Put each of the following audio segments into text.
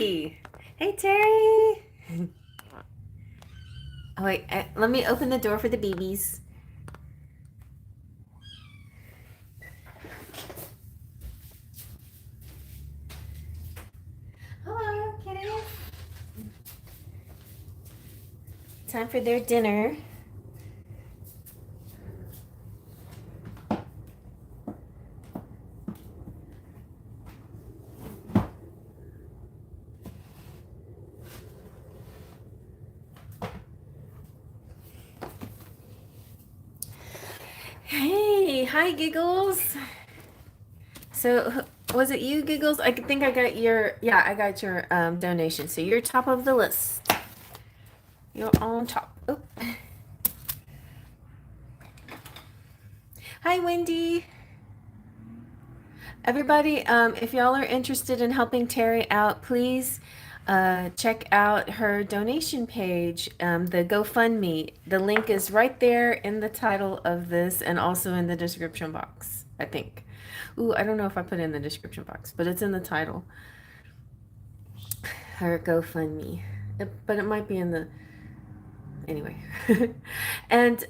Terri. Hey, Terri. Oh, wait, let me open the door for the babies. Hello, kitties. Time for their dinner. Hey, hi, Giggles. So, was it you, Giggles? I think I got your, yeah, I got your donation. So you're top of the list. You're on top. Oh. Hi, Wendy. Everybody, if y'all are interested in helping Terri out, please check out her donation page, the GoFundMe. The link is right there in the title of this and also in the description box, I think. Ooh, I don't know if I put it in the description box, but it's in the title. Her GoFundMe. But it might be in the... Anyway. And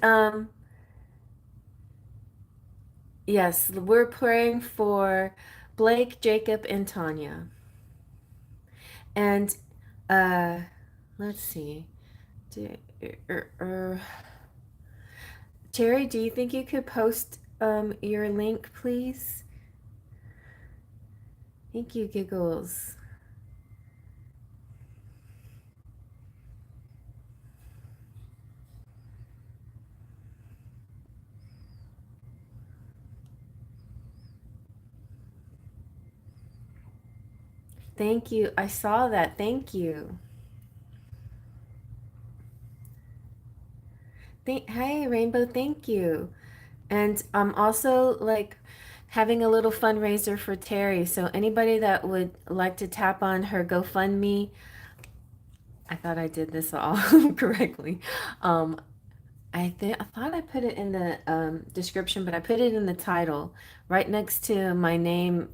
yes, we're praying for Blake, Jacob, and Tanya. And let's see. Terri, do you think you could post your link, please? Thank you, Giggles. Thank you. I saw that. Thank you. Hey, Rainbow, thank you. And I'm also like having a little fundraiser for Terri. So anybody that would like to tap on her GoFundMe, I thought I did this all correctly. I thought I put it in the description, but I put it in the title right next to my name.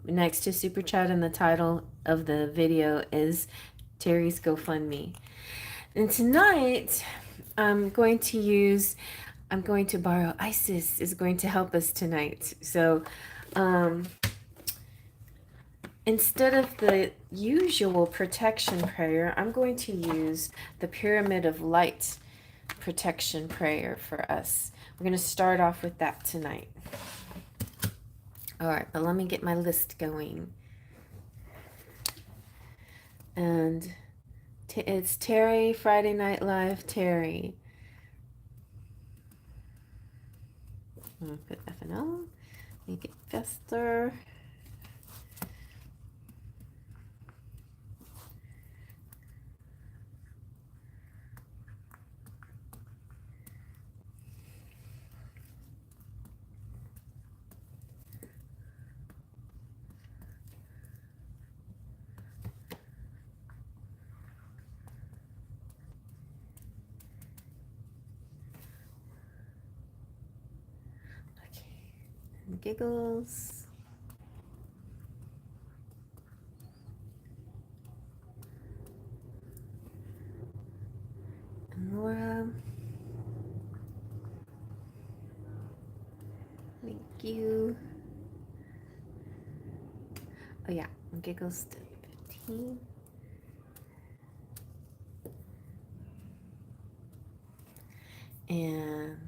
Next to Super Chat in the title of the video is Terri's GoFundMe. And tonight I'm going to borrow Isis is going to help us tonight. So instead of the usual protection prayer, I'm going to use the Pyramid of Light protection prayer for us. We're going to start off with that tonight. All right, but let me get my list going. And it's Terri, Friday Night Live, Terri. I'm going to put FNL, make it faster. Giggles. And Laura. Thank you. Oh yeah, Giggles to 15. And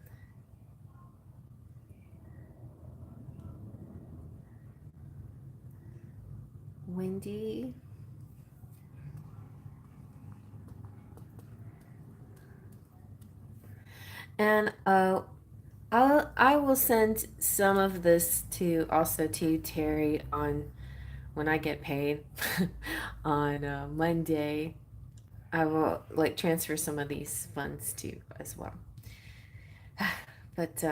Wendy. And I will send some of this to also to Terri on when I get paid on Monday. I will like transfer some of these funds to as well. But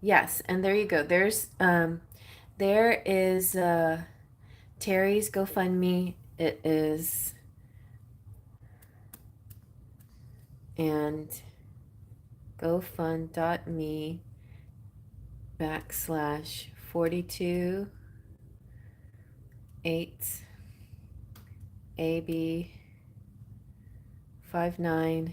yes, and there you go. There is Terri's GoFundMe. It is, and GoFund.me /42 8 AB 59A.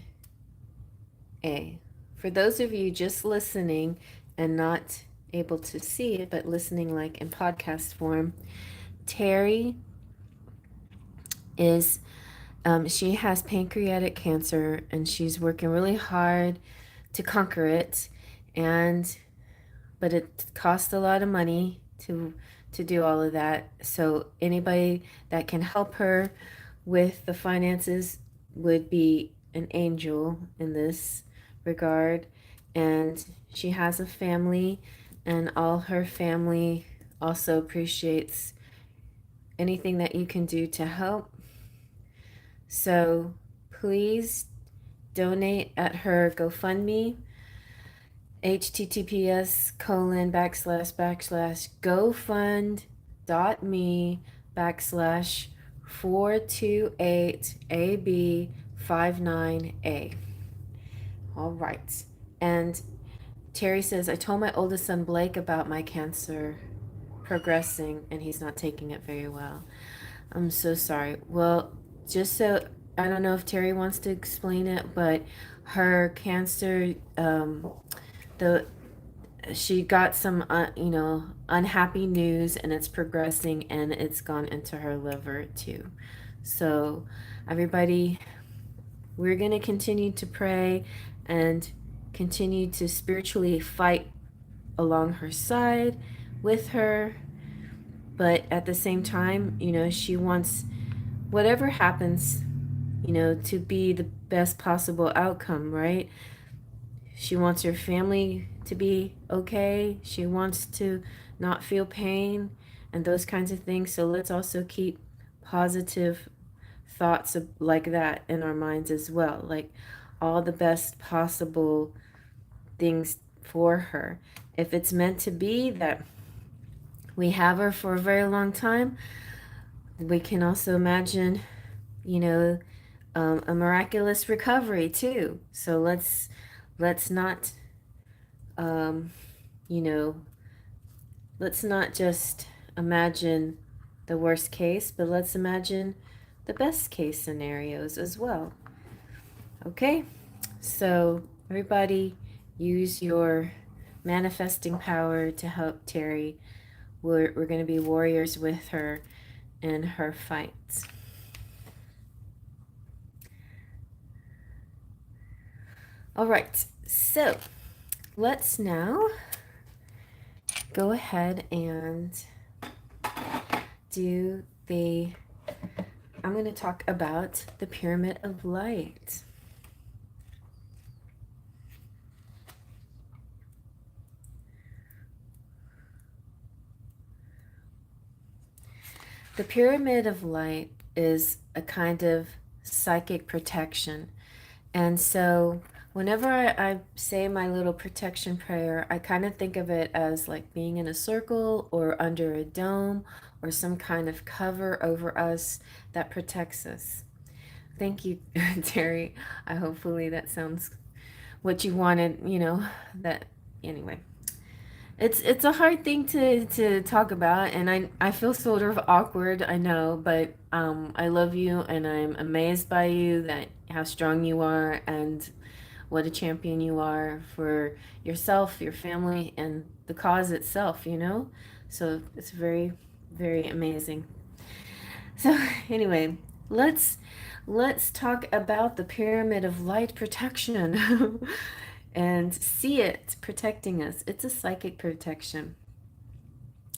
For those of you just listening and not able to see it, but listening like in podcast form, Terri is, she has pancreatic cancer and she's working really hard to conquer it. But it costs a lot of money to do all of that. So anybody that can help her with the finances would be an angel in this regard. And she has a family, and all her family also appreciates anything that you can do to help. So please donate at her GoFundMe, https://gofund.me/428AB59A. All right. And Terri says, I told my oldest son Blake about my cancer progressing and he's not taking it very well. I'm so sorry. Well, just so, I don't know if Terri wants to explain it, but her cancer, she got some unhappy news, and it's progressing, and it's gone into her liver too. So everybody, we're going to continue to pray and continue to spiritually fight along her side with her, but at the same time, she wants whatever happens, to be the best possible outcome, right? She wants her family to be okay. She wants to not feel pain and those kinds of things. So let's also keep positive thoughts like that in our minds as well. Like all the best possible things for her. If it's meant to be that we have her for a very long time, we can also imagine, a miraculous recovery too. So let's not let's not just imagine the worst case, but let's imagine the best case scenarios as well. Okay, so everybody use your manifesting power to help Terri. We're going to be warriors with her in her fights. All right, so let's now go ahead and I'm going to talk about the Pyramid of Light. The Pyramid of Light is a kind of psychic protection. And so whenever I say my little protection prayer, I kind of think of it as like being in a circle or under a dome or some kind of cover over us that protects us. Thank you, Terri. Hopefully that sounds what you wanted, that anyway. It's a hard thing to talk about, and I feel sort of awkward, I know, but I love you and I'm amazed by you, that how strong you are and what a champion you are for yourself, your family, and the cause itself, So it's very, very amazing. So anyway, let's talk about the Pyramid of Light protection. And see it protecting us. It's a psychic protection.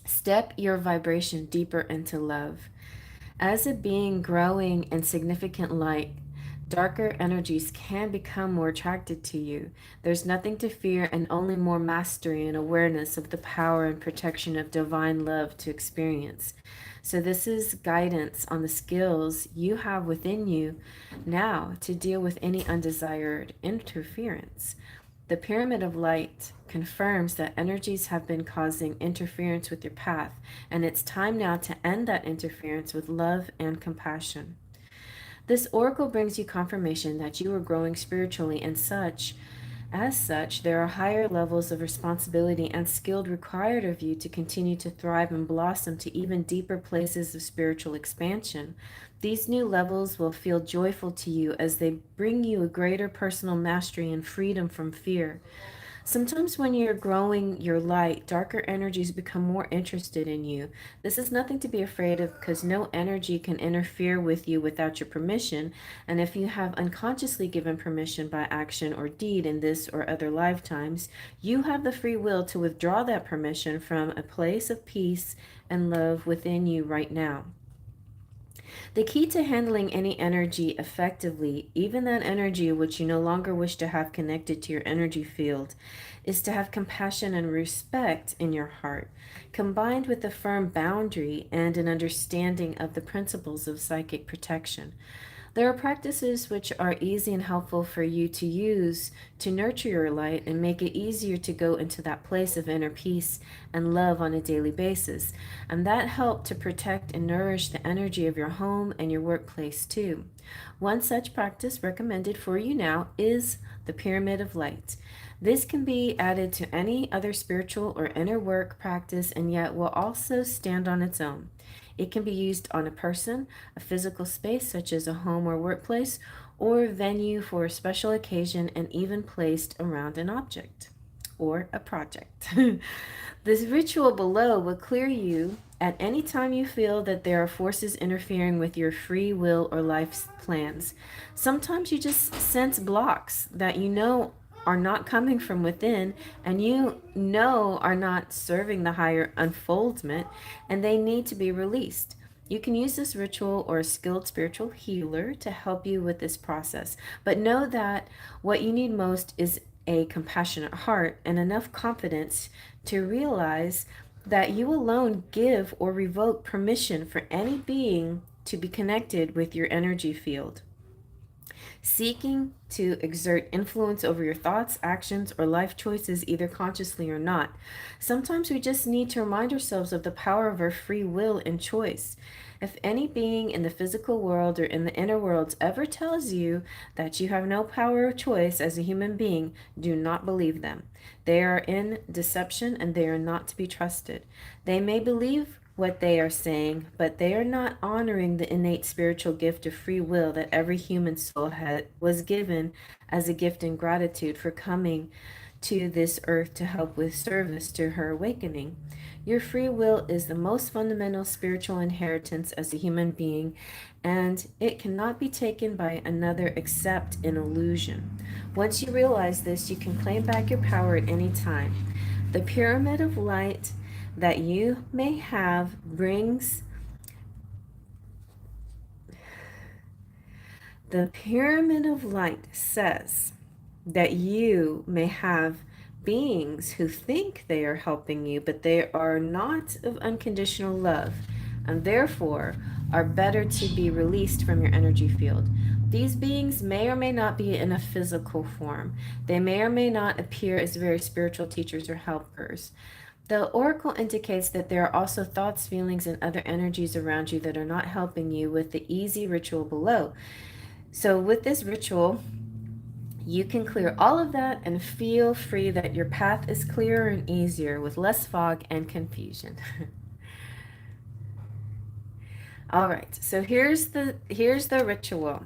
Step your vibration deeper into love. As a being growing in significant light, darker energies can become more attracted to you. There's nothing to fear and only more mastery and awareness of the power and protection of divine love to experience. So this is guidance on the skills you have within you now to deal with any undesired interference. The Pyramid of Light confirms that energies have been causing interference with your path, and it's time now to end that interference with love and compassion. This oracle brings you confirmation that you are growing spiritually, and such As such, there are higher levels of responsibility and skill required of you to continue to thrive and blossom to even deeper places of spiritual expansion. These new levels will feel joyful to you as they bring you a greater personal mastery and freedom from fear. Sometimes when you're growing your light, darker energies become more interested in you. This is nothing to be afraid of because no energy can interfere with you without your permission. And if you have unconsciously given permission by action or deed in this or other lifetimes, you have the free will to withdraw that permission from a place of peace and love within you right now. The key to handling any energy effectively, even that energy which you no longer wish to have connected to your energy field, is to have compassion and respect in your heart, combined with a firm boundary and an understanding of the principles of psychic protection. There are practices which are easy and helpful for you to use to nurture your light and make it easier to go into that place of inner peace and love on a daily basis. And that help to protect and nourish the energy of your home and your workplace too. One such practice recommended for you now is the Pyramid of Light. This can be added to any other spiritual or inner work practice and yet will also stand on its own. It can be used on a person, a physical space such as a home or workplace, or a venue for a special occasion and even placed around an object or a project. This ritual below will clear you at any time you feel that there are forces interfering with your free will or life's plans. Sometimes you just sense blocks that you know are not coming from within and you know are not serving the higher unfoldment and they need to be released. You can use this ritual or a skilled spiritual healer to help you with this process. But know that what you need most is a compassionate heart and enough confidence to realize that you alone give or revoke permission for any being to be connected with your energy field, seeking to exert influence over your thoughts, actions, or life choices, either consciously or not. Sometimes we just need to remind ourselves of the power of our free will and choice. If any being in the physical world or in the inner worlds ever tells you that you have no power of choice as a human being, do not believe them. They are in deception and they are not to be trusted. They may believe what they are saying, but they are not honoring the innate spiritual gift of free will that every human soul was given as a gift in gratitude for coming to this earth to help with service to her awakening. Your free will is the most fundamental spiritual inheritance as a human being, and it cannot be taken by another except in illusion. Once you realize this, you can claim back your power at any time. The pyramid of light that you may have brings the pyramid of light says that you may have beings who think they are helping you, but they are not of unconditional love and therefore are better to be released from your energy field. These beings may or may not be in a physical form. They may or may not appear as very spiritual teachers or helpers. The oracle indicates that there are also thoughts, feelings, and other energies around you that are not helping you with the easy ritual below. So with this ritual, you can clear all of that and feel free that your path is clearer and easier with less fog and confusion. All right, so here's the ritual.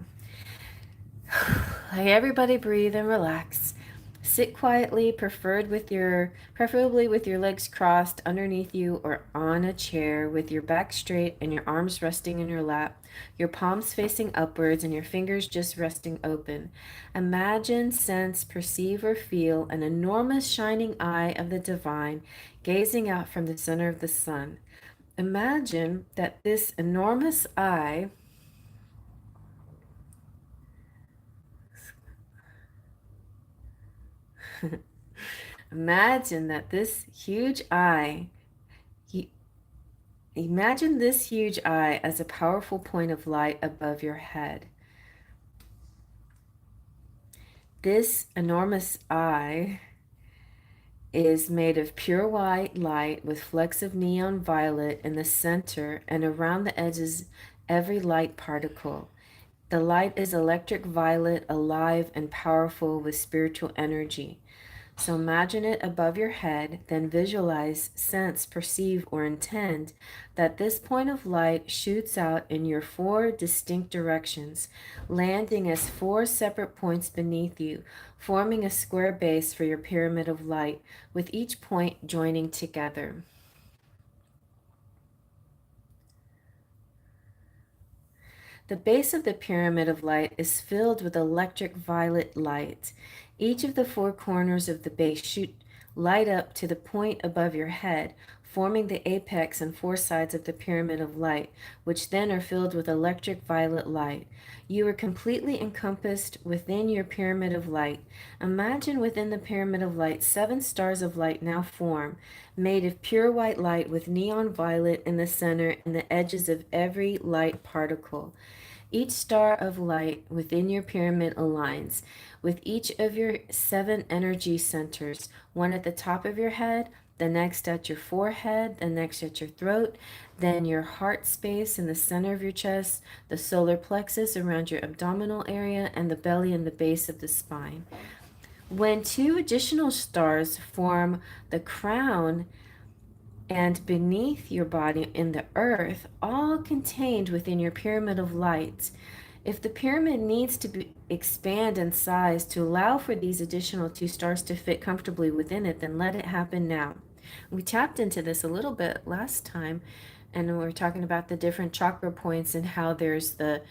Everybody breathe and relax. Sit quietly, preferably with your legs crossed underneath you or on a chair with your back straight and your arms resting in your lap, your palms facing upwards and your fingers just resting open. Imagine, sense, perceive, or feel an enormous shining eye of the divine gazing out from the center of the sun. Imagine that this enormous eye imagine that this huge eye Imagine this huge eye as a powerful point of light above your head. This enormous eye is made of pure white light with flecks of neon violet in the center and around the edges every light particle. The light is electric violet, alive and powerful with spiritual energy. So imagine it above your head, then visualize, sense, perceive, or intend that this point of light shoots out in your four distinct directions, landing as four separate points beneath you, forming a square base for your pyramid of light, with each point joining together. The base of the pyramid of light is filled with electric violet light. Each of the four corners of the base shoot light up to the point above your head, forming the apex and four sides of the pyramid of light, which then are filled with electric violet light. You are completely encompassed within your pyramid of light. Imagine within the pyramid of light 7 stars of light now form, made of pure white light with neon violet in the center and the edges of every light particle. Each star of light within your pyramid aligns with each of your 7 energy centers, one at the top of your head, the next at your forehead, the next at your throat, then your heart space in the center of your chest, the solar plexus around your abdominal area, and the belly and the base of the spine. When 2 additional stars form the crown and beneath your body in the earth, all contained within your pyramid of light. If the pyramid needs to expand in size to allow for these additional 2 stars to fit comfortably within it, then let it happen now. We tapped into this a little bit last time, and we were talking about the different chakra points and how there's the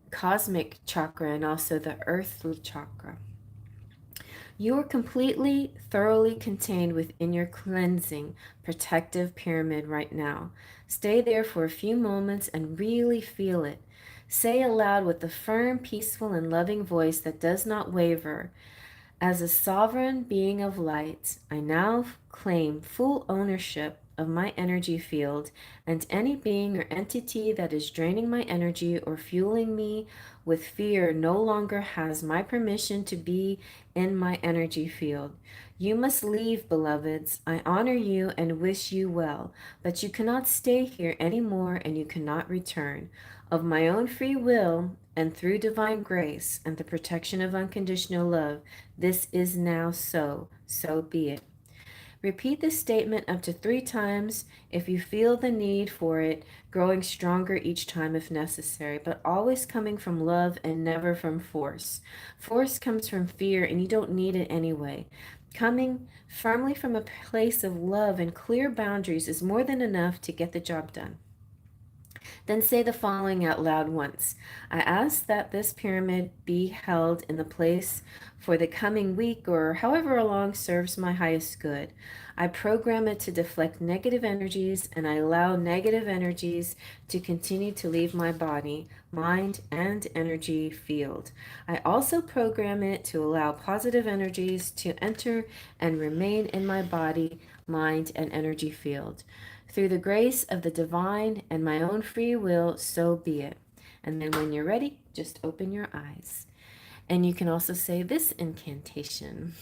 cosmic chakra and also the earthly chakra. You are completely, thoroughly contained within your cleansing, protective pyramid right now. Stay there for a few moments and really feel it. Say aloud with a firm, peaceful, and loving voice that does not waver, as a sovereign being of light, I now claim full ownership of my energy field, and any being or entity that is draining my energy or fueling me with fear no longer has my permission to be in my energy field. You must leave, beloveds. I honor you and wish you well, but you cannot stay here anymore and you cannot return. Of my own free will, and through divine grace and the protection of unconditional love, this is now so. So be it. Repeat this statement up to 3 times if you feel the need for it, growing stronger each time if necessary, but always coming from love and never from force. Force comes from fear and you don't need it anyway. Coming firmly from a place of love and clear boundaries is more than enough to get the job done. Then say the following out loud once. I ask that this pyramid be held in the place for the coming week or however long serves my highest good. I program it to deflect negative energies and I allow negative energies to continue to leave my body, mind, and energy field. I also program it to allow positive energies to enter and remain in my body, mind, and energy field. Through the grace of the divine and my own free will, so be it. And then when you're ready, just open your eyes. And you can also say this incantation.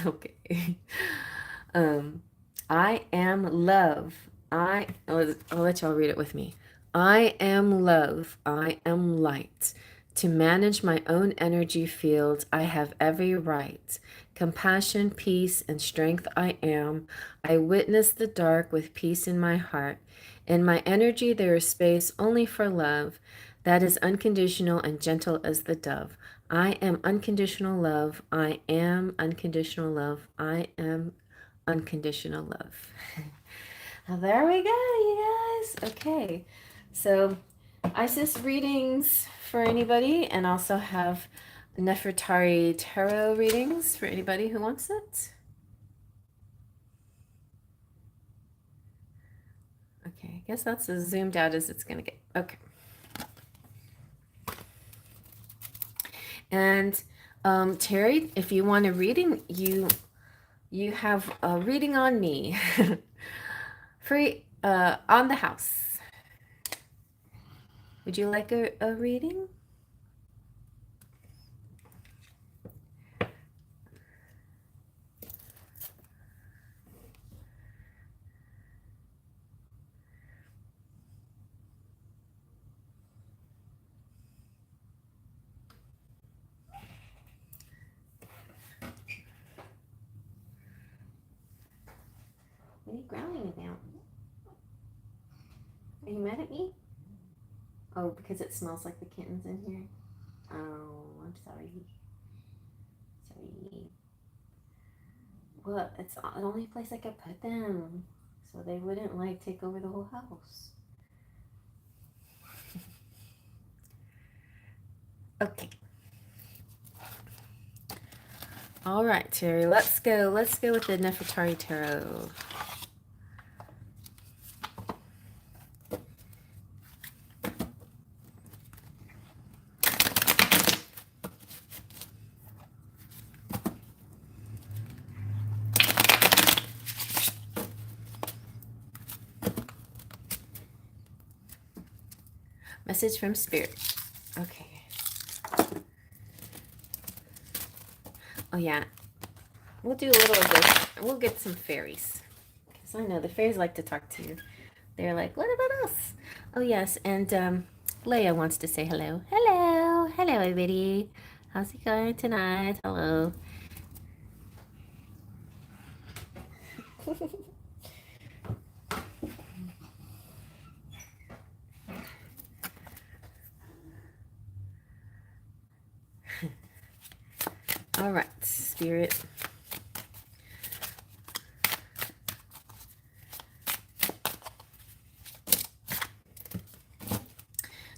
Okay. I am love. I'll let y'all read it with me. I am love. I am light. To manage my own energy field, I have every right. Compassion, peace, and strength I am. I witness the dark with peace in my heart. In my energy, there is space only for love. That is unconditional and gentle as the dove. I am unconditional love. I am unconditional love. I am unconditional love. Well, there we go, you guys. Okay, so Isis readings for anybody, and also have Nefertari tarot readings for anybody who wants it. Okay, I guess that's as zoomed out as it's gonna get. Okay. And Terri, if you want a reading, you have a reading on me. Free on the house. Would you like a reading? What are you growling about? Are you mad at me? Oh, because it smells like the kittens in here? Oh, I'm sorry. Sorry. Well, it's the only place I could put them. So they wouldn't like take over the whole house. Okay. All right, Terry, let's go. Let's go with the Nefertari Tarot. Message from Spirit. Okay. Oh, yeah. We'll do a little of this. We'll get some fairies. Because I know the fairies like to talk to you. They're like, what about us? Oh, yes. And Leia wants to say hello. Hello. Hello, everybody. How's it going tonight? Hello. All right, Spirit.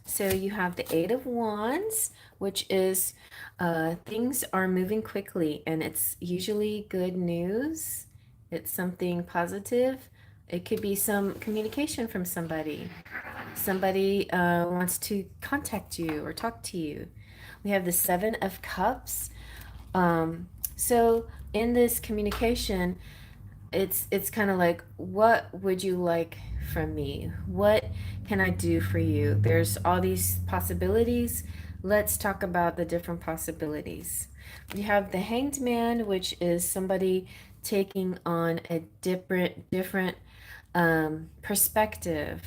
So you have the Eight of Wands, which is things are moving quickly, and it's usually good news. It's something positive. It could be some communication from somebody. Somebody wants to contact you or talk to you. We have the Seven of Cups. So in this communication, it's kind of like, what would you like from me? What can I do for you? There's all these possibilities. Let's talk about the different possibilities. We have the Hanged Man, which is somebody taking on a different perspective,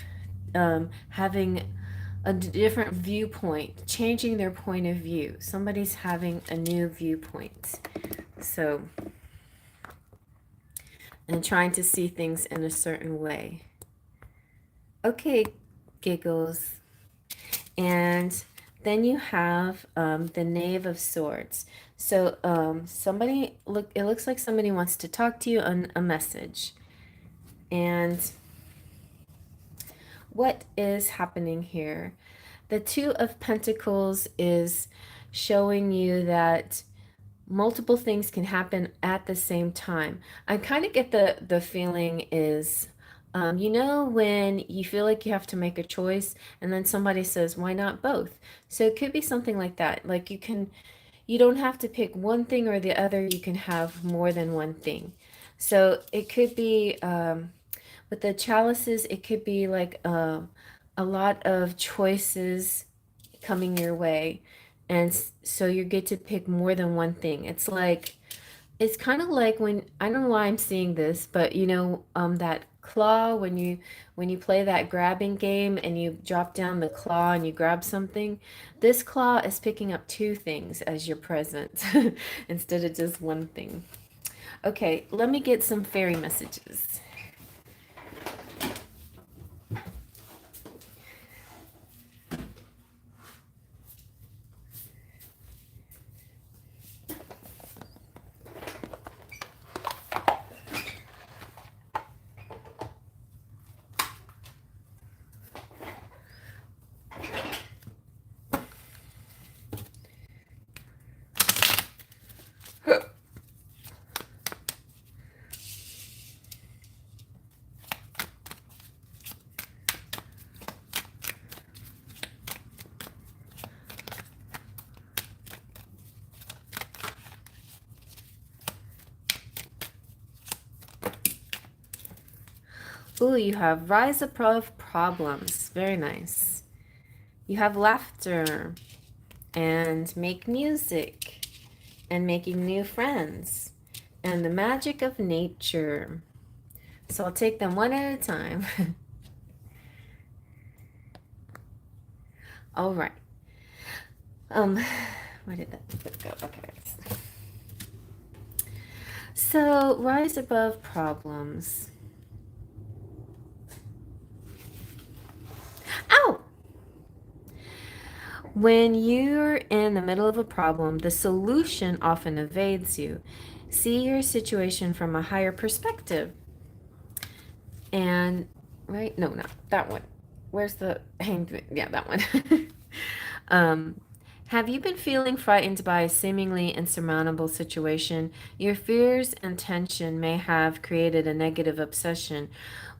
having a different viewpoint, changing their point of view. Somebody's having a new viewpoint. So, and trying to see things in a certain way. Okay, giggles. And then you have the Knave of Swords. So it looks like somebody wants to talk to you on a message. And what is happening here? The Two of Pentacles is showing you that multiple things can happen at the same time. I kind of get the feeling is, you know, when you feel like you have to make a choice and then somebody says, why not both? So it could be something like that. Like you don't have to pick one thing or the other. You can have more than one thing. So it could be, with the chalices, it could be like a lot of choices coming your way. And so you get to pick more than one thing. It's like, it's kind of like when, I don't know why I'm seeing this, but you know, that claw, when you play that grabbing game and you drop down the claw and you grab something, this claw is picking up two things as your present instead of just one thing. Okay, let me get some fairy messages. Ooh, you have rise above problems. Very nice. You have laughter and make music and making new friends and the magic of nature. So I'll take them one at a time. All right. Where did that go? Okay. So rise above problems. Ow! When you're in the middle of a problem, the solution often evades you. See your situation from a higher perspective. And, right? No, not that one. Where's the hang? Yeah, that one. um, have you been feeling frightened by a seemingly insurmountable situation? Your fears and tension may have created a negative obsession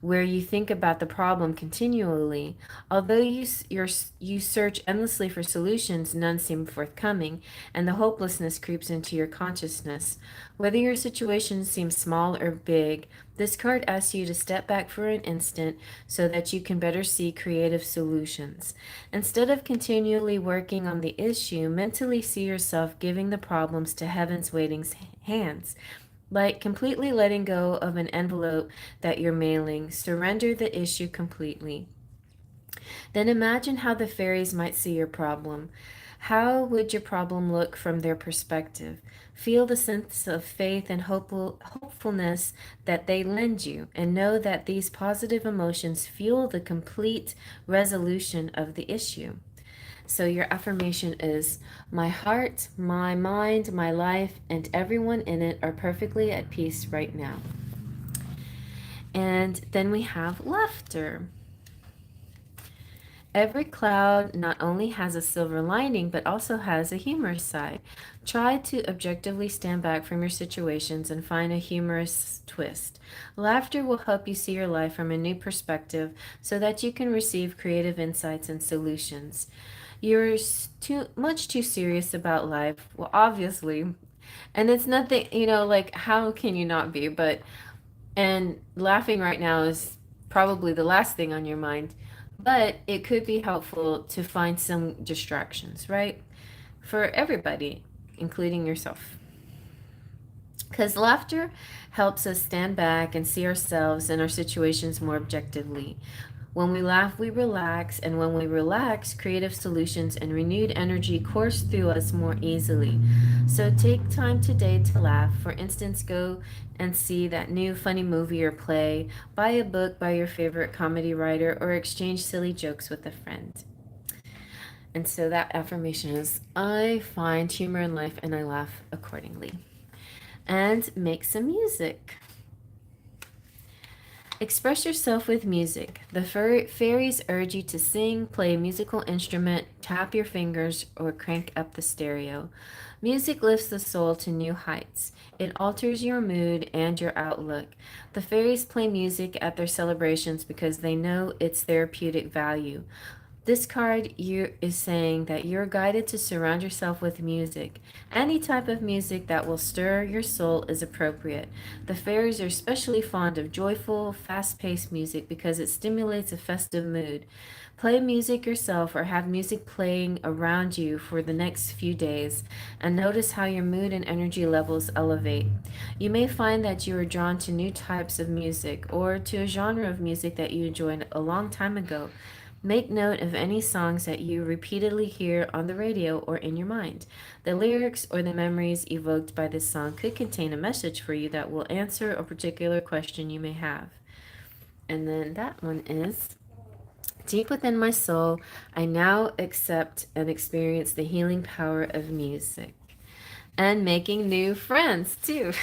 where you think about the problem continually. Although you search endlessly for solutions, none seem forthcoming, and the hopelessness creeps into your consciousness. Whether your situation seems small or big, this card asks you to step back for an instant so that you can better see creative solutions. Instead of continually working on the issue, mentally see yourself giving the problems to heaven's waiting hands. Like completely letting go of an envelope that you're mailing, surrender the issue completely. Then imagine how the fairies might see your problem. How would your problem look from their perspective? Feel the sense of faith and hopefulness that they lend you, and know that these positive emotions fuel the complete resolution of the issue. So, your affirmation is: my heart, my mind, my life, and everyone in it are perfectly at peace right now. And then we have laughter. Every cloud not only has a silver lining, but also has a humorous side. Try to objectively stand back from your situations and find a humorous twist. Laughter will help you see your life from a new perspective so that you can receive creative insights and solutions. You're too serious about life. Well, obviously. And it's nothing, like, how can you not be? And laughing right now is probably the last thing on your mind. But it could be helpful to find some distractions, right? For everybody, including yourself. Because laughter helps us stand back and see ourselves and our situations more objectively. When we laugh, we relax, and when we relax, creative solutions and renewed energy course through us more easily. So take time today to laugh. For instance, go and see that new funny movie or play, buy a book by your favorite comedy writer, or exchange silly jokes with a friend. And so that affirmation is: I find humor in life and I laugh accordingly. And make some music. Express yourself with music. The fairies urge you to sing, play a musical instrument, tap your fingers, or crank up the stereo. Music lifts the soul to new heights. It alters your mood and your outlook. The fairies play music at their celebrations because they know its therapeutic value. This card is saying that you're guided to surround yourself with music. Any type of music that will stir your soul is appropriate. The fairies are especially fond of joyful, fast-paced music because it stimulates a festive mood. Play music yourself or have music playing around you for the next few days and notice how your mood and energy levels elevate. You may find that you are drawn to new types of music or to a genre of music that you enjoyed a long time ago. Make note of any songs that you repeatedly hear on the radio or in your mind. The lyrics or the memories evoked by this song could contain a message for you that will answer a particular question you may have. And then that one is: deep within my soul, I now accept and experience the healing power of music. And making new friends, too.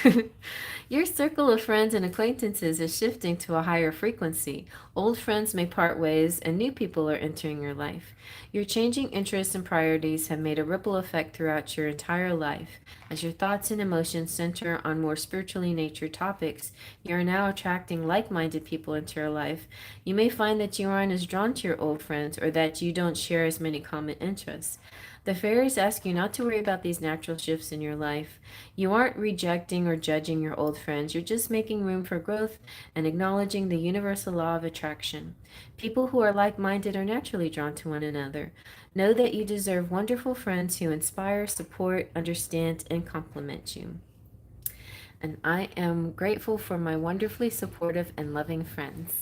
Your circle of friends and acquaintances is shifting to a higher frequency. Old friends may part ways, and new people are entering your life. Your changing interests and priorities have made a ripple effect throughout your entire life. As your thoughts and emotions center on more spiritually natured topics, you are now attracting like-minded people into your life. You may find that you aren't as drawn to your old friends or that you don't share as many common interests. The fairies ask you not to worry about these natural shifts in your life. You aren't rejecting or judging your old friends. You're just making room for growth and acknowledging the universal law of attraction. People who are like-minded are naturally drawn to one another. Know that you deserve wonderful friends who inspire, support, understand, and compliment you. And I am grateful for my wonderfully supportive and loving friends.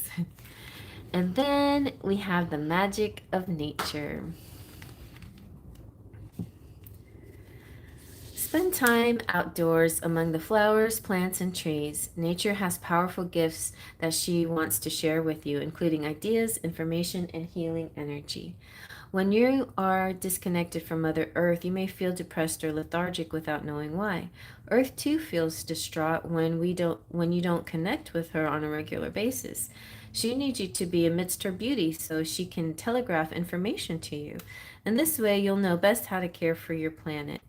And then we have the magic of nature. Spend time outdoors among the flowers, plants, and trees. Nature has powerful gifts that she wants to share with you, including ideas, information, and healing energy. When you are disconnected from Mother Earth, you may feel depressed or lethargic without knowing why. Earth too feels distraught when you don't connect with her on a regular basis. She needs you to be amidst her beauty so she can telegraph information to you. And this way you'll know best how to care for your planet.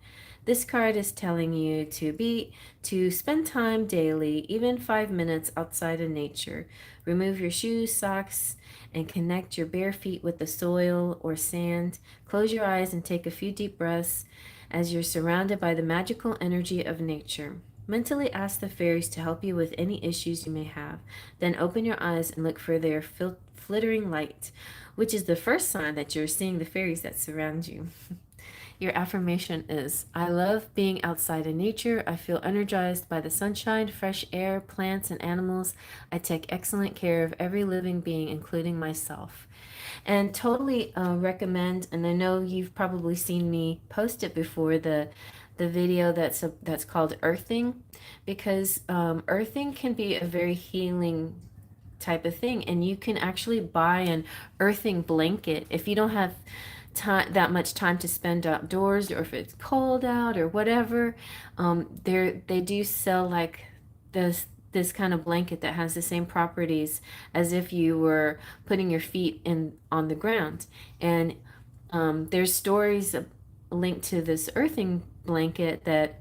This card is telling you to spend time daily, even 5 minutes outside of nature. Remove your shoes, socks, and connect your bare feet with the soil or sand. Close your eyes and take a few deep breaths as you're surrounded by the magical energy of nature. Mentally ask the fairies to help you with any issues you may have. Then open your eyes and look for their flittering light, which is the first sign that you're seeing the fairies that surround you. Your affirmation is, I love being outside in nature. I feel energized by the sunshine, fresh air, plants, and animals. I take excellent care of every living being, including myself. And totally recommend, and I know you've probably seen me post it before, the video that's called Earthing, because earthing can be a very healing type of thing, and you can actually buy an earthing blanket if you don't have that much time to spend outdoors, or if it's cold out or whatever. They do sell like this kind of blanket that has the same properties as if you were putting your feet in on the ground. And there's stories linked to this earthing blanket that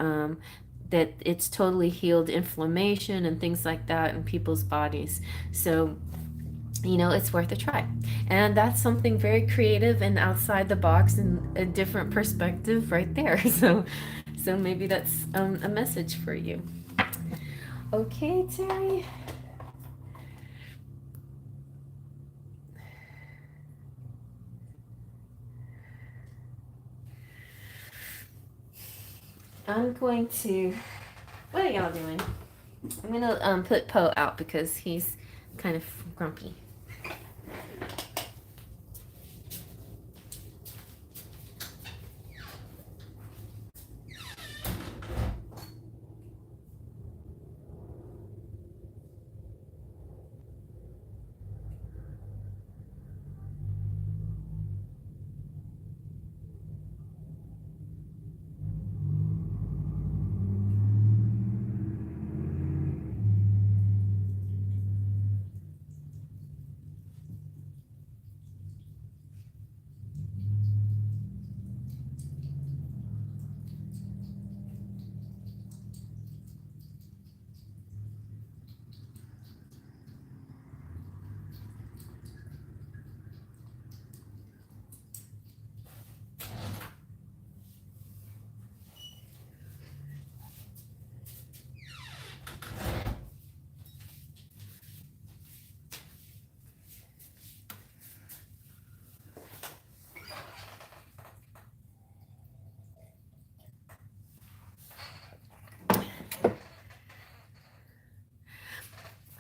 it's totally healed inflammation and things like that in people's bodies. So it's worth a try. And that's something very creative and outside the box and a different perspective right there. So maybe that's a message for you. Okay, Terry. I'm going to, what are y'all doing? I'm going to put Poe out because he's kind of grumpy.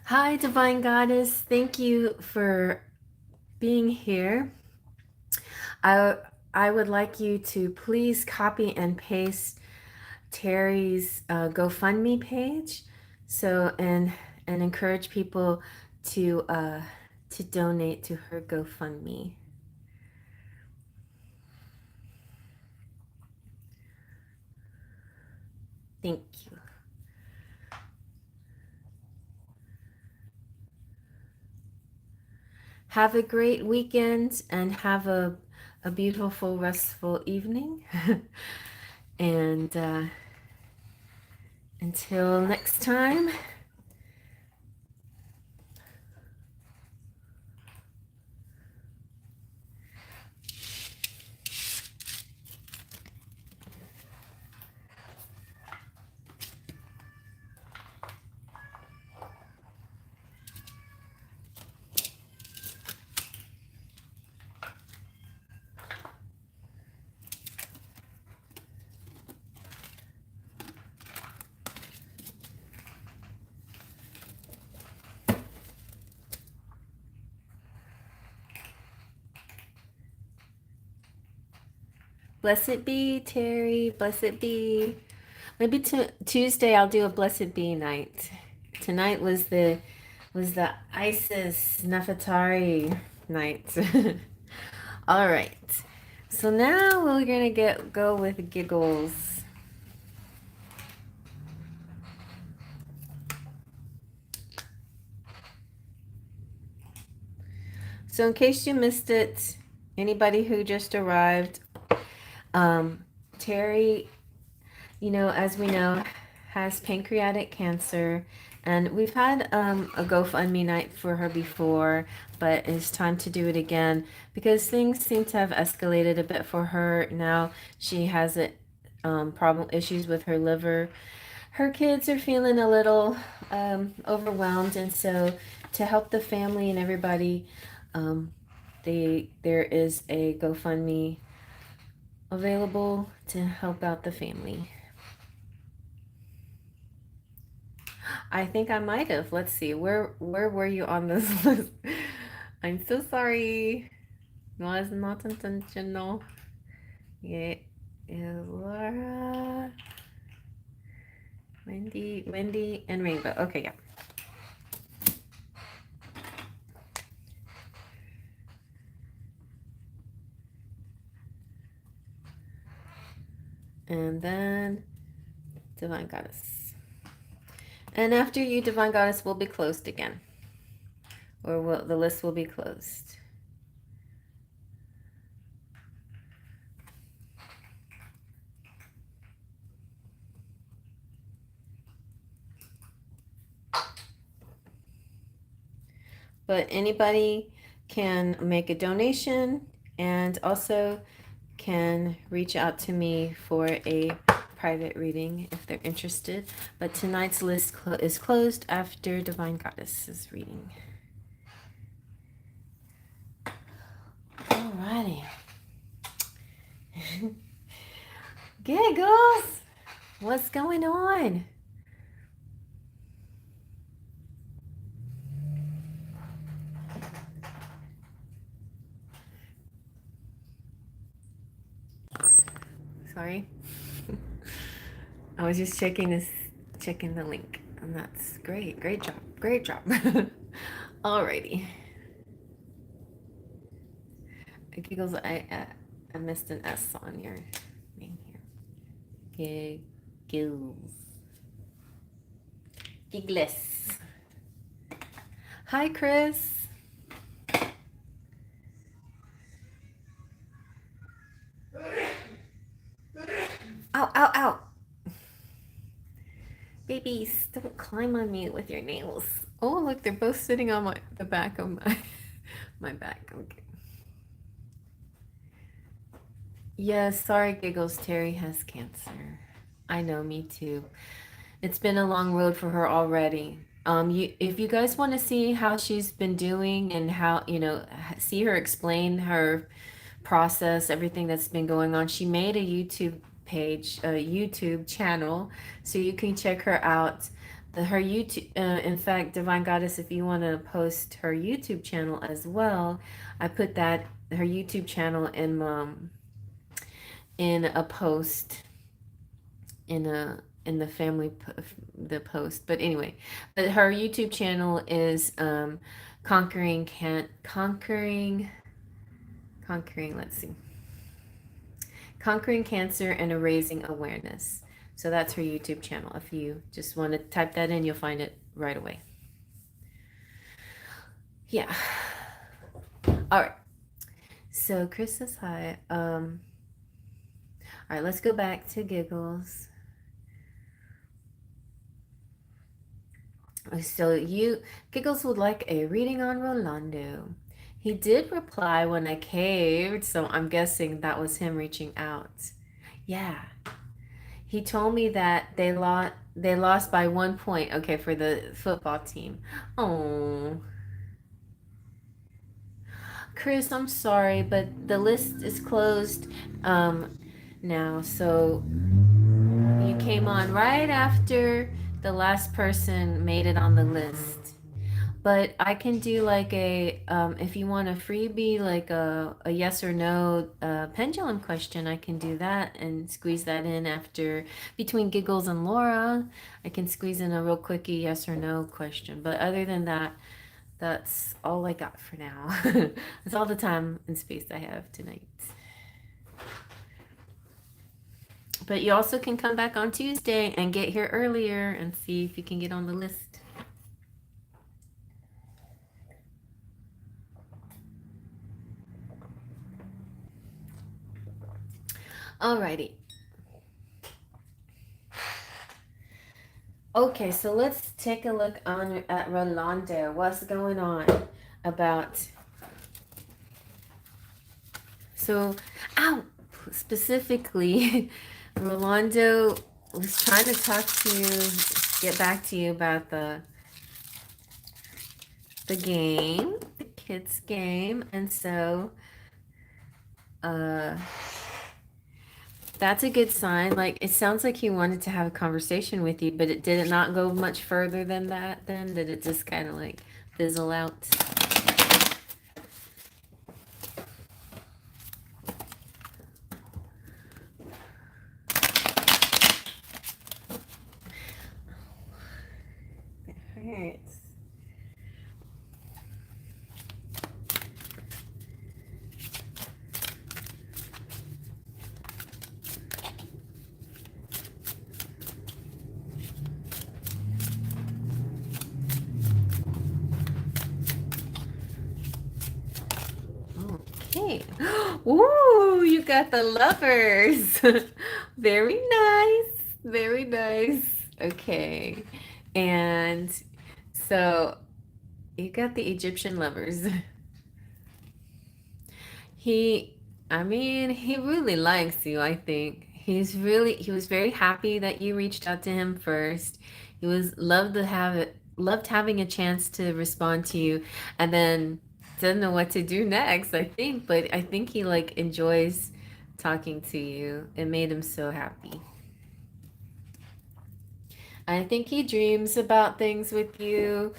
Hi, Divine Goddess. Thank you for being here. I I would like you to please copy and paste Terry's GoFundMe page, so and encourage people to donate to her GoFundMe. Thank you. Have a great weekend and have a beautiful, restful evening. And until next time. Blessed be, Terry. Blessed be. Maybe Tuesday I'll do a Blessed Bee night. Tonight was the Isis Nefertari night. All right. So now we're gonna go with giggles. So in case you missed it, anybody who just arrived, Terri, as we know, has pancreatic cancer, and we've had a GoFundMe night for her before, but it's time to do it again because things seem to have escalated a bit for her. Now she has issues with her liver. Her kids are feeling a little overwhelmed, and so to help the family and everybody, um, there is a GoFundMe available to help out the family. I think I might have. Let's see. Where were you on this list? I'm so sorry. It was not intentional. Yeah, Laura, Wendy, and Rainbow. Okay, yeah. And then Divine Goddess. And after you, Divine Goddess will be closed again. Or the list will be closed. But anybody can make a donation and also can reach out to me for a private reading if they're interested. But tonight's list is closed after Divine Goddess's reading. Alrighty. Giggles! What's going on? Sorry. I was just checking the link, and that's great. Great job. Alrighty. Giggles, I missed an S on your name here. Giggles. Giggles. Hi, Chris. Ow. Babies, don't climb on me with your nails. Oh, look, they're both sitting on the back of my back. Okay. Yes, sorry, Giggles. Terri has cancer. I know, me too. It's been a long road for her already. If you guys want to see how she's been doing and how, see her explain her process, everything that's been going on, she made a YouTube channel, so you can check her out. Her YouTube, in fact, Divine Goddess, if you want to post her YouTube channel as well, I put her YouTube channel in a post in the family the post. But anyway, her YouTube channel is conquering let's see, conquering cancer and erasing awareness. So that's her YouTube channel. If you just want to type that in, you'll find it right away. Yeah. All right. So Chris says hi. All right, let's go back to Giggles. So Giggles would like a reading on Rolando. He did reply when I caved, so I'm guessing that was him reaching out. Yeah. He told me that they lost by 1 point, okay, for the football team. Oh. Chris, I'm sorry, but the list is closed now, so you came on right after the last person made it on the list. But I can do like if you want a freebie, like a yes or no pendulum question, I can do that and squeeze that in after between Giggles and Laura. I can squeeze in a real quickie yes or no question. But other than that, that's all I got for now. That's all the time and space I have tonight. But you also can come back on Tuesday and get here earlier and see if you can get on the list. Alrighty. Okay, so let's take a look on at Rolando. What's going on about so ow specifically Rolando was trying to talk to you, get back to you about the game, the kids game, and so uh that's a good sign. Like, it sounds like he wanted to have a conversation with you, but did it not go much further than that then? Did it just kind of like fizzle out? It hurts. Okay. Ooh, you got the lovers. Very nice. Very nice. Okay. And so you got the Egyptian lovers. He, I mean, he really likes you, I think. He was very happy that you reached out to him first. He was loved having a chance to respond to you, and then didn't know what to do next, I think, but I think he like enjoys talking to you. It made him so happy. I think he dreams about things with you.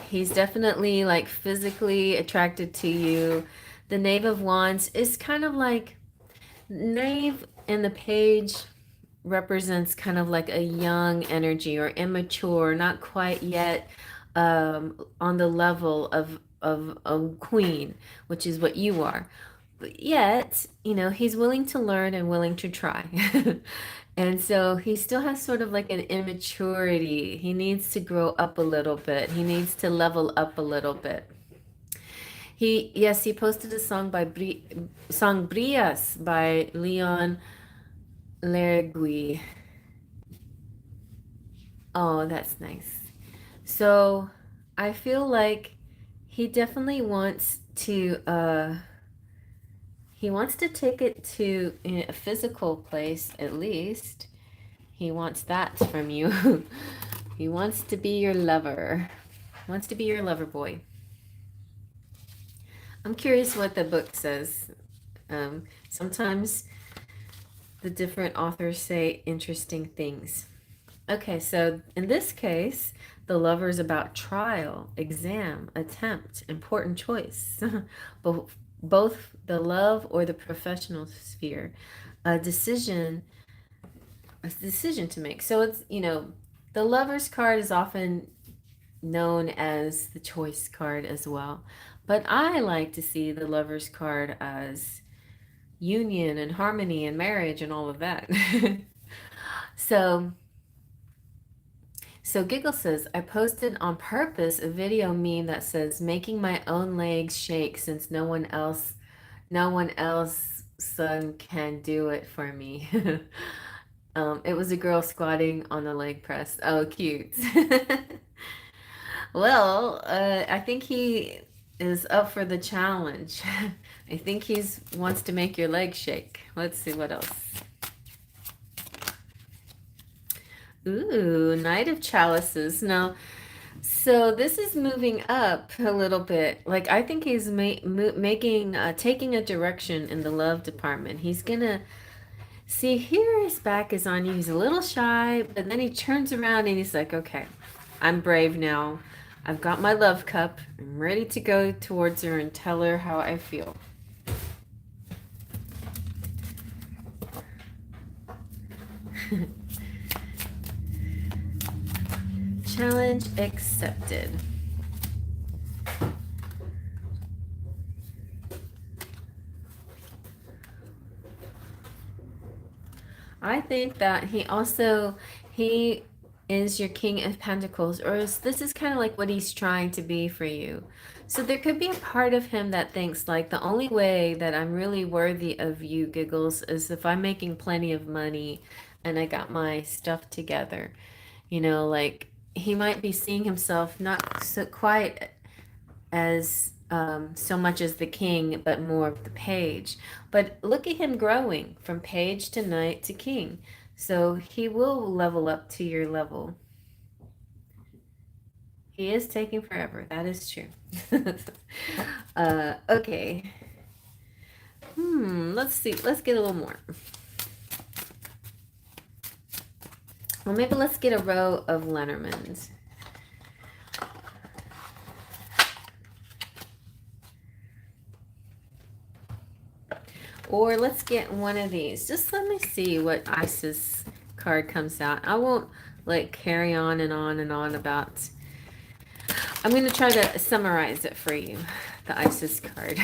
He's definitely like physically attracted to you. The Knave of Wands is kind of like Knave in the page represents kind of like a young energy or immature, not quite yet on the level of a queen, which is what you are. But yet, he's willing to learn and willing to try. And so he still has sort of like an immaturity. He needs to grow up a little bit. He needs to level up a little bit. He posted a song song Brias by Leon Lergui. Oh, that's nice. So I feel like he definitely wants to take it to a physical place at least. He wants that from you. He wants to be your lover. Wants to be your lover boy. I'm curious what the book says. Sometimes the different authors say interesting things. Okay, so in this case, the lover is about trial, exam, attempt, important choice, both the love or the professional sphere, a decision to make. So it's, the lover's card is often known as the choice card as well. But I like to see the lover's card as union and harmony and marriage and all of that. So Giggle says, I posted on purpose a video meme that says, making my own legs shake since no one else son can do it for me. It was a girl squatting on the leg press. Oh, cute. Well, I think he is up for the challenge. I think he's wants to make your legs shake. Let's see what else. Ooh, Knight of Chalices. Now, so this is moving up a little bit. Like, I think he's taking a direction in the love department. He's gonna see here his back is on you. He's a little shy, but then he turns around and he's like, okay, I'm brave now. I've got my love cup. I'm ready to go towards her and tell her how I feel. Challenge accepted. I think that he is your King of Pentacles, or this is kind of like what he's trying to be for you. So there could be a part of him that thinks like the only way that I'm really worthy of you, Giggles, is if I'm making plenty of money and I got my stuff together. You know, like he might be seeing himself not so quite as so much as the king, but more of the page. But look at him growing from page to knight to king. So he will level up to your level. He is taking forever. That is true. Okay. Let's see. Let's get a little more. Well, maybe let's get a row of Lenormands. Or let's get one of these. Just let me see what Isis card comes out. I won't like carry on and on and on about. I'm going to try to summarize it for you, the Isis card,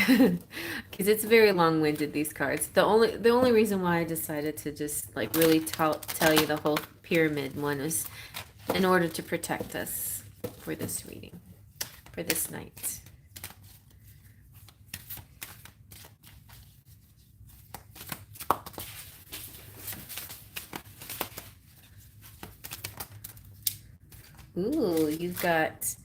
because it's very long-winded, these cards. The only reason why I decided to just like really tell you the whole pyramid one was in order to protect us for this reading, for this night. Ooh, you've got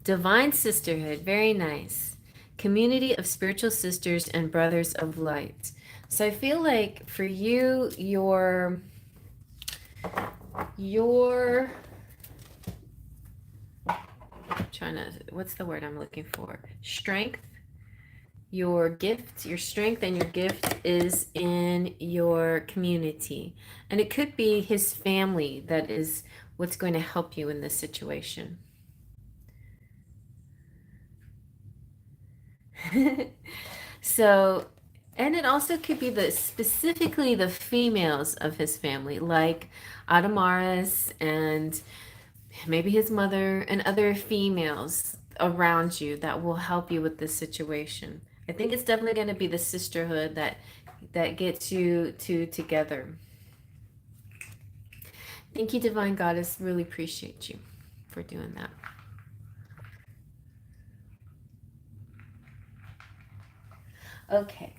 Divine Sisterhood. Very nice. Community of spiritual sisters and brothers of light. So I feel like for you, your trying to, what's the word I'm looking for? Strength. Your gift, your strength and your gift is in your community. And it could be his family that is what's going to help you in this situation. So, and it also could be specifically the females of his family, like Adamaris and maybe his mother and other females around you that will help you with this situation. I think it's definitely going to be the sisterhood that gets you two together. Thank you, Divine Goddess. Really appreciate you for doing that. Okay.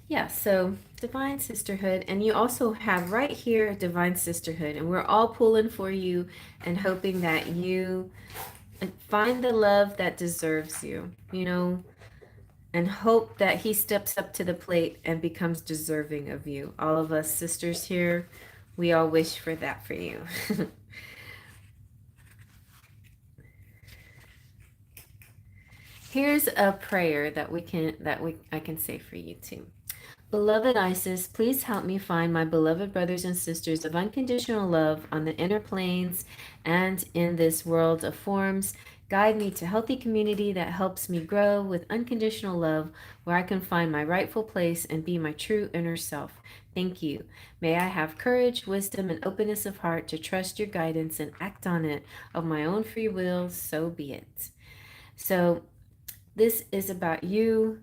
Yeah, so Divine Sisterhood, and you also have right here Divine Sisterhood, and we're all pulling for you and hoping that you find the love that deserves you, you know, and hope that he steps up to the plate and becomes deserving of you. All of us sisters here, we all wish for that for you. Here's a prayer that I can say for you too. Beloved Isis, please help me find my beloved brothers and sisters of unconditional love on the inner planes and in this world of forms. Guide me to healthy community that helps me grow with unconditional love, where I can find my rightful place and be my true inner self. Thank you. May I have courage, wisdom, and openness of heart to trust your guidance and act on it of my own free will, so be it. So this is about you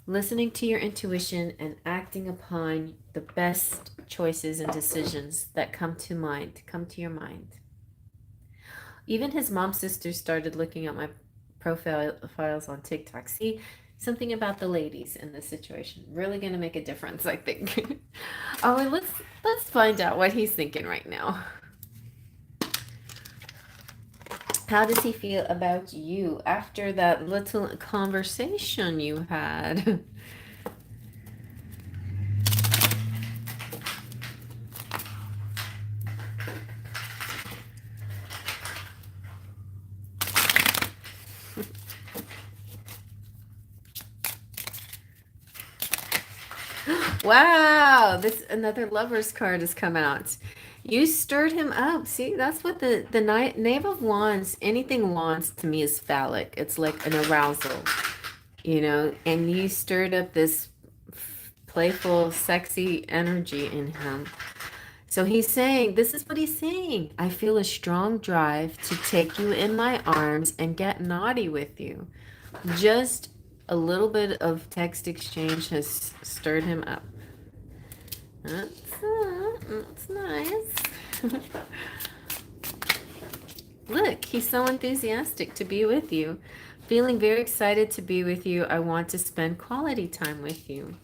listening to your intuition and acting upon the best choices and decisions that come to your mind. Even his mom's sister started looking at my profiles on TikTok. See, something about the ladies in this situation really going to make a difference, I think. Oh, and let's find out what he's thinking right now. How does he feel about you after that little conversation you had? Wow, this another lover's card has come out. You stirred him up. See, that's what the Knave of Wands, anything wands to me is phallic. It's like an arousal, you know, and you stirred up this playful, sexy energy in him. So he's saying, this is what he's saying. I feel a strong drive to take you in my arms and get naughty with you. Just a little bit of text exchange has stirred him up. That's nice. Look, he's so enthusiastic to be with you. Feeling very excited to be with you. I want to spend quality time with you.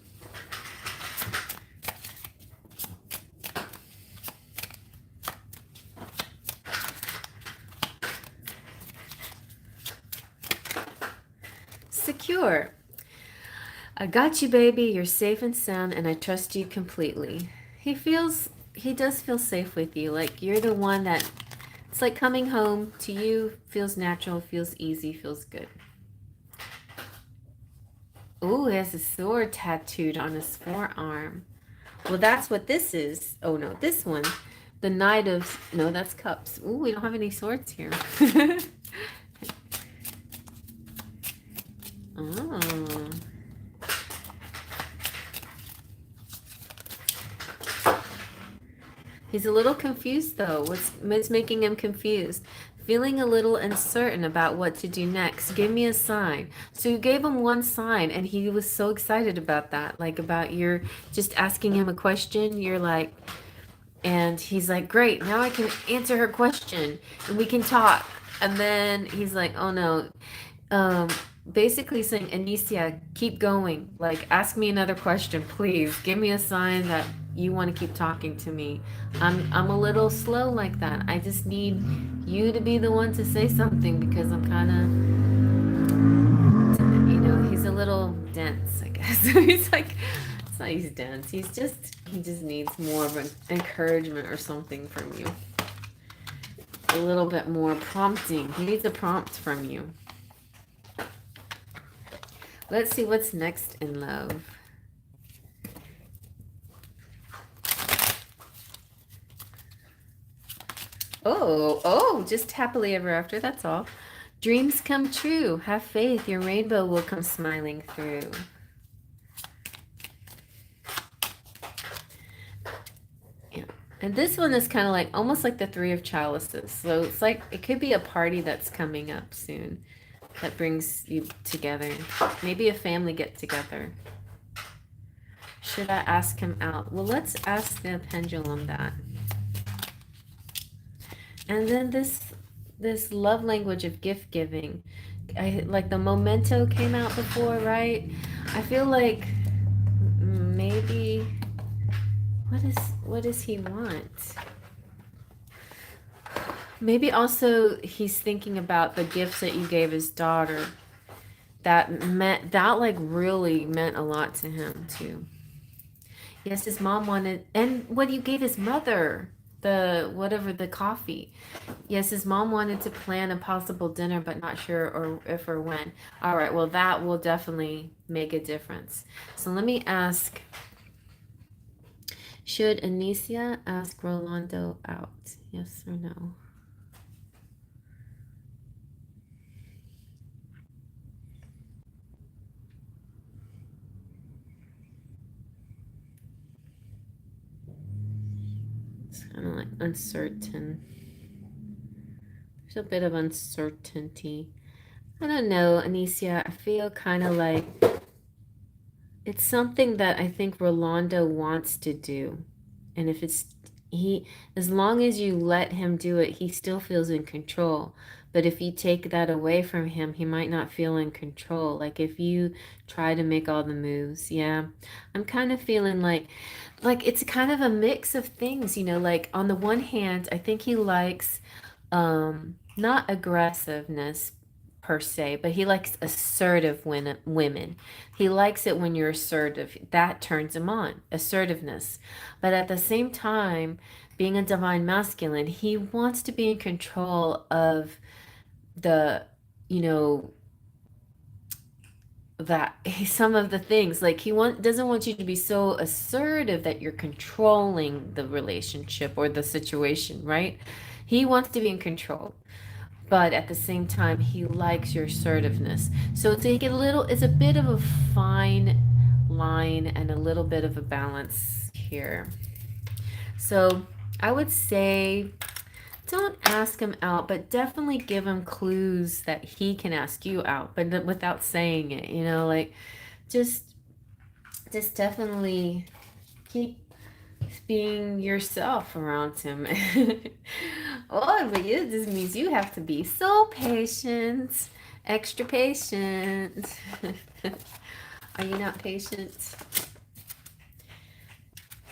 Secure. I got you, baby. You're safe and sound, and I trust you completely. He does feel safe with you. Like you're the one that, it's like coming home to you, feels natural, feels easy, feels good. Ooh, he has a sword tattooed on his forearm. Well, that's what this is. Oh no, this one. The Knight of, no, that's cups. Ooh, we don't have any swords here. Oh. He's a little confused though. What's making him confused? Feeling a little uncertain about what to do next. Give me a sign. So you gave him one sign and he was so excited about that. Like about your just asking him a question. You're like, and he's like, great, now I can answer her question and we can talk. And then he's like, oh no. Basically saying, Anicia, keep going. Like, ask me another question, please. Give me a sign that you want to keep talking to me. I'm a little slow like that. I just need you to be the one to say something because I'm kind of, you know, he's a little dense, I guess. He's like, it's not he's dense. He just needs more of an encouragement or something from you. A little bit more prompting. He needs a prompt from you. Let's see what's next in love. Oh, just happily ever after, that's all. Dreams come true. Have faith. Your rainbow will come smiling through. Yeah. And this one is kind of like, almost like the Three of Chalices. So it's like, it could be a party that's coming up soon that brings you together. Maybe a family get together. Should I ask him out? Well, let's ask the Pendulum that. And then this love language of gift giving. Like the memento came out before, right? I feel like maybe what does he want? Maybe also he's thinking about the gifts that you gave his daughter. That like really meant a lot to him too. Yes, his mom wanted, and what you gave his mother, the coffee. Yes, his mom wanted to plan a possible dinner, but not sure or if or when. All right, well, that will definitely make a difference. So let me ask, should Anicia ask Rolando out? Yes or no? It's kind of like uncertain. There's a bit of uncertainty. I don't know, Anicia. I feel kind of like it's something that I think Rolando wants to do. And if it's as long as you let him do it, he still feels in control. But if you take that away from him, he might not feel in control. Like if you try to make all the moves, yeah. I'm kind of feeling like it's kind of a mix of things, you know, like on the one hand, I think he likes not aggressiveness per se, but he likes assertive women. He likes it when you're assertive. That turns him on, assertiveness. But at the same time, being a divine masculine, he wants to be in control of the, you know, that some of the things, like doesn't want you to be so assertive that you're controlling the relationship or the situation, right? He wants to be in control, but at the same time he likes your assertiveness. So take it a little, it's a bit of a fine line and a little bit of a balance here. So I would say don't ask him out, but definitely give him clues that he can ask you out, but without saying it, like just just definitely keep being yourself around him. Oh, but it just means you have to be so patient, extra patient. Are you not patient?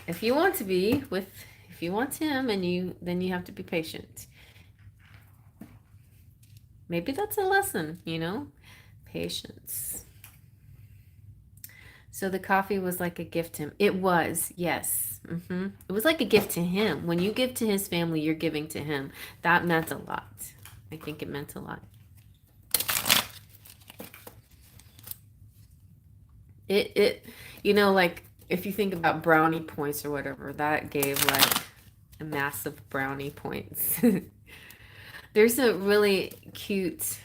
If you want to be with, if you want him, then you have to be patient. Maybe that's a lesson, patience. So the coffee was like a gift to him. It was, yes. It was like a gift to him. When you give to his family, you're giving to him. That meant a lot. I think it meant a lot. It like if you think about brownie points or whatever, that gave like a massive brownie points. There's a really cute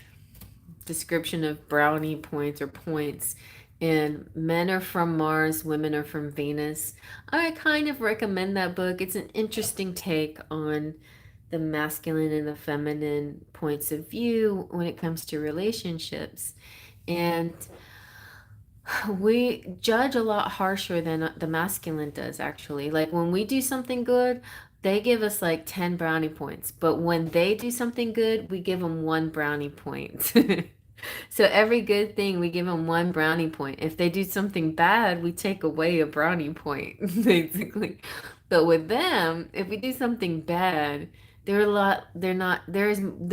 description of brownie points or points in Men Are From Mars, Women Are From Venus. I kind of recommend that book. It's an interesting take on the masculine and the feminine points of view when it comes to relationships. And we judge a lot harsher than the masculine does, actually. Like when we do something good, they give us like 10 brownie points. But when they do something good, we give them one brownie point. So every good thing, we give them one brownie point. If they do something bad, we take away a brownie point, basically. But with them, if we do something bad, they're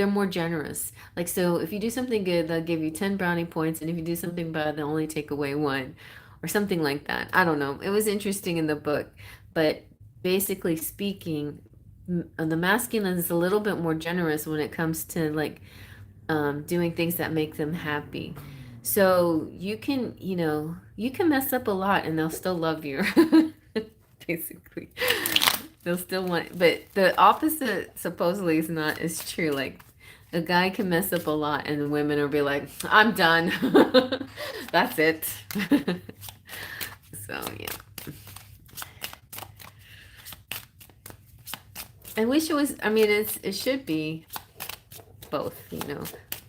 more generous. Like, so if you do something good, they'll give you 10 brownie points. And if you do something bad, they'll only take away one or something like that. I don't know. It was interesting in the book. But basically speaking, the masculine is a little bit more generous when it comes to like doing things that make them happy. So you can mess up a lot and they'll still love you. Basically. They'll still want, but the opposite supposedly is not as true. Like a guy can mess up a lot and the women will be like, I'm done. That's it. So yeah. I wish it was, I mean, it should be both,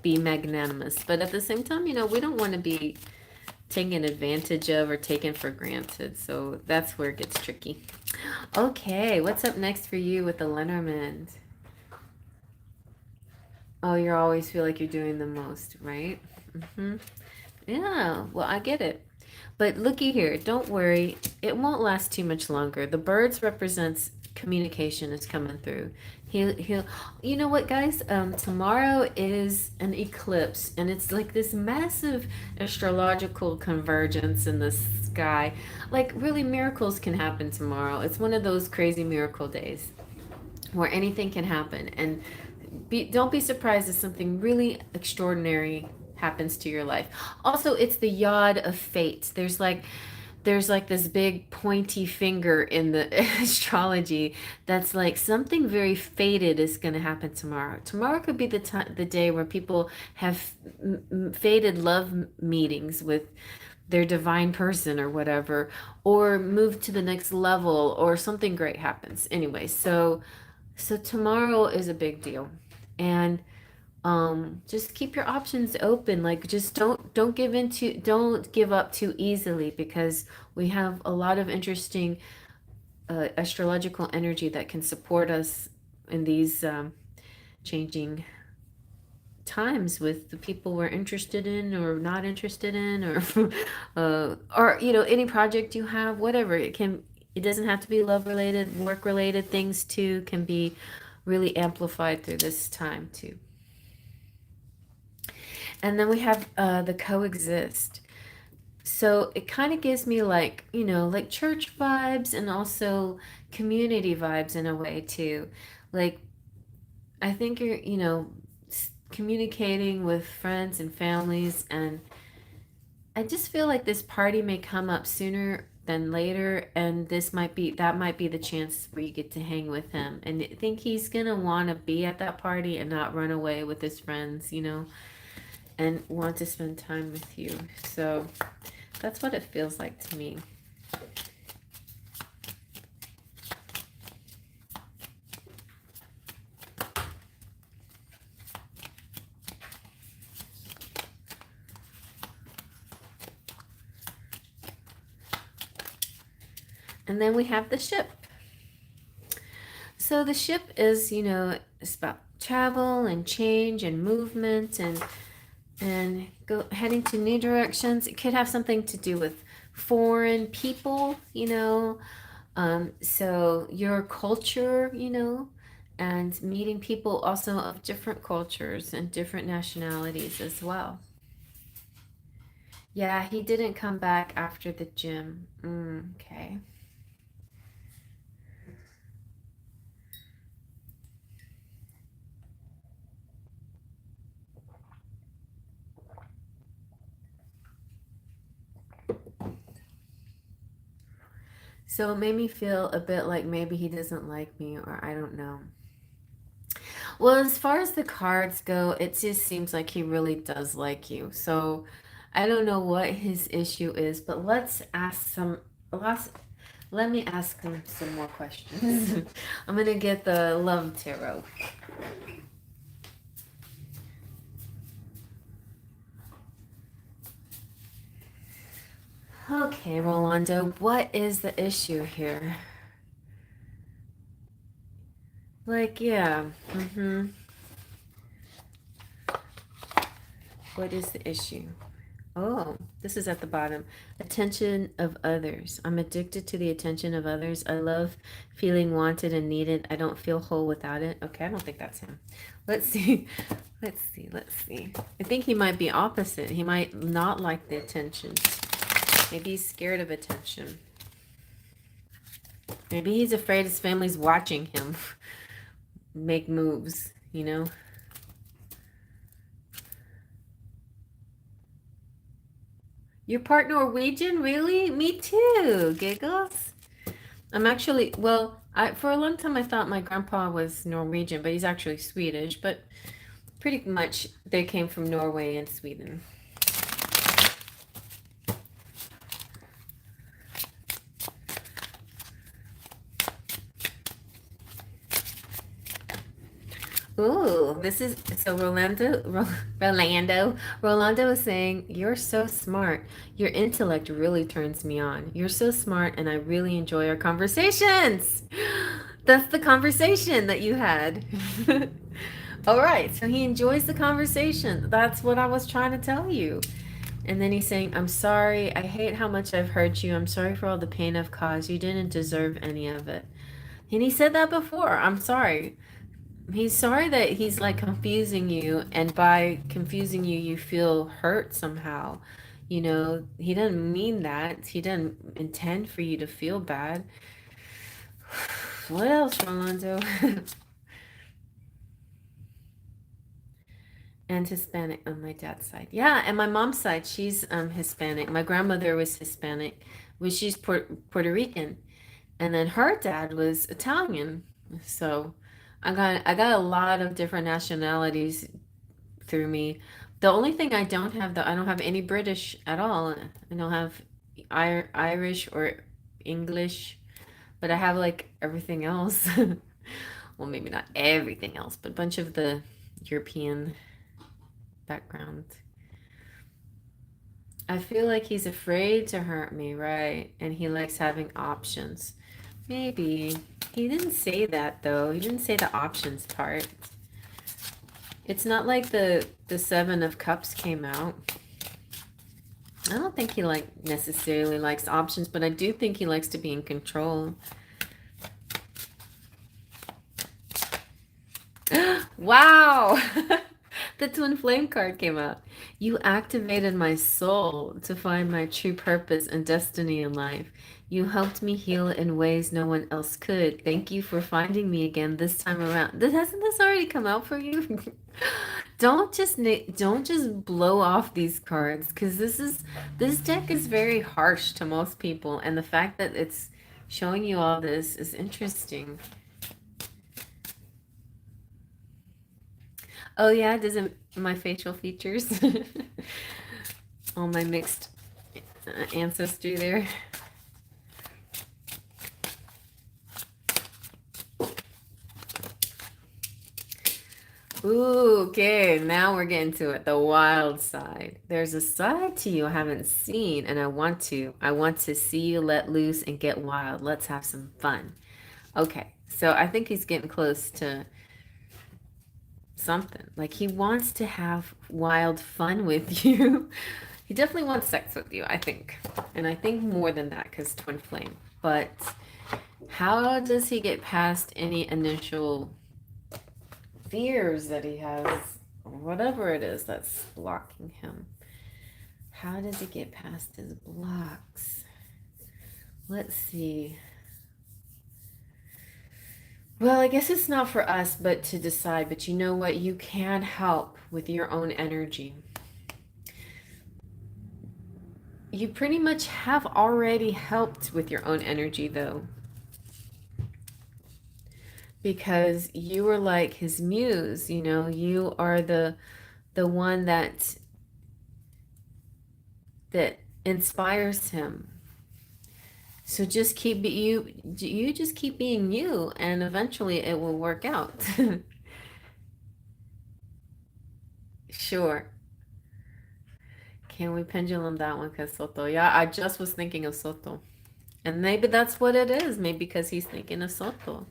be magnanimous. But at the same time, we don't want to be taken advantage of or taken for granted. So that's where it gets tricky. Okay, what's up next for you with the Lenormand? Oh, you always feel like you're doing the most, right? Yeah, well, I get it. But looky here, don't worry. It won't last too much longer. The birds represents communication is coming through. He'll you know what, guys? Tomorrow is an eclipse and it's like this massive astrological convergence in the sky. Like really miracles can happen tomorrow. It's one of those crazy miracle days where anything can happen. And don't be surprised if something really extraordinary happens to your life. Also, it's the yod of fate. There's like this big pointy finger in the astrology that's like something very fated is going to happen tomorrow. Tomorrow could be the day where people have fated love meetings with their divine person or whatever, or move to the next level, or something great happens. Anyway, so tomorrow is a big deal. And just keep your options open. Like just don't give up too easily, because we have a lot of interesting astrological energy that can support us in these changing times with the people we're interested in or not interested in, or or any project you have, whatever. It doesn't have to be love related. Work related things too can be really amplified through this time too. And then we have the coexist. So it kind of gives me like, like church vibes and also community vibes in a way too. Like, I think you're, communicating with friends and families, and I just feel like this party may come up sooner than later, and that might be the chance where you get to hang with him. And I think he's gonna want to be at that party and not run away with his friends, you know, and want to spend time with you. So that's what it feels like to me. And then we have the ship. So the ship is, you know, it's about travel and change and movement and heading to new directions. It could have something to do with foreign people, you know, so your culture, you know, and meeting people also of different cultures and different nationalities as well. Yeah, he didn't come back after the gym. Okay. So it made me feel a bit like maybe he doesn't like me, or I don't know. Well, as far as the cards go, it just seems like he really does like you. So I don't know what his issue is, but let's let me ask him some more questions. I'm gonna get the love tarot. Okay, Rolando, what is the issue here? Like, yeah. What is the issue? Oh, this is at the bottom. Attention of others. I'm addicted to the attention of others. I love feeling wanted and needed. I don't feel whole without it. Okay, I don't think that's him. Let's see. Let's see. I think he might be opposite. He might not like the attention. Maybe he's scared of attention. Maybe he's afraid his family's watching him make moves, you know? You're part Norwegian? Really? Me too. Giggles. I'm actually, well, for a long time I thought my grandpa was Norwegian, but he's actually Swedish, but pretty much they came from Norway and Sweden. Ooh, this is so Rolando is saying, "You're so smart. Your intellect really turns me on. You're so smart, and I really enjoy our conversations." That's the conversation that you had. All right, so he enjoys the conversation. That's what I was trying to tell you. And then he's saying, "I'm sorry. I hate how much I've hurt you. I'm sorry for all the pain I've caused. You didn't deserve any of it." And he said that before. I'm sorry. He's sorry that he's like confusing you, and by confusing you, you feel hurt somehow. You know, he doesn't mean that. He doesn't intend for you to feel bad. What else, Rolando? And Hispanic on my dad's side. Yeah, and my mom's side, she's Hispanic. My grandmother was Hispanic, she's Puerto Rican, and then her dad was Italian. So I got a lot of different nationalities through me. The only thing I don't have, I don't have any British at all. I don't have Irish or English, but I have like everything else. Well, maybe not everything else, but a bunch of the European background. I feel like he's afraid to hurt me, right? And he likes having options. Maybe. He didn't say that though. He didn't say the options part. It's not like the Seven of Cups came out. I don't think he necessarily likes options, but I do think he likes to be in control. Wow! The Twin Flame card came out. You activated my soul to find my true purpose and destiny in life. You helped me heal in ways no one else could. Thank you for finding me again this time around. Hasn't this already come out for you? don't just blow off these cards because this deck is very harsh to most people, and the fact that it's showing you all this is interesting. Oh yeah, doesn't my facial features, all my mixed ancestry there. Ooh, okay, now we're getting to it. The wild side. There's a side to you I haven't seen, and I want to. I want to see you let loose and get wild. Let's have some fun. Okay, so I think he's getting close to something. Like he wants to have wild fun with you. He definitely wants sex with you, I think. And I think more than that because twin flame. But how does he get past any initial fears that he has, or whatever it is that's blocking him? How does he get past his blocks? Let's see. Well, I guess it's not for us but to decide, but you know what? You can help with your own energy. You pretty much have already helped with your own energy though. Because you are like his muse, you know, you are the one that inspires him. So just keep you just keep being you and eventually it will work out. Sure. Can we pendulum that one because Soto? Yeah, I just was thinking of Soto. And maybe that's what it is. Maybe because he's thinking of Soto.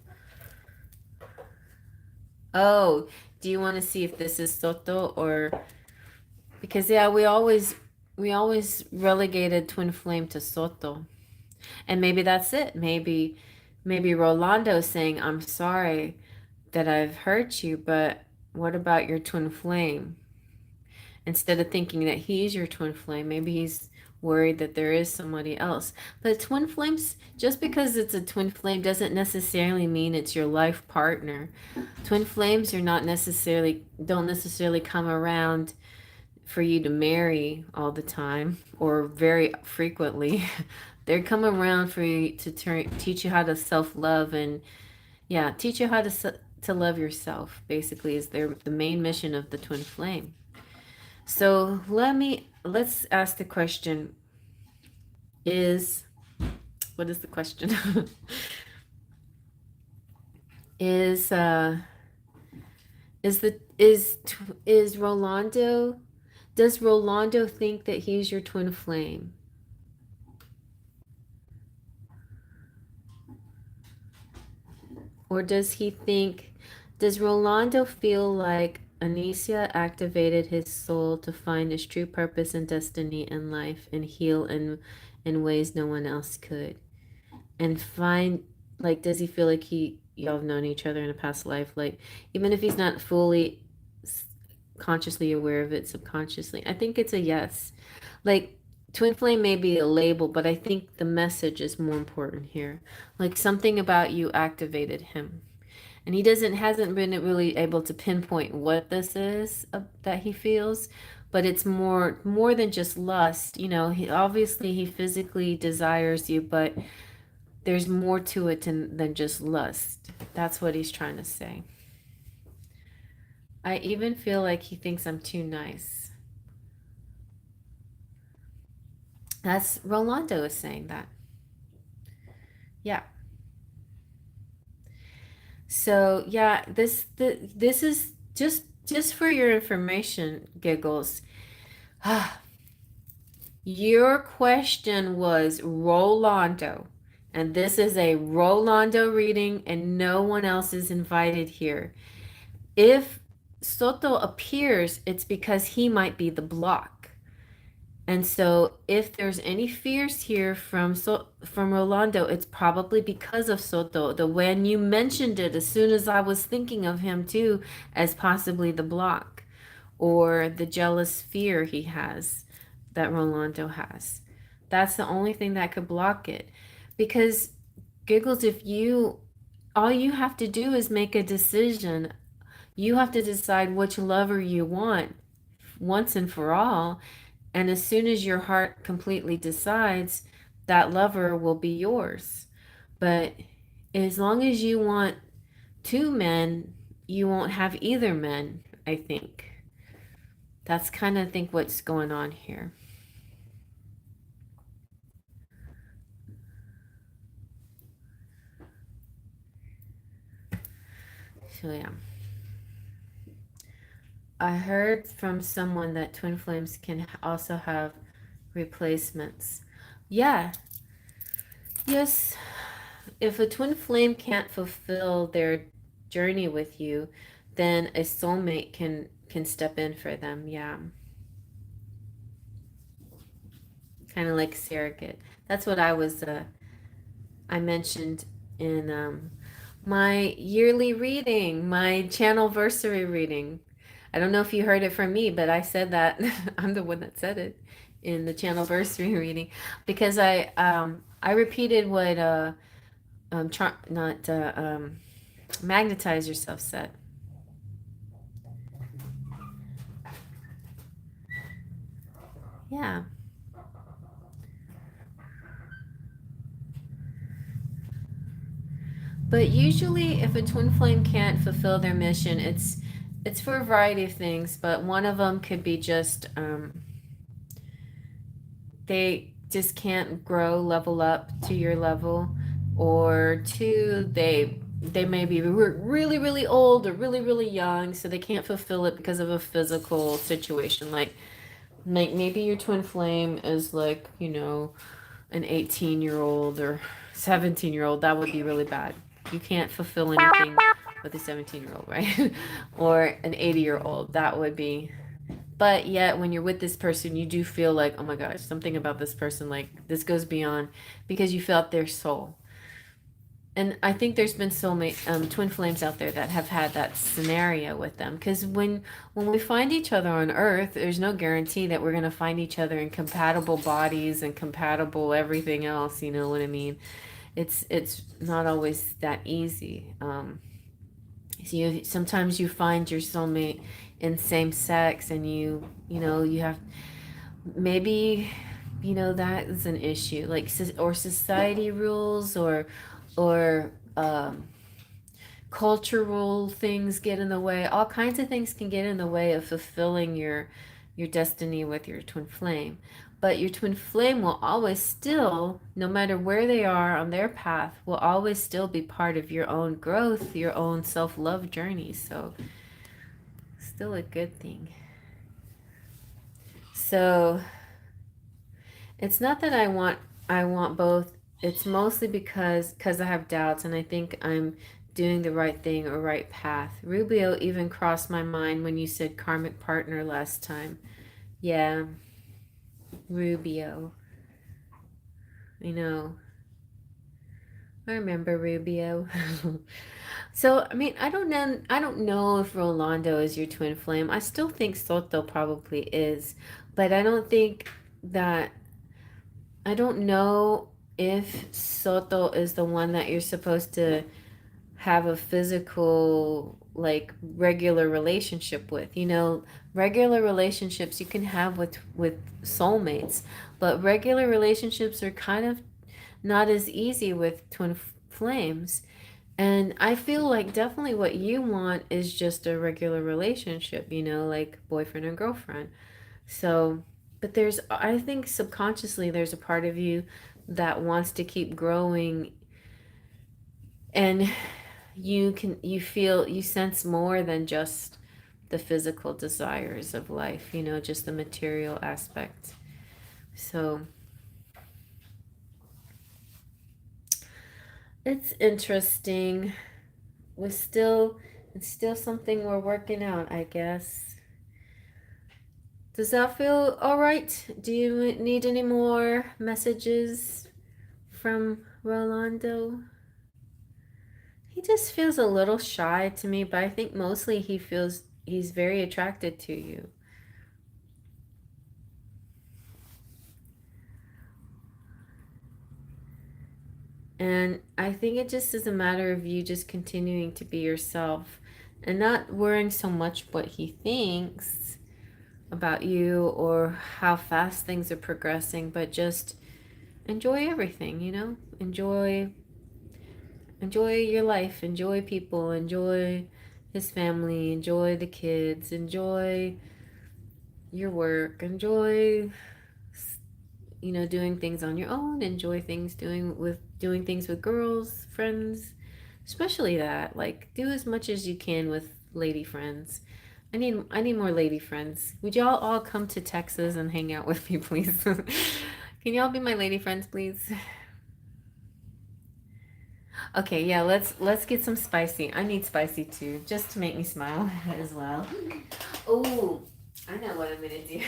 Oh, do you want to see if this is Soto or because yeah, we always relegated Twin Flame to Soto. And maybe that's it. Maybe Rolando's saying, "I'm sorry that I've hurt you, but what about your twin flame?" Instead of thinking that he's your twin flame, maybe he's worried that there is somebody else. But twin flames, just because it's a twin flame doesn't necessarily mean it's your life partner. Twin flames are not necessarily don't necessarily come around for you to marry all the time or very frequently. They come around for you to teach you how to self-love and yeah, teach you how to love yourself. Basically, is the main mission of the twin flame. So let's ask the question: Is what is the question? is is the is Rolando? Does Rolando think that he's your twin flame? Or does Rolando feel like Anicia activated his soul to find his true purpose and destiny in life and heal in ways no one else could? And find, like, does he feel like y'all have known each other in a past life? Like, even if he's not fully consciously aware of it subconsciously, I think it's a yes. Like, twin flame may be a label, but I think the message is more important here. Like something about you activated him. And he doesn't hasn't been really able to pinpoint what this is that he feels, but it's more than just lust. You know, he physically desires you, but there's more to it than just lust. That's what he's trying to say. I even feel like he thinks I'm too nice. That's Rolando is saying that. Yeah. So yeah, this is just for your information, Giggles. Your question was Rolando, and this is a Rolando reading, and no one else is invited here. If Soto appears, it's because he might be the block. And so if there's any fears here from Rolando, it's probably because of Soto. The when you mentioned it, as soon as I was thinking of him too as possibly the block or the jealous fear he has that Rolando has. That's the only thing that could block it. Because Giggles, if you all you have to do is make a decision. You have to decide which lover you want once and for all. And as soon as your heart completely decides, that lover will be yours. But as long as you want two men, you won't have either men, I think. That's kind of think what's going on here. So yeah. I heard from someone that twin flames can also have replacements. Yeah. Yes. If a twin flame can't fulfill their journey with you, then a soulmate can step in for them. Yeah. Kind of like surrogate. That's what I mentioned in my yearly reading, my channelversary reading. I don't know if you heard it from me, but I said that I'm the one that said it in the channelversary reading because I repeated what not magnetize yourself said. Yeah. But usually if a twin flame can't fulfill their mission, it's for a variety of things, but one of them could be just they just can't grow, level up to your level, or two, they may be really really old or really really young, so they can't fulfill it because of a physical situation. Like maybe your twin flame is like, an 18-year-old or 17-year-old. That would be really bad. You can't fulfill anything with a 17-year-old, right? Or an 80-year-old. That would be, but yet when you're with this person, you do feel like, oh my gosh, something about this person, like this goes beyond, because you felt their soul. And I think there's been soulmate twin flames out there that have had that scenario with them, because when we find each other on earth, there's no guarantee that we're going to find each other in compatible bodies and compatible everything else, you know what I mean? It's not always that easy. So sometimes you find your soulmate in same sex, and you have maybe, that is an issue, like or society rules, or cultural things get in the way. All kinds of things can get in the way of fulfilling your destiny with your twin flame. But your twin flame will always still, no matter where they are on their path, will always still be part of your own growth, your own self-love journey. So still a good thing. So it's not that I want both. It's mostly because I have doubts, and I think I'm doing the right thing or right path. Rubio even crossed my mind when you said karmic partner last time. Yeah, Rubio. I know. I remember Rubio. So, I mean, I don't know if Rolando is your twin flame. I still think Soto probably is, but that I don't know if Soto is the one that you're supposed to have a physical, like, regular relationship with. Regular relationships you can have with soulmates, but regular relationships are kind of not as easy with twin flames. And I feel like definitely what you want is just a regular relationship, like boyfriend and girlfriend. So, but I think subconsciously there's a part of you that wants to keep growing, and you sense more than just the physical desires of life, just the material aspect. So, it's interesting. It's still something we're working out, I guess. Does that feel all right? Do you need any more messages from Rolando? He just feels a little shy to me, but I think mostly he feels he's very attracted to you. And I think it just is a matter of you just continuing to be yourself and not worrying so much what he thinks about you or how fast things are progressing, but just enjoy everything, you know? Enjoy your life, enjoy people, enjoy his family, enjoy the kids, enjoy your work, enjoy doing things on your own, enjoy doing things with girls, friends, especially that. Like, do as much as you can with lady friends. I need more lady friends. Would y'all all come to Texas and hang out with me, please? Can y'all be my lady friends, please? Okay, yeah, let's get some spicy. I need spicy too, just to make me smile as well. Oh, I know what I'm gonna do.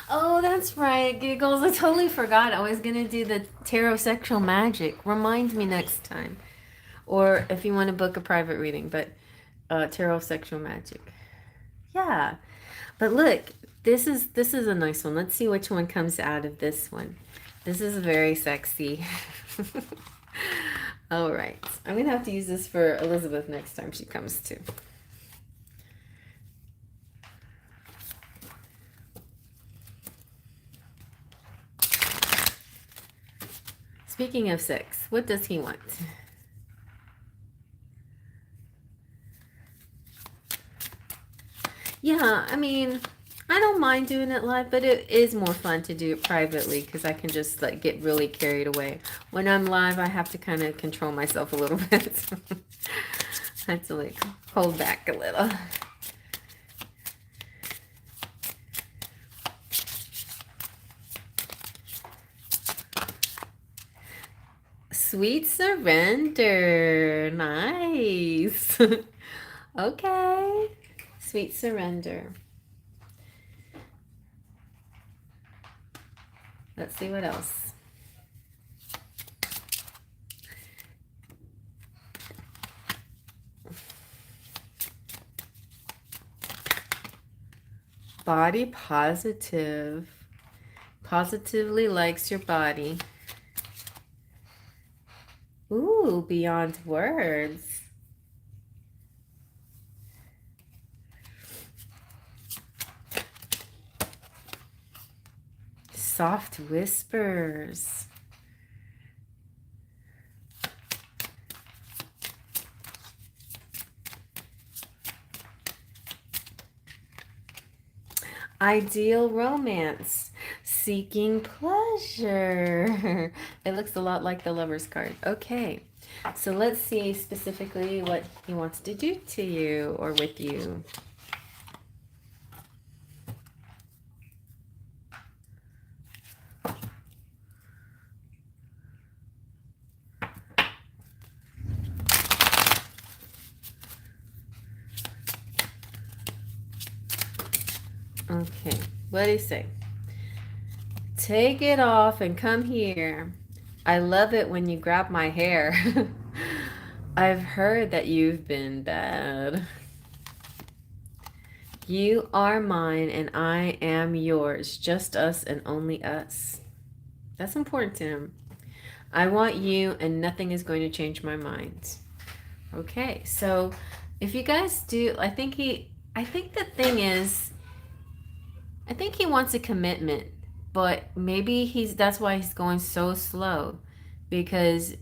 Oh, that's right, Giggles. I totally forgot. I was gonna do the tarot sexual magic. Remind me next time. Or if you want to book a private reading, but tarot sexual magic. Yeah. But look, this is a nice one. Let's see which one comes out of this one. This is very sexy. All right. I'm gonna have to use this for Elizabeth next time she comes too. Speaking of sex, what does he want? Yeah, I mean, I don't mind doing it live, but it is more fun to do it privately because I can just like get really carried away. When I'm live, I have to kind of control myself a little bit. I have to like hold back a little. Sweet surrender. Nice. Okay. Sweet surrender. Let's see what else. Body positive. Positively likes your body. Ooh, beyond words. Soft whispers. Ideal romance. Seeking pleasure. It looks a lot like the Lover's card. Okay, so let's see specifically what he wants to do to you or with you. Okay, what do you say? Take it off and come here. I love it when you grab my hair. I've heard that you've been bad. You are mine and I am yours. Just us and only us. That's important to him. I want you and nothing is going to change my mind. Okay, so if you guys do, I think the thing is, I think he wants a commitment, but maybe that's why he's going so slow, because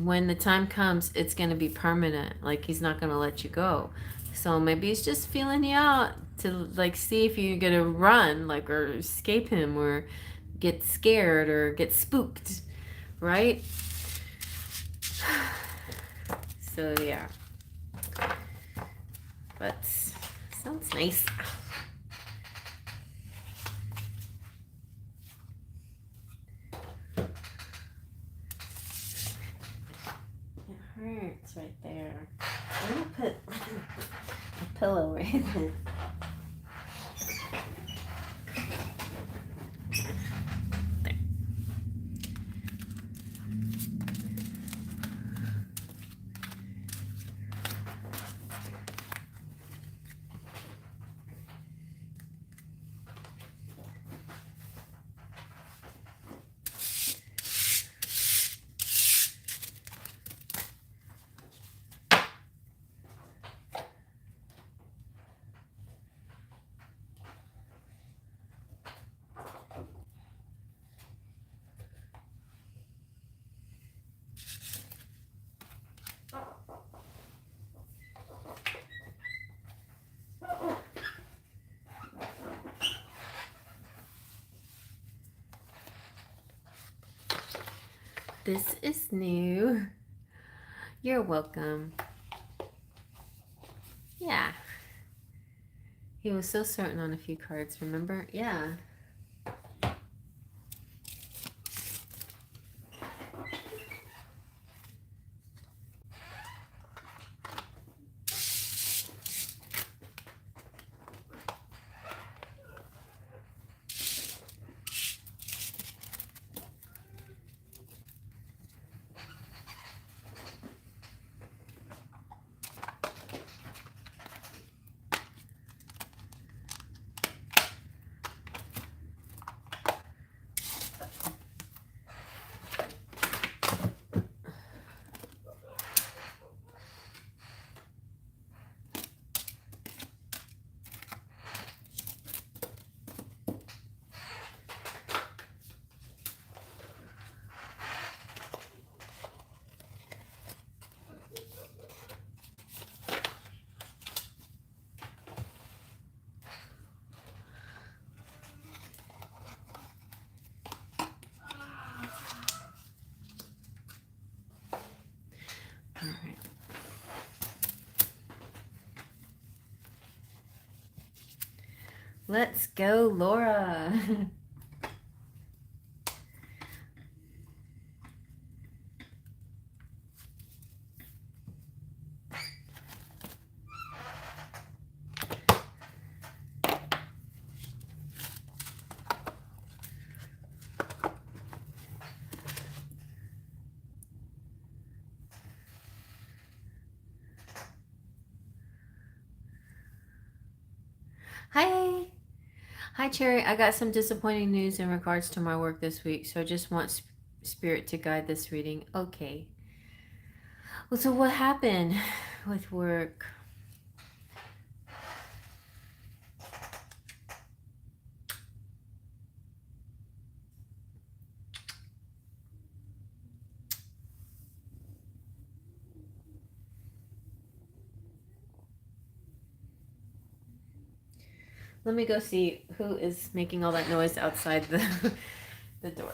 when the time comes, it's going to be permanent. Like, he's not going to let you go. So maybe he's just feeling you out to like see if you're going to run, like, or escape him or get scared or get spooked, right? So yeah. But sounds nice. Hurts right there. I'm gonna put a pillow right there. This is new. You're welcome. Yeah. He was so certain on a few cards, remember? Yeah. All right. Let's go, Laura. Hi. Hi, Cherry. I got some disappointing news in regards to my work this week, so I just want Spirit to guide this reading. Okay. Well, so what happened with work? Let me go see who is making all that noise outside the door.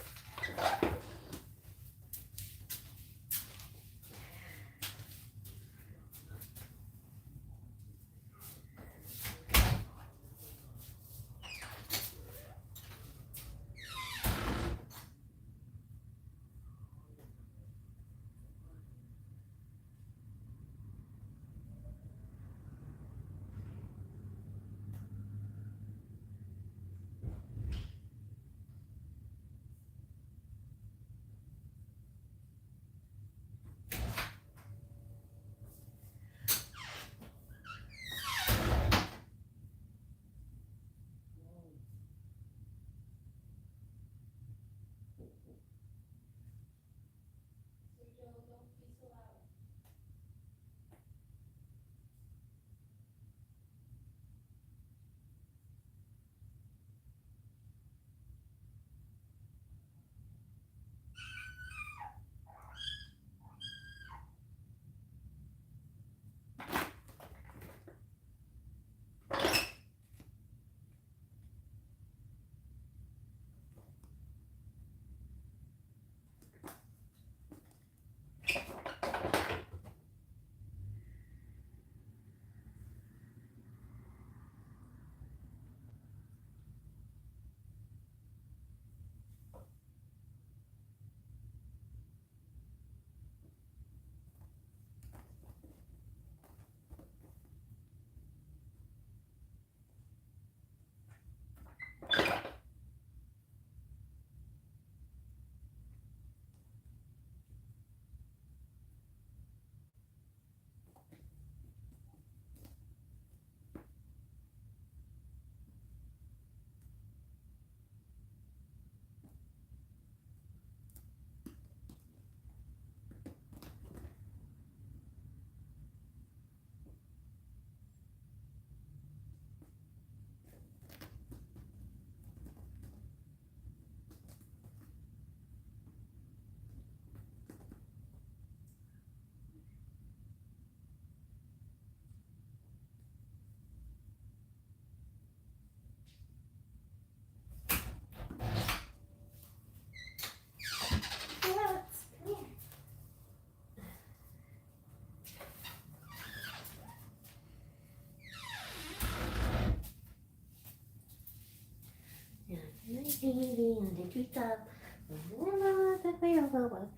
on the treetop. When the wind blows, the cradle will rock.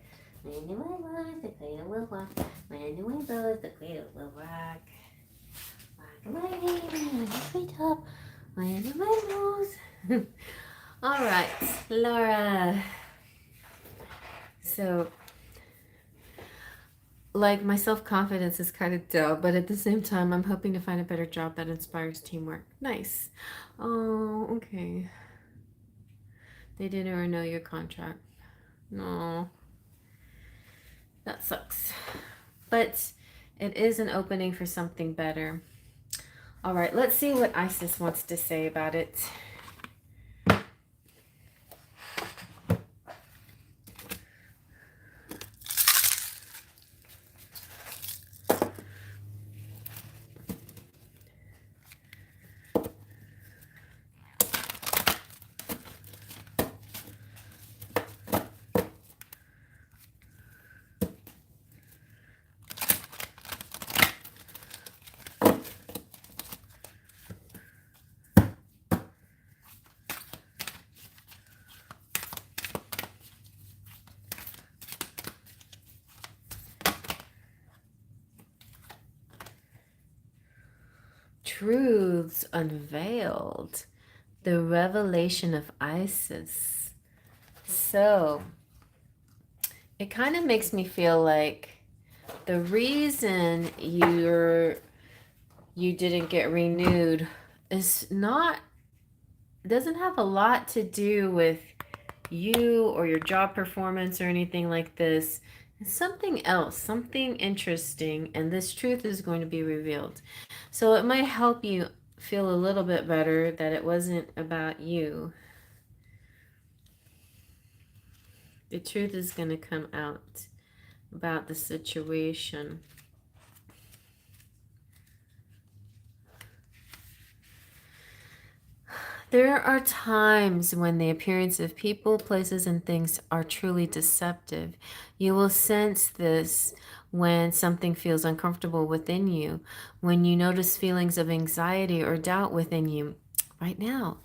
When the wind blows, the cradle will rock. When the wind blows, the cradle will rock. Rock my baby on the treetop. When the wind blows. All right, Laura. So, like, my self-confidence is kind of dull, but at the same time, I'm hoping to find a better job that inspires teamwork. Nice. Oh, okay. They didn't renew your contract. No. That sucks. But it is an opening for something better. All right, let's see what Isis wants to say about it. Truths unveiled. The revelation of Isis. So, it kind of makes me feel like the reason you didn't get renewed is not, doesn't have a lot to do with you or your job performance or anything like this. It's something else, something interesting, and this truth is going to be revealed. So it might help you feel a little bit better that it wasn't about you. The truth is going to come out about the situation. There are times when the appearance of people, places, and things are truly deceptive. You will sense this when something feels uncomfortable within you, when you notice feelings of anxiety or doubt within you. Right now,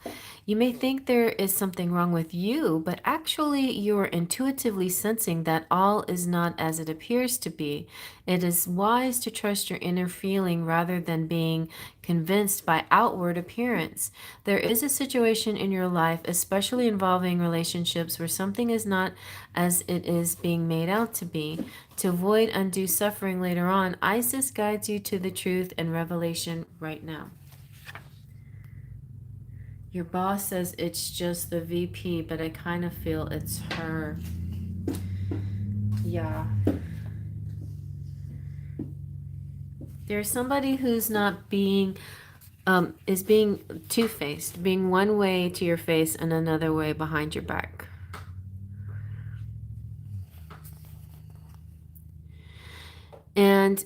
you may think there is something wrong with you, but actually you are intuitively sensing that all is not as it appears to be. It is wise to trust your inner feeling rather than being convinced by outward appearance. There is a situation in your life, especially involving relationships, where something is not as it is being made out to be. To avoid undue suffering later on, Isis guides you to the truth and revelation right now. Your boss says it's just the VP, but I kind of feel it's her. Yeah. There's somebody who's not being, is being two-faced, being one way to your face and another way behind your back. And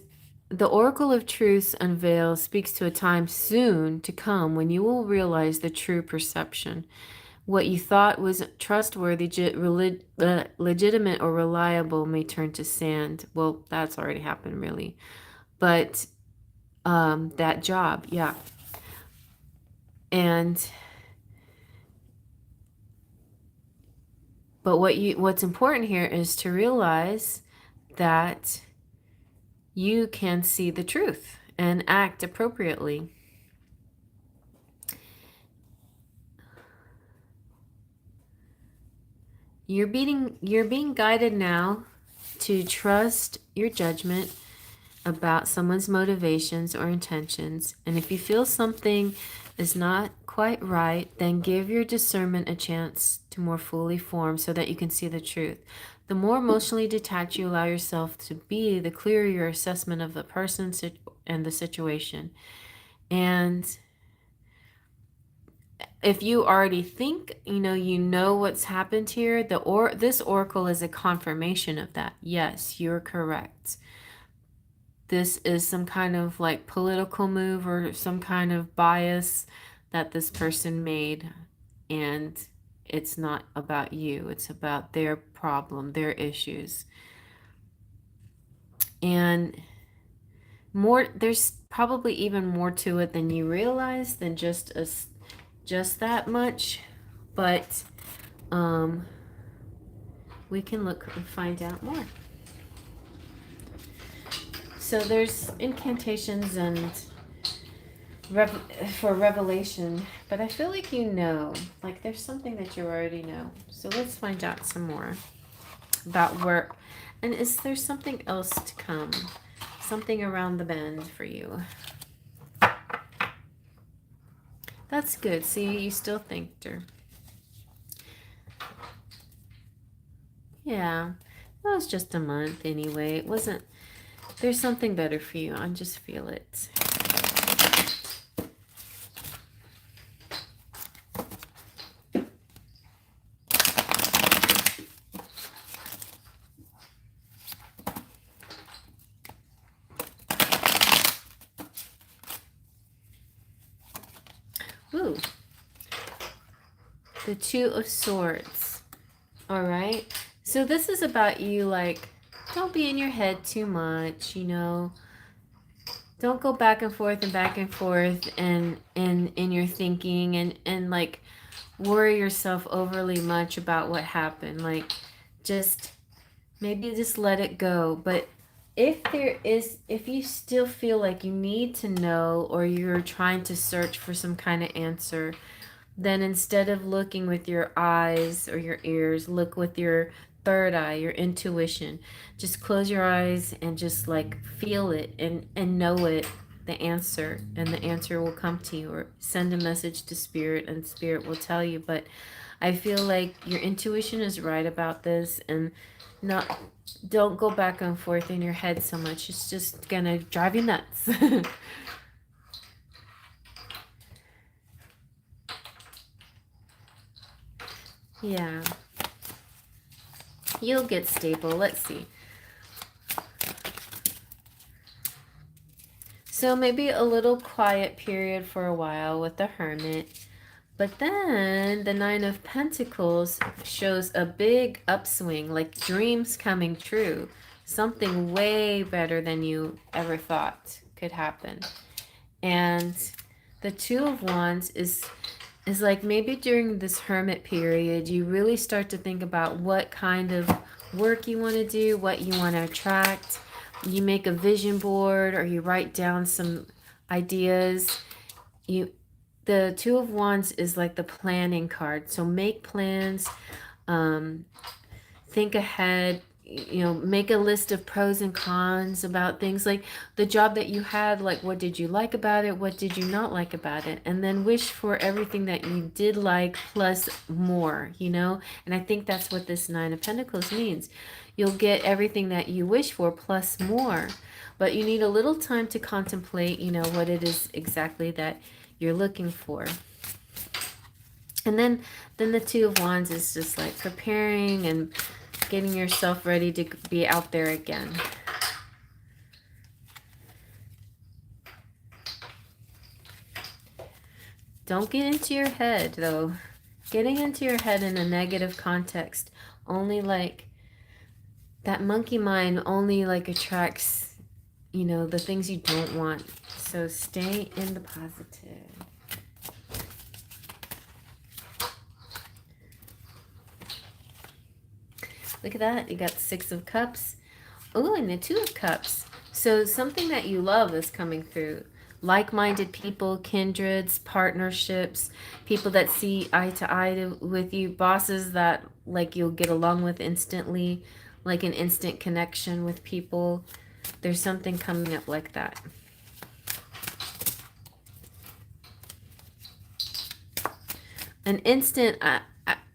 the Oracle of Truths unveils speaks to a time soon to come when you will realize the true perception. What you thought was trustworthy, legitimate, or reliable may turn to sand. Well, that's already happened, really. But that job, yeah. But what's important here is to realize that you can see the truth and act appropriately. You're being guided now to trust your judgment about someone's motivations or intentions. And if you feel something is not quite right, then give your discernment a chance to more fully form so that you can see the truth. The more emotionally detached you allow yourself to be, the clearer your assessment of the person and the situation. And if you already think, you know what's happened here, this oracle is a confirmation of that. Yes, you're correct. This is some kind of like political move or some kind of bias that this person made, and it's not about you. It's about their problem, their issues. And there's probably even more to it than you realize than just that much. But we can look and find out more. So there's incantations and for revelation, but I feel like you know, like there's something that you already know. So let's find out some more about where, and is there something else to come? Something around the bend for you. That's good. See, you still thanked her. Yeah, that was just a month anyway. It wasn't, there's something better for you. I just feel it. Ooh. The Two of Swords. All right. So this is about you, like, don't be in your head too much, you know. Don't go back and forth and in your thinking and like worry yourself overly much about what happened. Like, just maybe just let it go. But if you still feel like you need to know, or you're trying to search for some kind of answer, then instead of looking with your eyes or your ears, look with your third eye, your intuition. Just close your eyes and just like feel it and know it, the answer, and the answer will come to you, or send a message to spirit and spirit will tell you. But I feel like your intuition is right about this, and not don't go back and forth in your head so much. It's just gonna drive you nuts. Yeah. You'll get stable. Let's see. So maybe a little quiet period for a while with the Hermit. But then the Nine of Pentacles shows a big upswing, like dreams coming true. Something way better than you ever thought could happen. And the Two of Wands is like maybe during this hermit period, you really start to think about what kind of work you want to do, what you want to attract. You make a vision board, or you write down some ideas. The Two of Wands is like the planning card. So make plans, think ahead, you know, make a list of pros and cons about things, like the job that you had, like what did you like about it, what did you not like about it, and then wish for everything that you did like plus more, you know. And I think that's what this Nine of Pentacles means. You'll get everything that you wish for plus more, but you need a little time to contemplate, you know, what it is exactly that you're looking for. And then the Two of Wands is just like preparing and getting yourself ready to be out there again. Don't get into your head, though. Getting into your head in a negative context only, like, that monkey mind only, like, attracts, you know, the things you don't want. So stay in the positive. Look at that. You got the Six of Cups. Oh, and the Two of Cups. So something that you love is coming through. Like-minded people, kindreds, partnerships, people that see eye to eye with you, bosses that like you'll get along with instantly, like an instant connection with people. There's something coming up like that. An instant,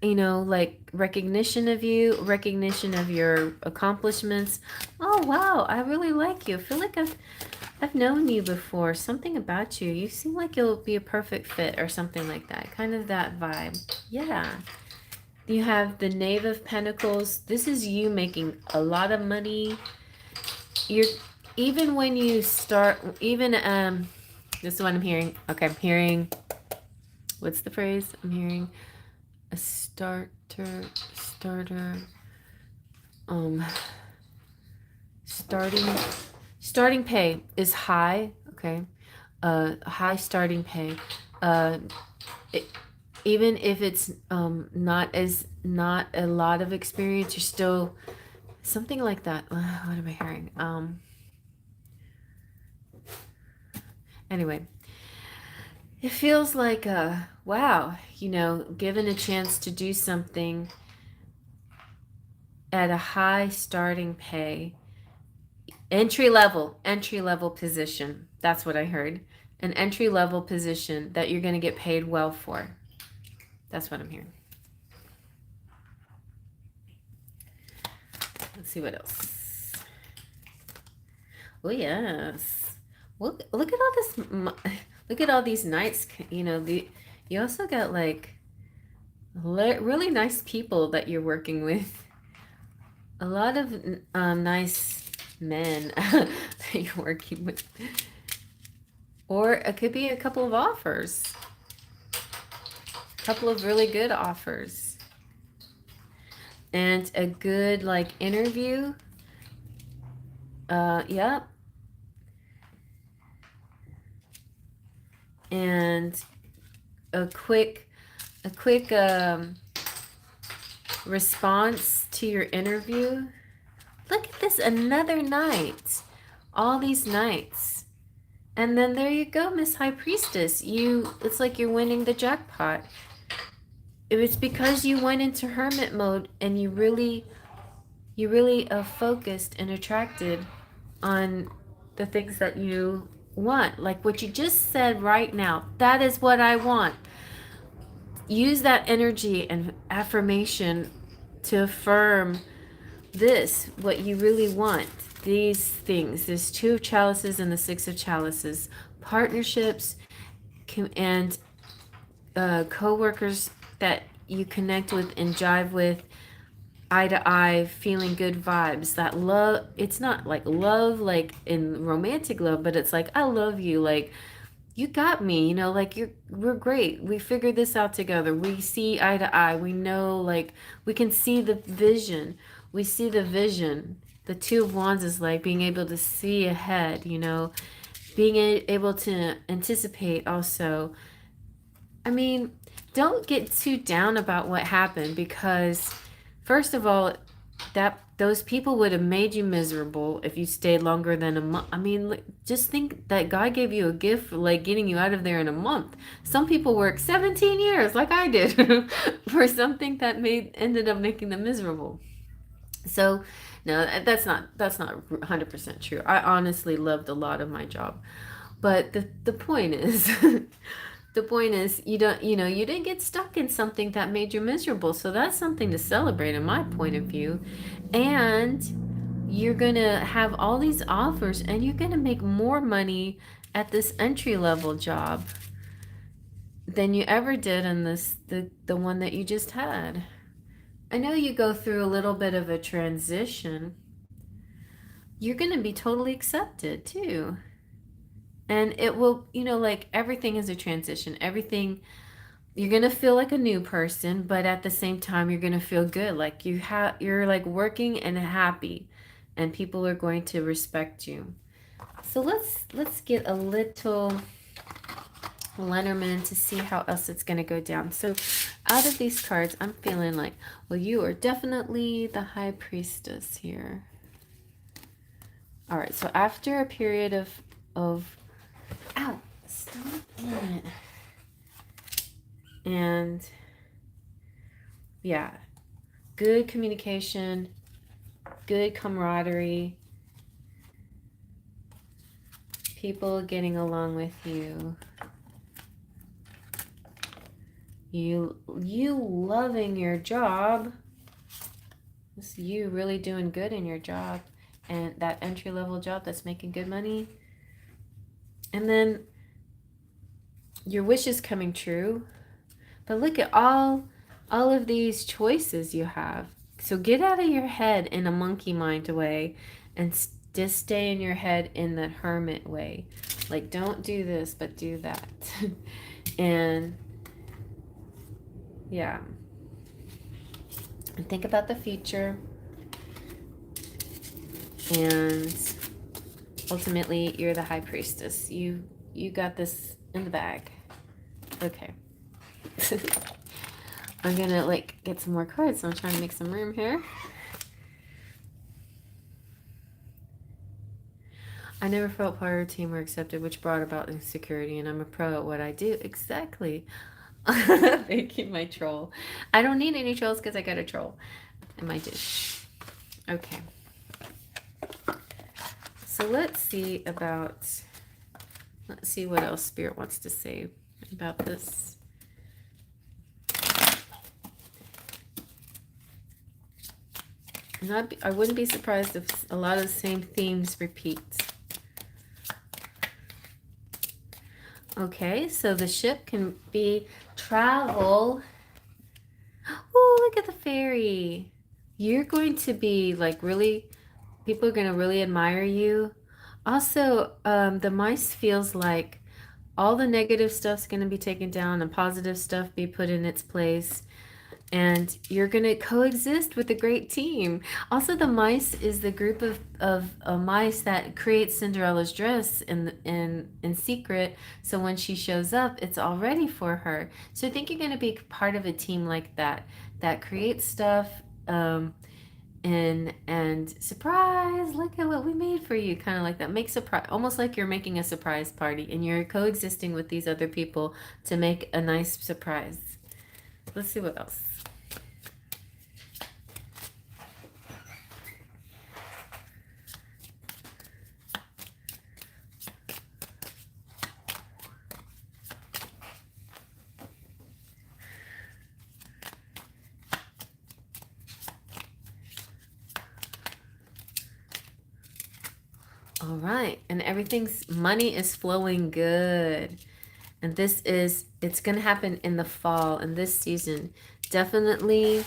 you know, like recognition of you, recognition of your accomplishments. Oh, wow, I really like you. I feel like I've known you before. Something about you. You seem like you'll be a perfect fit or something like that. Kind of that vibe. Yeah. You have the Knave of Pentacles. This is you making a lot of money. You're, even when you start, even, this is what I'm hearing. Okay, I'm hearing, what's the phrase? I'm hearing a starter, starting pay is high. Okay. High starting pay. even if it's not a lot of experience, you're still something like that. What am I hearing? Anyway, it feels like wow, given a chance to do something at a high starting pay, entry level position. That's what I heard. An entry level position that you're going to get paid well for. That's what I'm hearing. Let's see what else. Oh yes. Look at all this. Look at all these knights. You also got like really nice people that you're working with. A lot of nice men that you're working with. Or it could be a couple of offers. A couple of really good offers. And a good like interview. Yep. And a quick response to your interview. Look at this, another night. All these nights. And then there you go, Miss High Priestess. It's like you're winning the jackpot. It's because you went into hermit mode and you really focused and attracted on the things that you want. Like what you just said right now. That is what I want. Use that energy and affirmation to affirm what you really want. These things. There's 2 of chalices and the 6 of chalices. Partnerships and co-workers that you connect with and jive with, eye to eye, feeling good vibes. That love, it's not like love like in romantic love, but it's like, I love you, like you got me, like we're great. We figured this out together. We see eye to eye. We know, like, we can see the vision. We see the vision. The 2 of Wands is like being able to see ahead, being able to anticipate also. I mean, don't get too down about what happened, because first of all, those people would have made you miserable if you stayed longer than a month. I mean, just think that God gave you a gift for like getting you out of there in a month. Some people work 17 years like I did for something that ended up making them miserable. So no, that's not 100% true. I honestly loved a lot of my job. But the point is the point is you didn't get stuck in something that made you miserable. So that's something to celebrate in my point of view. And you're going to have all these offers and you're going to make more money at this entry level job than you ever did in the one that you just had. I know you go through a little bit of a transition. You're going to be totally accepted too. And it will, like everything is a transition. Everything, you're going to feel like a new person, but at the same time, you're going to feel good. Like you're like working and happy, and people are going to respect you. So let's get a little Lenormand to see how else it's going to go down. So out of these cards, I'm feeling like, well, you are definitely the High Priestess here. All right. So after a period of ow, stop it. And yeah, good communication, good camaraderie, people getting along with you. You loving your job. This is you really doing good in your job, and that entry-level job that's making good money. And then your wishes coming true. But look at all of these choices you have. So get out of your head in a monkey mind way and just stay in your head in the hermit way. Like, don't do this, but do that. And yeah. And think about the future. And ultimately, you're the High Priestess. You got this in the bag. Okay. I'm gonna like get some more cards, so I'm trying to make some room here. I never felt part of a team or accepted, which brought about insecurity, and I'm a pro at what I do. Exactly. Thank you, my troll. I don't need any trolls because I got a troll in my dish. Okay. So let's see what else Spirit wants to say about this. And I wouldn't be surprised if a lot of the same themes repeat. Okay, so the ship can be travel. Oh, look at the fairy. You're going to be like really, people are going to really admire you. Also, the mice feels like all the negative stuff's going to be taken down and positive stuff be put in its place. And you're going to coexist with a great team. Also, the mice is the group of mice that creates Cinderella's dress in secret. So when she shows up, it's all ready for her. So I think you're going to be part of a team like that creates stuff. And surprise, look at what we made for you, kind of like that. Make surprise, almost like you're making a surprise party and you're coexisting with these other people to make a nice surprise. Let's see what else. All right, and money is flowing good. And it's going to happen in the fall, in this season. Definitely,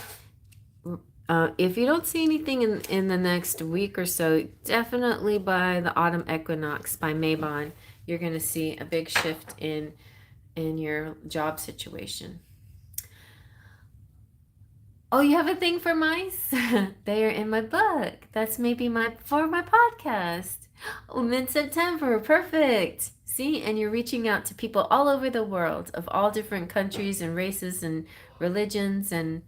if you don't see anything in the next week or so, definitely by the autumn equinox, by Mabon, you're going to see a big shift in your job situation. Oh, you have a thing for mice? They are in my book. That's maybe for my podcast. Oh, mid-September, perfect. See, and you're reaching out to people all over the world of all different countries and races and religions and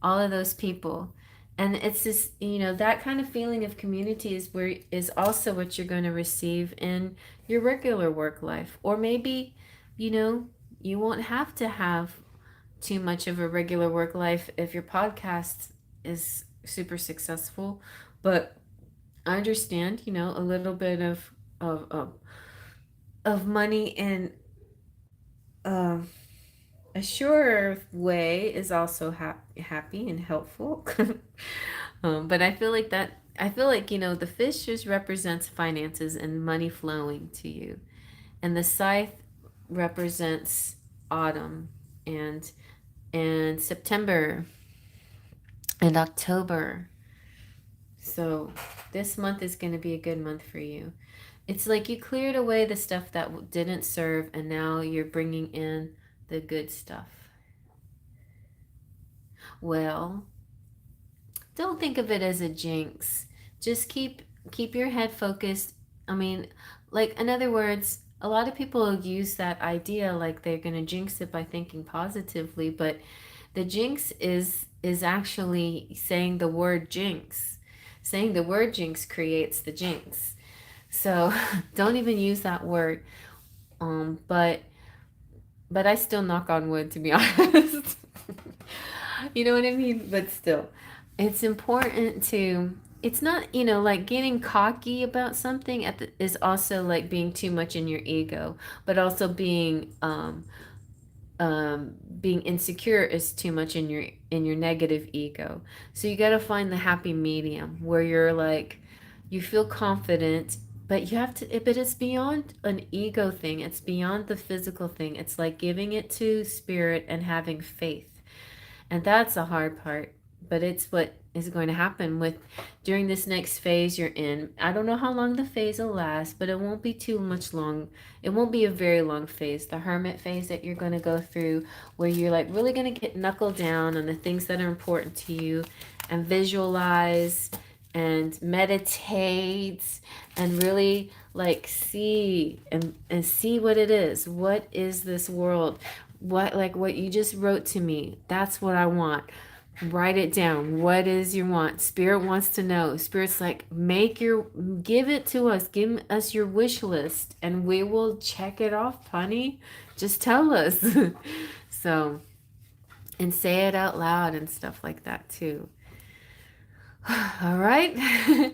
all of those people. And it's this, that kind of feeling of community is also what you're going to receive in your regular work life. Or maybe, you won't have to have too much of a regular work life if your podcast is super successful. But I understand, a little bit of money in a surer way is also happy and helpful. But I feel like the fish just represents finances and money flowing to you, and the scythe represents autumn and September and October. So this month is going to be a good month for you. It's like you cleared away the stuff that didn't serve, and now you're bringing in the good stuff. Well, don't think of it as a jinx. Just keep your head focused. I mean, like, in other words, a lot of people use that idea like they're going to jinx it by thinking positively, but the jinx is actually saying the word jinx. Saying the word jinx creates the jinx. So don't even use that word. But I still knock on wood, to be honest. You know what I mean? But still, it's important to, it's not, like getting cocky about something is also like being too much in your ego, but also being insecure is too much in your negative ego. So you got to find the happy medium where you're like, you feel confident, but it's beyond an ego thing. It's beyond the physical thing. It's like giving it to spirit and having faith. And that's the hard part, but it's what is going to happen during this next phase you're in. I don't know how long the phase will last, but it won't be too much long. It won't be a very long phase. The hermit phase that you're going to go through, where you're like really going to get knuckled down on the things that are important to you and visualize and meditate and really like see and see what it is. What is this world? what you just wrote to me. That's what I want. Write it down. What is your want? Spirit wants to know. Spirit's like, give it to us. Give us your wish list and we will check it off, honey. Just tell us. So, and say it out loud and stuff like that too. All right.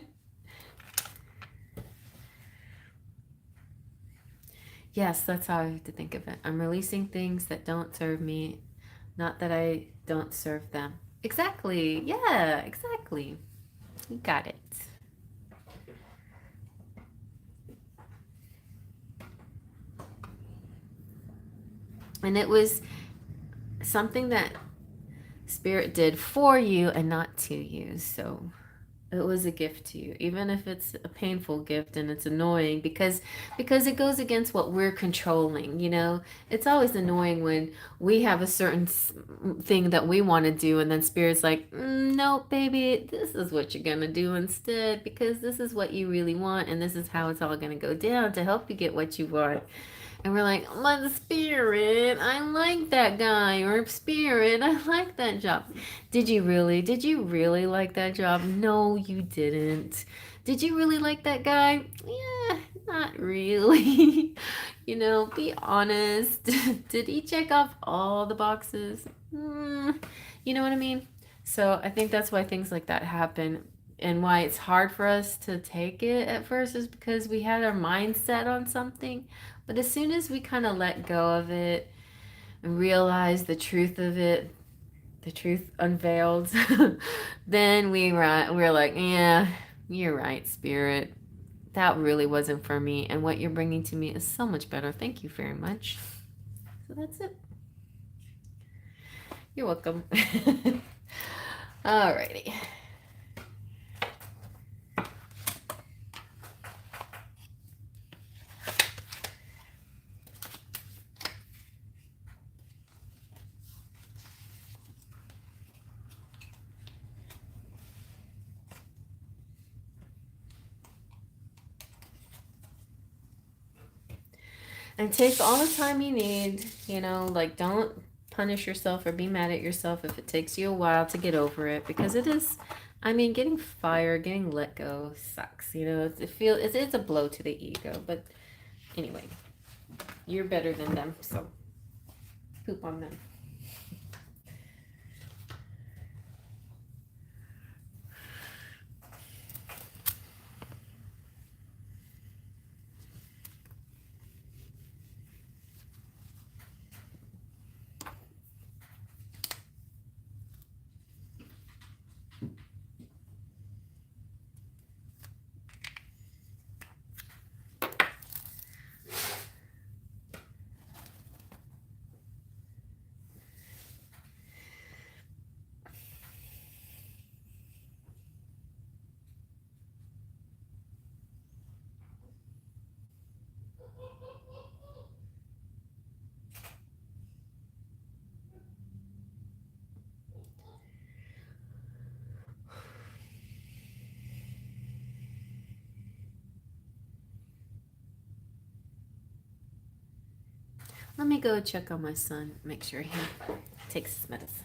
Yes, that's how I have to think of it. I'm releasing things that don't serve me, not that I don't serve them. Exactly. Yeah, exactly. You got it. And it was something that Spirit did for you and not to you. So it was a gift to you, even if it's a painful gift and it's annoying because it goes against what we're controlling. It's always annoying when we have a certain thing that we want to do and then Spirit's like, no, baby, this is what you're gonna do instead because this is what you really want and this is how it's all gonna go down to help you get what you want. And we're like, but Spirit, I like that guy. Or Spirit, I like that job. Did you really? Did you really like that job? No, you didn't. Did you really like that guy? Yeah, not really. Be honest. Did he check off all the boxes? You know what I mean? So I think that's why things like that happen. And why it's hard for us to take it at first is because we had our mind set on something. But as soon as we kind of let go of it and realize the truth of it, the truth unveiled, then we're like, yeah, you're right, Spirit. That really wasn't for me. And what you're bringing to me is so much better. Thank you very much. So that's it. You're welcome. Alrighty. And take all the time you need, like don't punish yourself or be mad at yourself if it takes you a while to get over it because it is, getting fired, getting let go sucks, it's a blow to the ego, but anyway, you're better than them, so poop on them. Let me go check on my son, make sure he takes his medicine.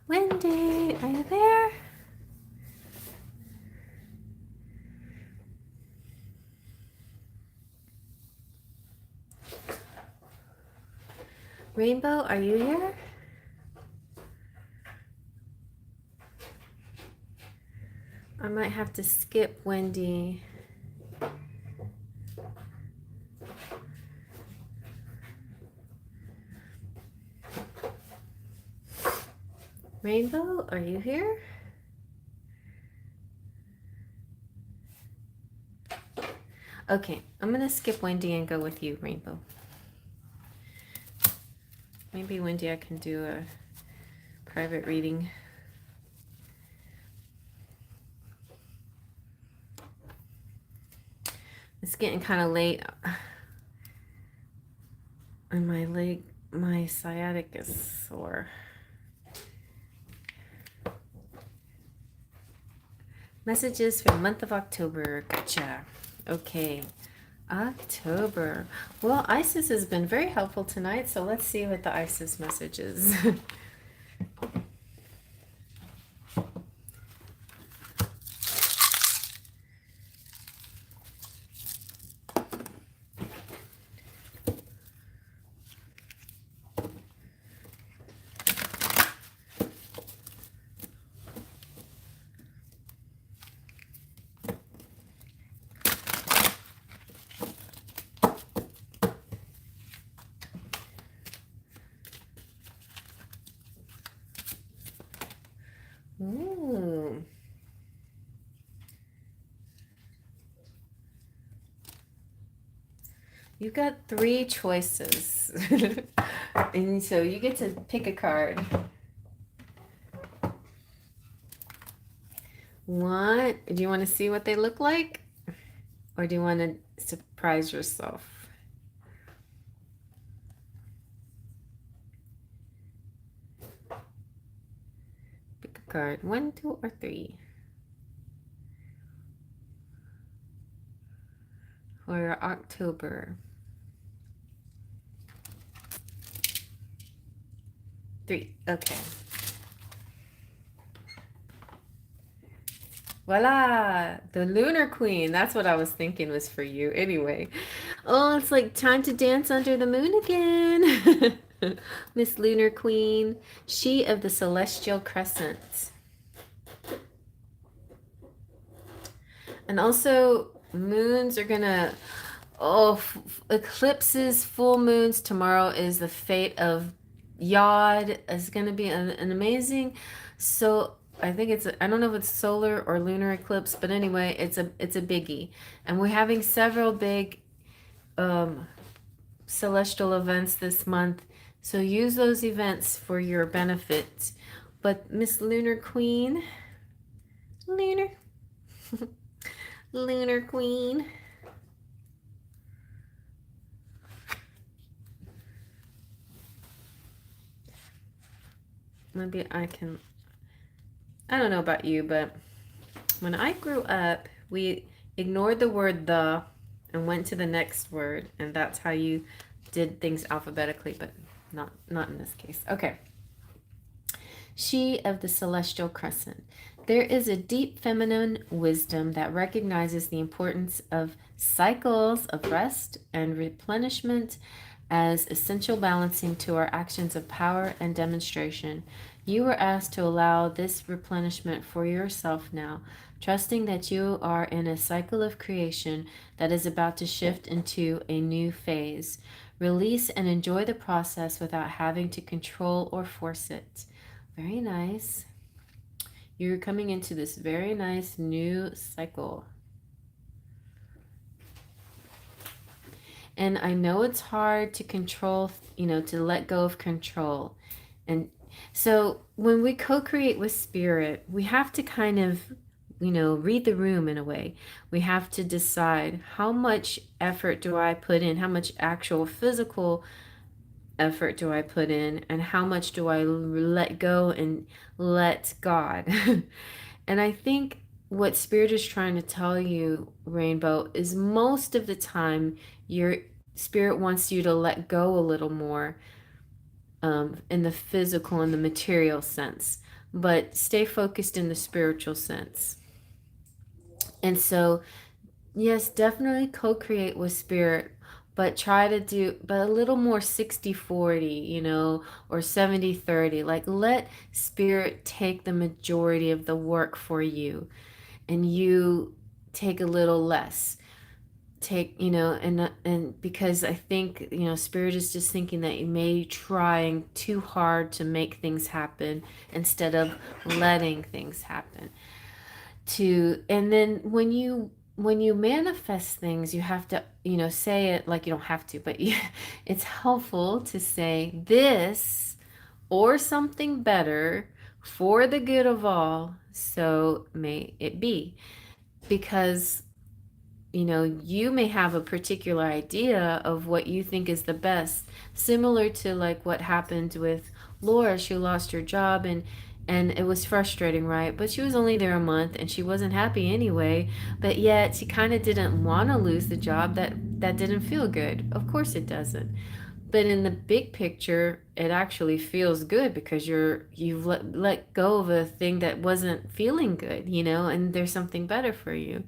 Wendy, are you there? Rainbow, are you here? I might have to skip Wendy. Rainbow, are you here? Okay, I'm gonna skip Wendy and go with you, Rainbow. Maybe Wendy, I can do a private reading. It's getting kind of late, and my leg, my sciatic is sore. Messages for the month of October. Gotcha. Okay. October. Well, Isis has been very helpful tonight, so let's see what the Isis message is. Ooh. You got 3 choices. And so you get to pick a card. What? Do you want to see what they look like? Or do you want to surprise yourself? Pick a card. 1, 2, or 3. For October. 3. Okay. Voila! The Lunar Queen. That's what I was thinking was for you. Anyway. Oh, it's like time to dance under the moon again. Miss Lunar Queen. She of the Celestial Crescent. And also, moons are gonna... Oh, eclipses, full moons. Tomorrow is the fate of Yod. It's gonna be an amazing... So... I think it's I don't know if it's solar or lunar eclipse, but anyway, it's a biggie. And we're having several big celestial events this month. So use those events for your benefit. But Miss Lunar Queen, Lunar Lunar Queen. Maybe I can I don't know about you, but when I grew up, we ignored the word the and went to the next word, and that's how you did things alphabetically, but not in this case. Okay. She of the Celestial Crescent. There is a deep feminine wisdom that recognizes the importance of cycles of rest and replenishment as essential balancing to our actions of power and demonstration. You were asked to allow this replenishment for yourself now, trusting that you are in a cycle of creation that is about to shift into a new phase. Release and enjoy the process without having to control or force it. Very nice. You're coming into this very nice new cycle. And I know it's hard to control, to let go of control. And so when we co-create with spirit, we have to kind of, read the room in a way. We have to decide how much effort do I put in, how much actual physical effort do I put in, and how much do I let go and let God. And I think what spirit is trying to tell you, Rainbow, is most of the time your spirit wants you to let go a little more in the physical and the material sense. but stay focused in the spiritual sense. And so, yes, definitely co-create with spirit, but try to do, but a little more 60-40, or 70-30. Like let spirit take the majority of the work for you, and you take a little less. Take, and because I think, spirit is just thinking that you may be trying too hard to make things happen instead of letting things happen. And then when you manifest things, you have to, say it, like you don't have to, but it's helpful to say this or something better for the good of all, so may it be. Because you may have a particular idea of what you think is the best, similar to like what happened with Laura. She lost her job, and it was frustrating, right? But she was only there a month and she wasn't happy anyway, but yet she kind of didn't want to lose the job. That didn't feel good. Of course it doesn't. But in the big picture, it actually feels good because you've let go of a thing that wasn't feeling good, and there's something better for you.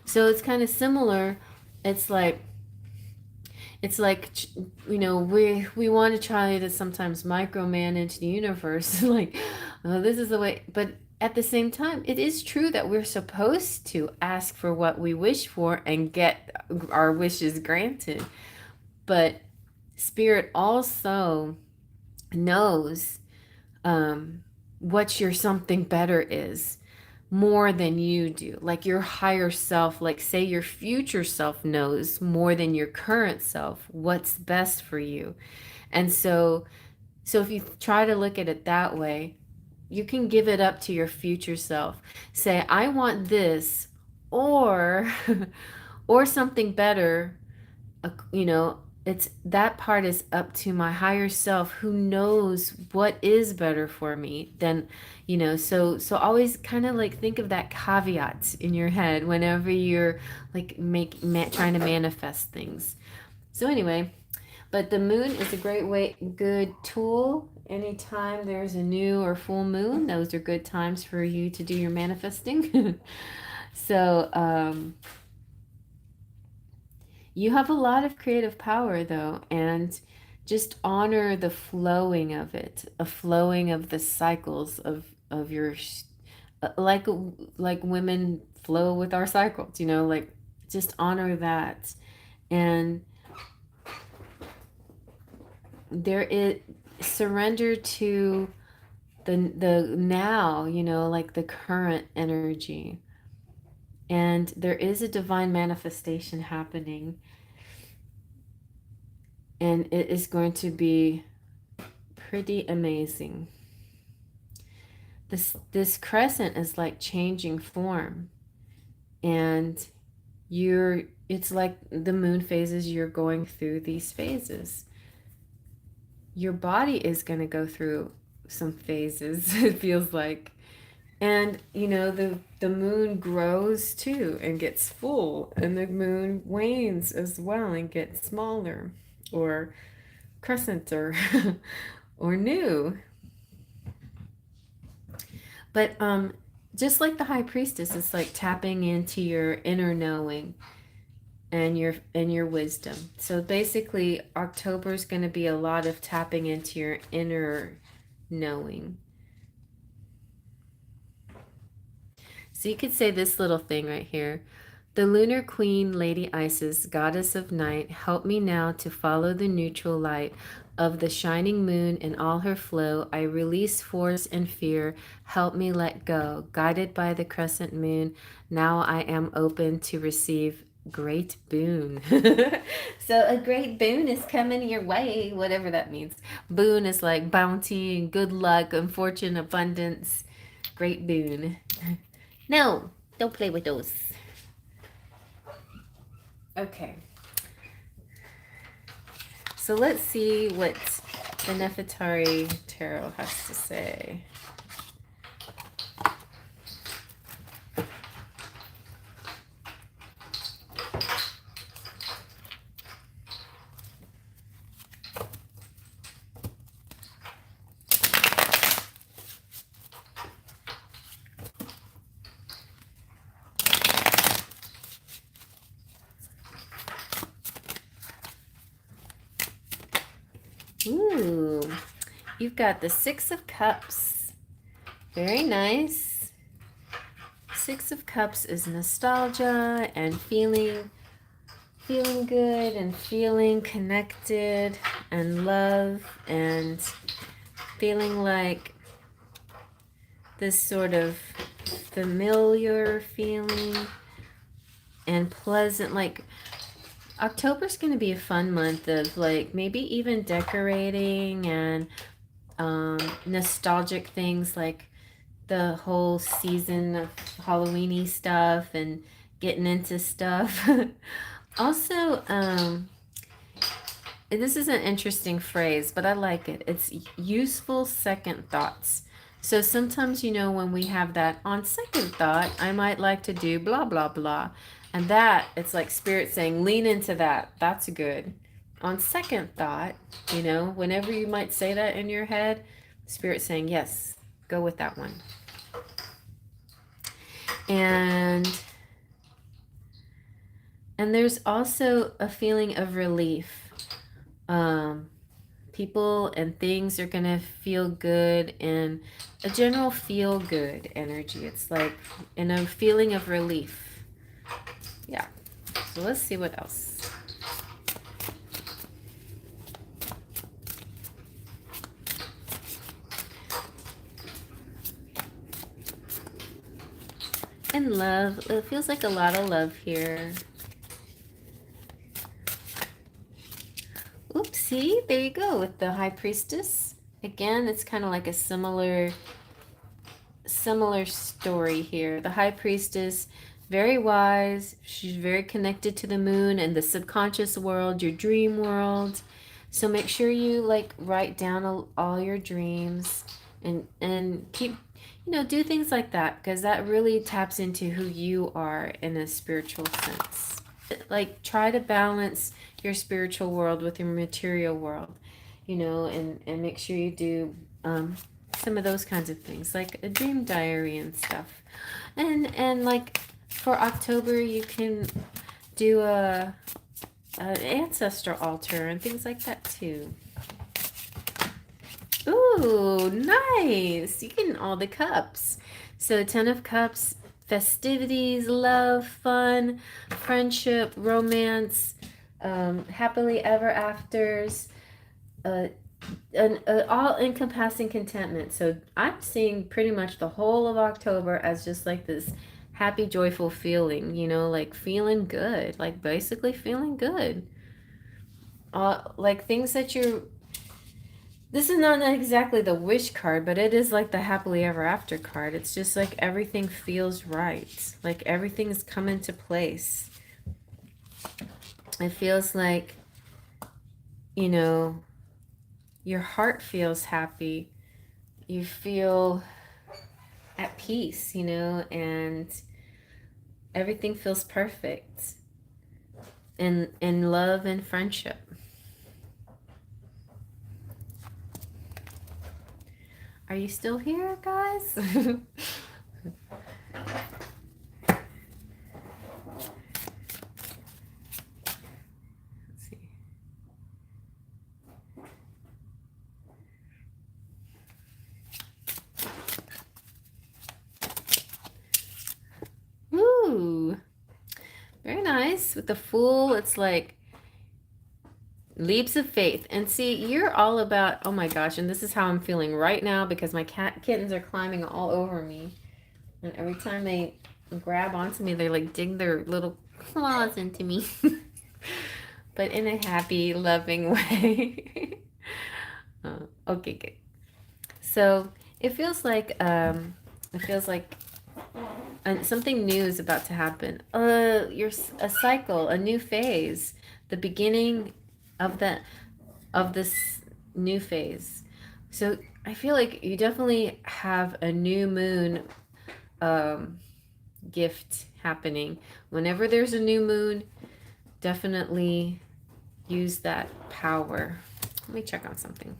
So it's kind of similar. It's like we want to try to sometimes micromanage the universe, like, oh, this is the way. But at the same time, it is true that we're supposed to ask for what we wish for and get our wishes granted. But spirit also knows what your something better is, more than you do. Like your higher self, like say your future self knows more than your current self what's best for you. And so if you try to look at it that way, you can give it up to your future self. Say, I want this, or or something better. It's that part is up to my higher self, who knows what is better for me than, so always kind of like think of that caveat in your head whenever you're like trying to manifest things. So anyway, but the moon is a good tool. Anytime there's a new or full moon, those are good times for you to do your manifesting. So you have a lot of creative power, though, and just honor the flowing of it, a flowing of the cycles of your, like women flow with our cycles, like just honor that. And there is surrender to the now, like the current energy. And there is a divine manifestation happening, and it is going to be pretty amazing. This crescent is like changing form, and it's like the moon phases. You're going through these phases. Your body is going to go through some phases, it feels like. And the moon grows too and gets full, and the moon wanes as well and gets smaller, or crescent, or or new. But just like the high priestess, it's like tapping into your inner knowing and your wisdom. So basically October is going to be a lot of tapping into your inner knowing. So you could say this little thing right here. The lunar queen, Lady Isis, goddess of night, help me now to follow the neutral light of the shining moon in all her flow. I release force and fear. Help me let go. Guided by the crescent moon, now I am open to receive great boon. So a great boon is coming your way, whatever that means. Boon is like bounty and good luck and fortune, abundance. Great boon. No, don't play with those. Okay. So let's see what the Nefertari Tarot has to say. Ooh, you've got the Six of Cups. Very nice. Six of Cups is nostalgia and feeling good and feeling connected and love and feeling like this sort of familiar feeling and pleasant. Like October's going to be a fun month of like maybe even decorating and nostalgic things like the whole season of Halloweeny stuff and getting into stuff. Also, this is an interesting phrase, but I like it. It's useful second thoughts. So sometimes, you know, when we have that on second thought, I might like to do blah, blah, blah. And that, it's like spirit saying, lean into that. That's good. On second thought, you know, whenever you might say that in your head, spirit saying, yes, go with that one. And there's also a feeling of relief. People and things are gonna feel good and a general feel good energy. It's like in a feeling of relief. Yeah. So let's see what else. And love. It feels like a lot of love here. Oopsie, there you go with the High Priestess. Again, it's kind of like a similar story here. The High Priestess, very wise. She's very connected to the moon and the subconscious world, your dream world. So make sure you like write down all your dreams and keep, you know, do things like that because that really taps into who you are in a spiritual sense. Like try to balance your spiritual world with your material world, you know, and make sure you do some of those kinds of things like a dream diary and stuff. And like for October you can do a ancestor altar and things like that too. Ooh, nice. You getting all the cups. So 10 of Cups, festivities, love, fun, friendship, romance, happily ever afters, an all-encompassing contentment. So I'm seeing pretty much the whole of October as just like this happy, joyful feeling, you know, like feeling good, like basically feeling good. Like things that you're... This is not exactly the wish card, but it is like the happily ever after card. It's just like everything feels right. Like everything is coming to place. It feels like, you know, your heart feels happy. You feel at peace, you know, and everything feels perfect in love and friendship. Are you still here, guys? Let's see. Ooh, very nice. With the Fool, it's like leaps of faith. And see, you're all about, oh my gosh, and this is how I'm feeling right now because my kittens are climbing all over me. And every time they grab onto me, they like dig their little claws into me. But in a happy, loving way. Okay, good. So it feels like something new is about to happen. You're a cycle, a new phase, the beginning of this new phase. So I feel like you definitely have a new moon gift happening. Whenever there's a new moon, definitely use that power. Let me check on something.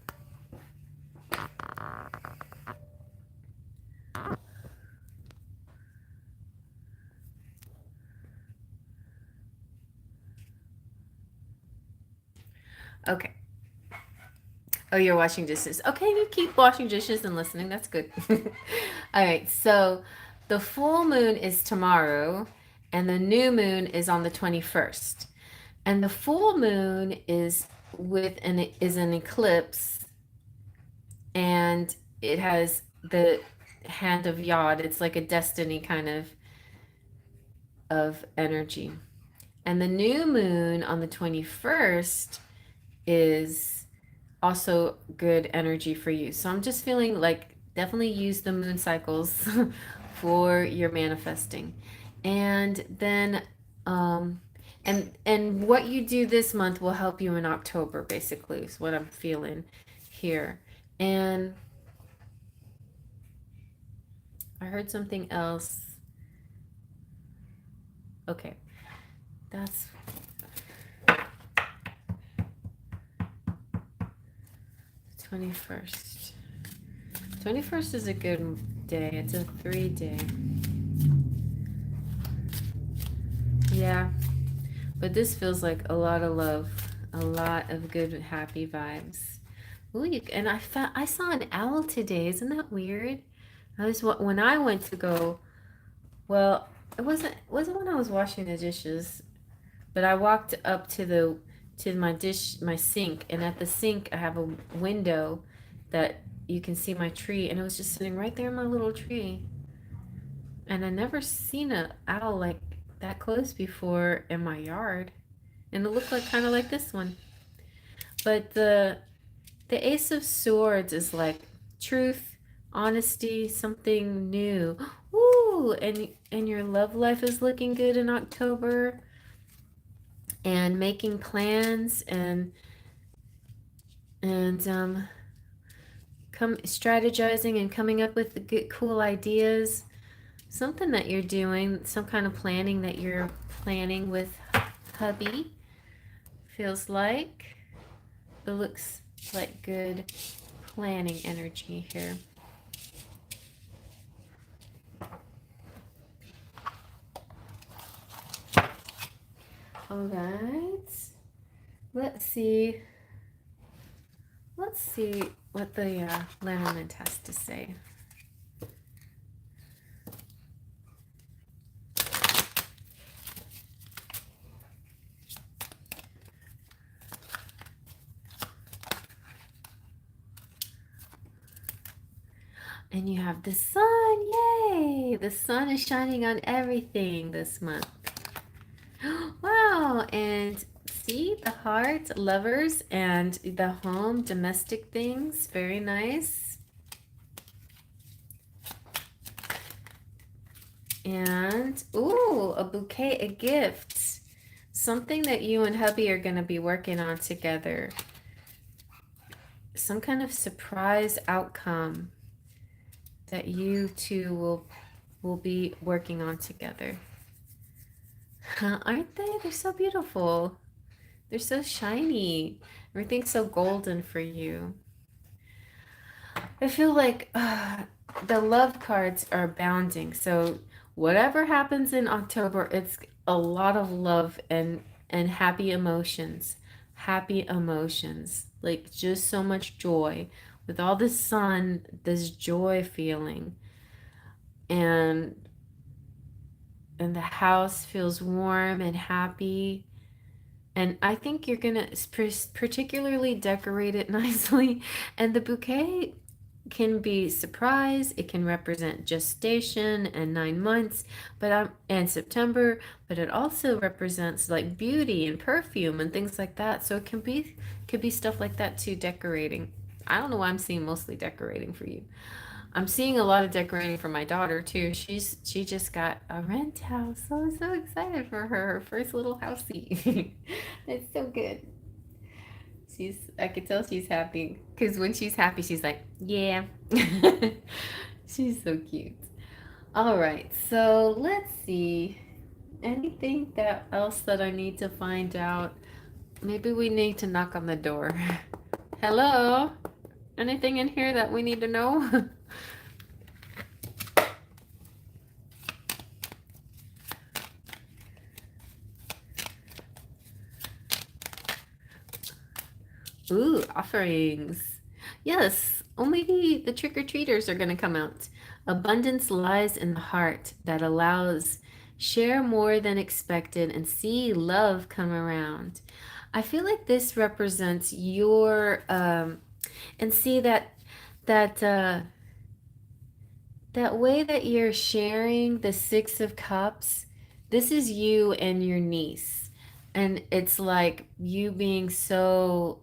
Okay. Oh, you're washing dishes. Okay, you keep washing dishes and listening. That's good. All right, so the full moon is tomorrow, and the new moon is on the 21st. And the full moon is an eclipse, and it has the hand of Yod. It's like a destiny kind of energy. And the new moon on the 21st is also good energy for you. So I'm just feeling like definitely use the moon cycles for your manifesting. And then and what you do this month will help you in October, basically, is what I'm feeling here. And I heard something else. Okay. That's 21st. 21st is a good day. It's a 3-day. Yeah. But this feels like a lot of love, a lot of good, happy vibes. Ooh, and I saw an owl today. Isn't that weird? When I went to go. Well, it wasn't when I was washing the dishes, but I walked up to my sink, and at the sink I have a window that you can see my tree, and it was just sitting right there in my little tree. And I never seen a owl like that close before in my yard. And it looked like kind of like this one. But the Ace of Swords is like truth, honesty, something new. Ooh, and your love life is looking good in October. And making plans and strategizing and coming up with the good cool ideas. Something that you're doing, some kind of planning that you're planning with hubby. Feels like it looks like good planning energy here. All right. Let's see what the Lenormand has to say. And you have the sun. Yay! The sun is shining on everything this month. Wow. And see the heart, lovers, and the home, domestic things. Very nice. And ooh, a bouquet, a gift. Something that you and hubby are going to be working on together. Some kind of surprise outcome that you two will be working on together. Aren't they? They're so beautiful. They're so shiny. Everything's so golden for you. I feel like the love cards are abounding. So whatever happens in October, it's a lot of love and happy emotions. Happy emotions. Like just so much joy. With all the sun, this joy feeling. And the house feels warm and happy. And I think you're gonna particularly decorate it nicely. And the bouquet can be surprise. It can represent gestation and 9 months, and September. But it also represents like beauty and perfume and things like that. So it could be stuff like that too. Decorating. I don't know why I'm seeing mostly decorating for you. I'm seeing a lot of decorating for my daughter too. She just got a rent house, so I'm so excited for her first little housey. It's so good. I could tell she's happy because when she's happy, she's like, yeah. She's so cute. All right, so let's see. Anything else that I need to find out? Maybe we need to knock on the door. Hello? Anything in here that we need to know? Ooh, offerings. Yes, only the trick-or-treaters are going to come out. Abundance lies in the heart that allows share more than expected and see love come around. I feel like this represents your and see that that way that you're sharing the Six of Cups. This is you and your niece. And it's like you being so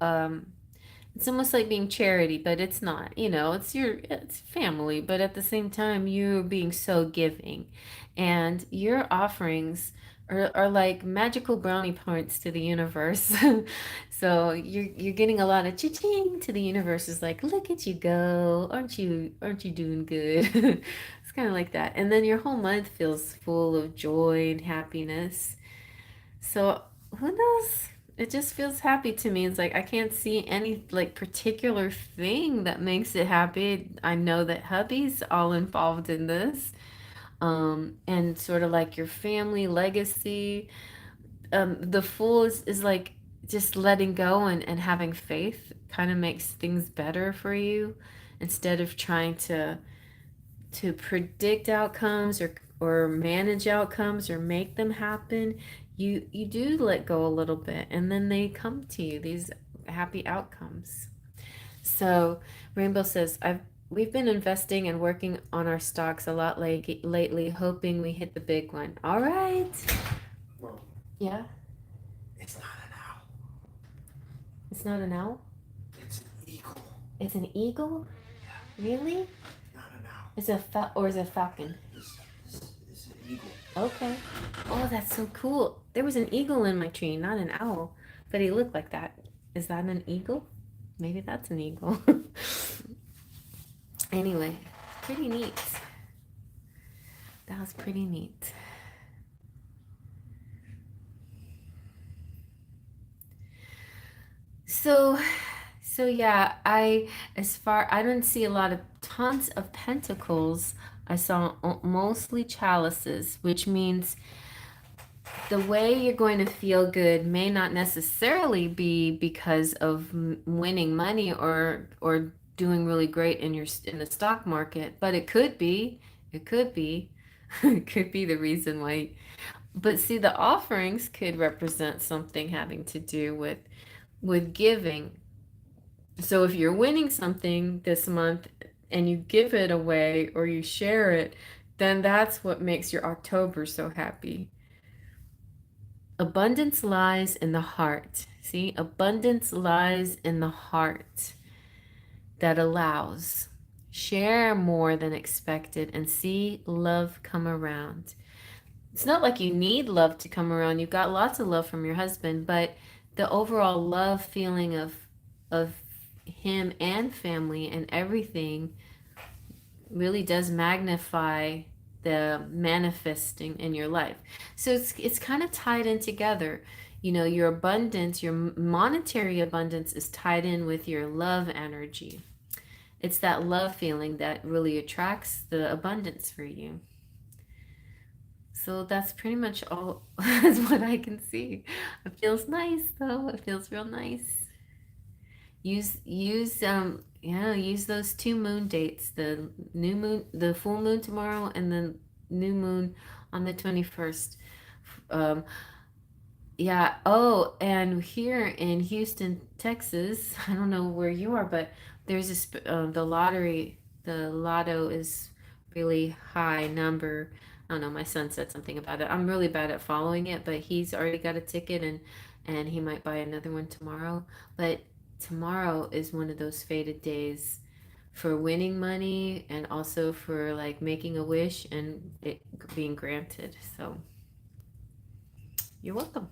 it's almost like being charity, but it's not. It's family, but at the same time, you're being so giving. And your offerings are like magical brownie points to the universe. So you're getting a lot of cha-ching to the universe. Is like, look at you go. Aren't you doing good? It's kind of like that. And then your whole month feels full of joy and happiness. So who knows? It just feels happy to me. It's like I can't see any like particular thing that makes it happy. I know that hubby's all involved in this. And sort of like your family legacy. The fool is like just letting go and having faith kind of makes things better for you instead of trying to predict outcomes or manage outcomes or make them happen. You do let go a little bit and then they come to you, these happy outcomes. So Rainbow says, we've been investing and working on our stocks a lot lately, hoping we hit the big one. All right. Well, Yeah. it's not an owl. It's not an owl. It's an eagle. It's an eagle. Yeah. Really? Not an owl. Is it or is it a falcon? It's an eagle. Okay. Oh, that's so cool. There was an eagle in my tree, not an owl, but he looked like that. Is that an eagle? Maybe that's an eagle. Anyway, pretty neat. That was pretty neat. So yeah, I don't see a lot of tons of pentacles. I saw mostly chalices, which means the way you're going to feel good may not necessarily be because of winning money or doing really great in the stock market, but it could be. It could be. It could be the reason why. But see, the offerings could represent something having to do with giving. So if you're winning something this month and you give it away or you share it, then that's what makes your October so happy. Abundance lies in the heart. See, abundance lies in the heart that allows. Share more than expected and see love come around. It's not like you need love to come around. You've got lots of love from your husband, but the overall love feeling of him and family and everything really does magnify the manifesting in your life. So it's kind of tied in together. Your abundance, your monetary abundance is tied in with your love energy. It's that love feeling that really attracts the abundance for you. So that's pretty much all that's what I can see. It feels nice though. It feels real nice. Use those 2 moon dates, the new moon, the full moon tomorrow and the new moon on the 21st. um yeah. Oh, and here in Houston, Texas, I don't know where you are, but there's the lotto is really high number. I don't know, my son said something about it. I'm really bad at following it, but he's already got a ticket and he might buy another one tomorrow. But tomorrow is one of those fated days for winning money and also for like making a wish and it being granted. So you're welcome.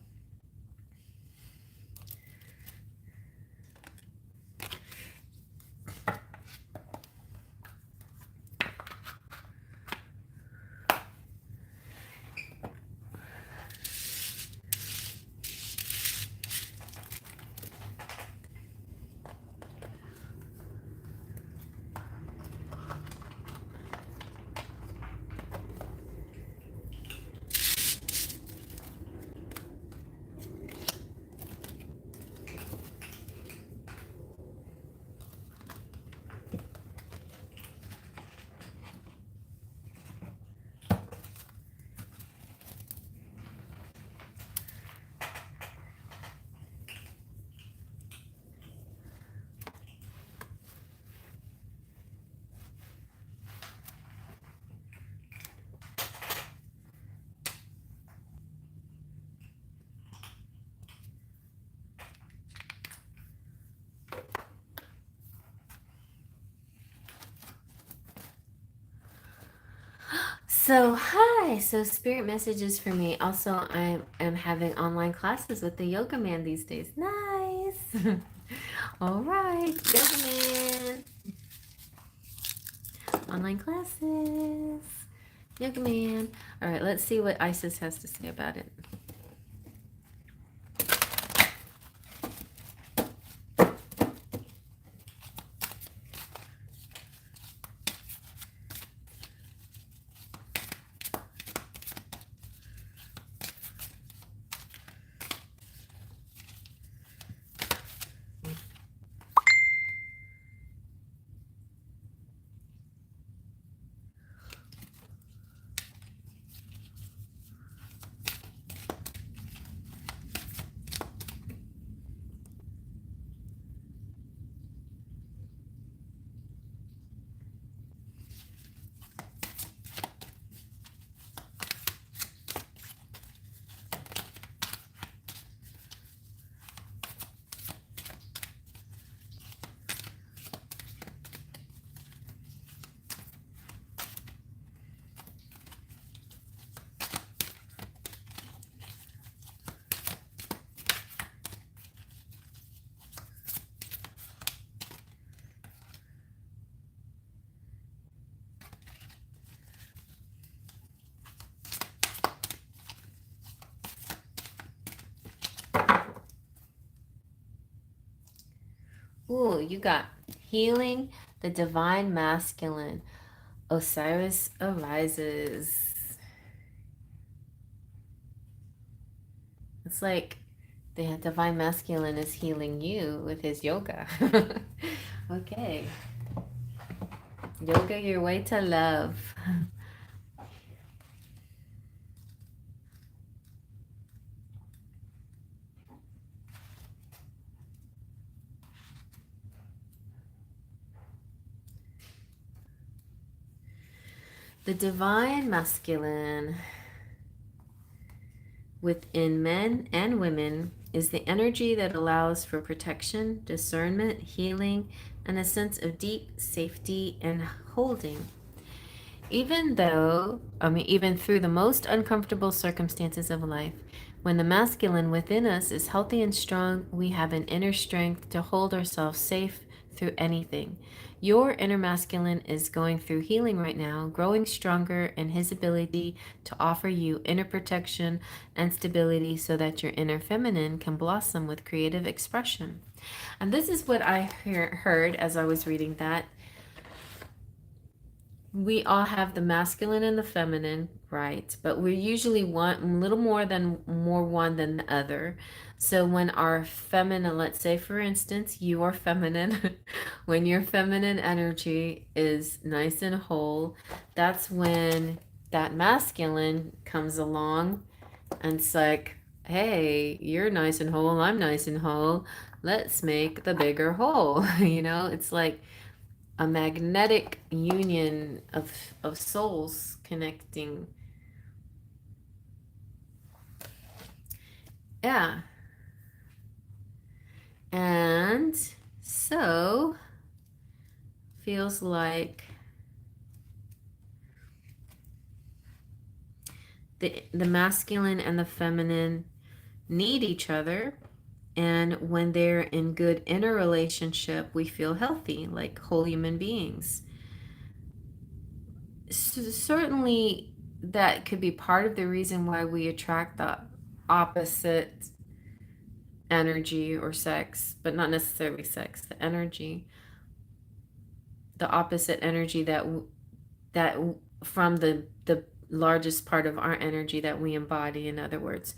So, hi. So, spirit messages for me. Also, I am having online classes with the yoga man these days. Nice. All right, yoga man. Online classes. Yoga man. All right, let's see what Isis has to say about it. Ooh, you got healing the divine masculine. Osiris arises. It's like the divine masculine is healing you with his yoga. Okay. Yoga your way to love. The divine masculine within men and women is the energy that allows for protection, discernment, healing, and a sense of deep safety and holding. Even through the most uncomfortable circumstances of life, when the masculine within us is healthy and strong, we have an inner strength to hold ourselves safe through anything. Your inner masculine is going through healing right now, growing stronger in his ability to offer you inner protection and stability so that your inner feminine can blossom with creative expression. And this is what I heard as I was reading that. We all have the masculine and the feminine, right? But we usually want a little more one than the other. So when our feminine, let's say for instance, you are feminine, when your feminine energy is nice and whole, that's when that masculine comes along and it's like, hey, you're nice and whole, I'm nice and whole. Let's make the bigger whole. It's like a magnetic union of souls connecting. Yeah. And so feels like the masculine and the feminine need each other, and when they're in good inner relationship, we feel healthy, like whole human beings. Certainly that could be part of the reason why we attract the opposite energy or sex, but not necessarily sex, the energy, the opposite energy that from the largest part of our energy that we embody, in other words.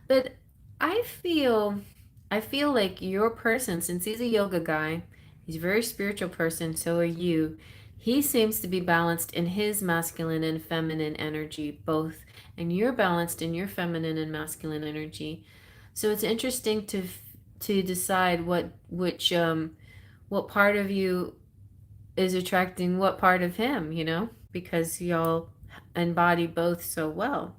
But I feel I feel like your person, since he's a yoga guy, he's a very spiritual person, so are you. He seems to be balanced in his masculine and feminine energy, both, and you're balanced in your feminine and masculine energy. So it's interesting to decide what part of you is attracting what part of him, because y'all embody both so well.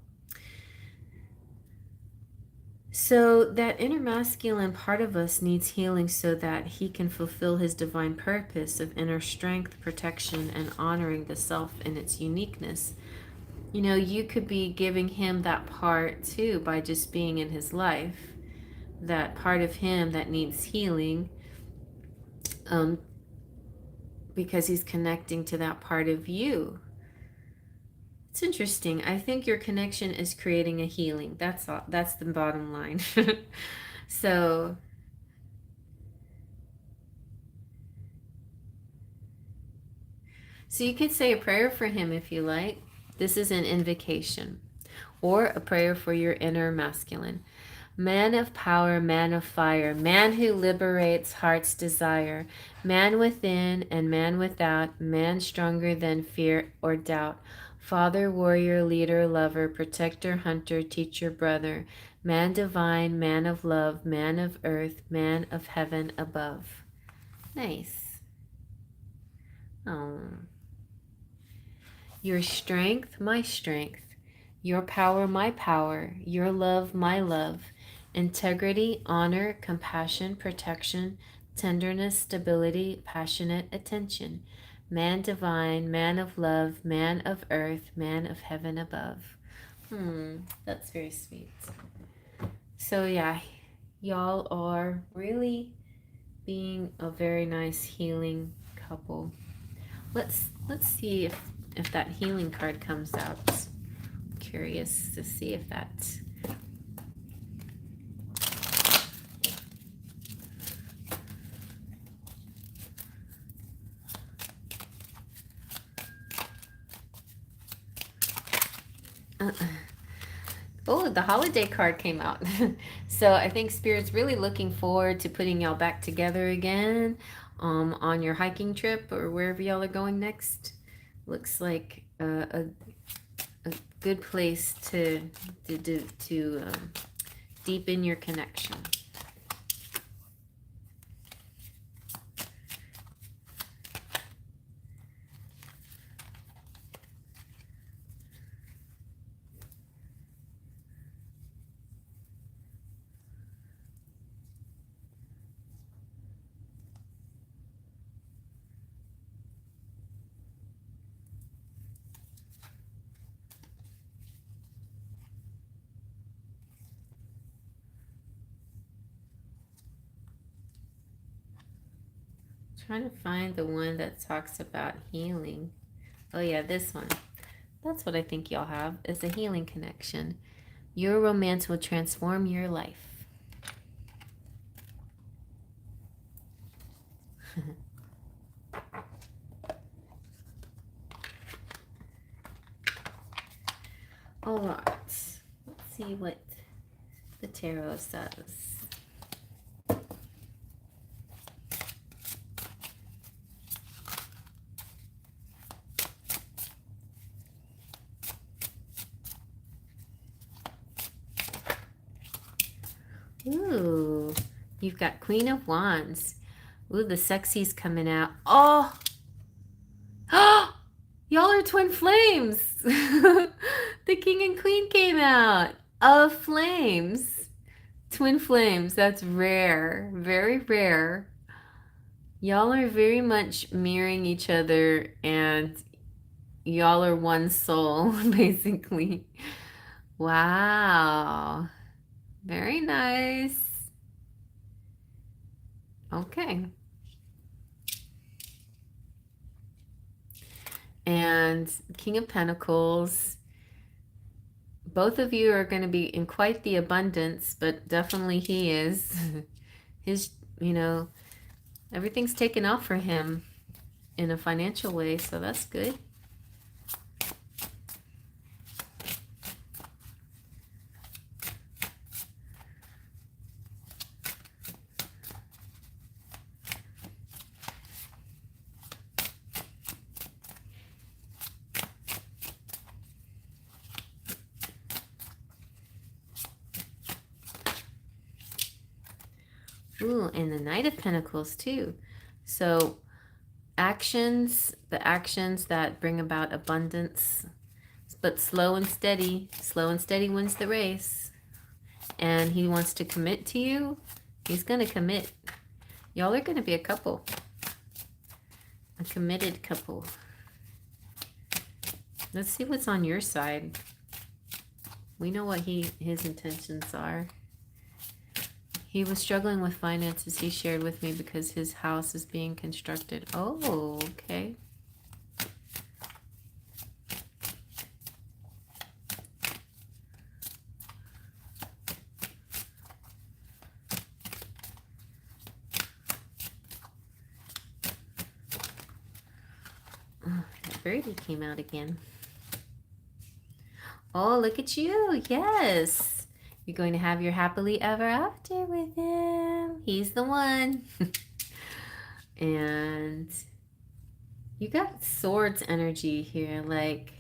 So that inner masculine part of us needs healing so that he can fulfill his divine purpose of inner strength, protection, and honoring the self in its uniqueness. You know, you could be giving him that part too by just being in his life. That part of him that needs healing, um, because he's connecting to that part of you. It's interesting. I think your connection is creating a healing. That's all. That's the bottom line. So, so you could say a prayer for him if you like. This is an invocation or a prayer for your inner masculine. Man of power, man of fire, man who liberates heart's desire, man within and man without, man stronger than fear or doubt. Father, warrior, leader, lover, protector, hunter, teacher, brother, man divine, man of love, man of earth, man of heaven above. Nice. Oh. Your strength, my strength. Your power, my power. Your love, my love. Integrity, honor, compassion, protection, tenderness, stability, passionate attention. Man divine, man of love, man of earth, man of heaven above. That's very sweet. So yeah, y'all are really being a very nice healing couple. Let's see if that healing card comes out. I'm curious to see if that. Oh, the holiday card came out. So I think Spirit's really looking forward to putting y'all back together again, on your hiking trip or wherever y'all are going next. Looks like a good place to deepen your connection. Trying to find the one that talks about healing. Oh yeah, this one. That's what I think y'all have, is a healing connection. Your romance will transform your life. All right. Let's see what the tarot says. Ooh, you've got Queen of Wands. Ooh, the sexy's coming out. Oh, y'all are twin flames. The King and Queen came out of flames. Twin flames. That's rare. Very rare. Y'all are very much mirroring each other, and y'all are one soul, basically. Wow. Very nice. Okay. And King of Pentacles. Both of you are going to be in quite the abundance, but definitely he is. His, everything's taken off for him in a financial way, so that's good. Ooh, and the Knight of Pentacles too. So the actions that bring about abundance, but slow and steady wins the race. And he wants to commit to you. He's going to commit. Y'all are going to be a couple. A committed couple. Let's see what's on your side. We know what his intentions are. He was struggling with finances, he shared with me, because his house is being constructed. Oh, okay. Oh, that birdie came out again. Oh, look at you. Yes. You're going to have your happily ever after with him. He's the one. And you got swords energy here. Like,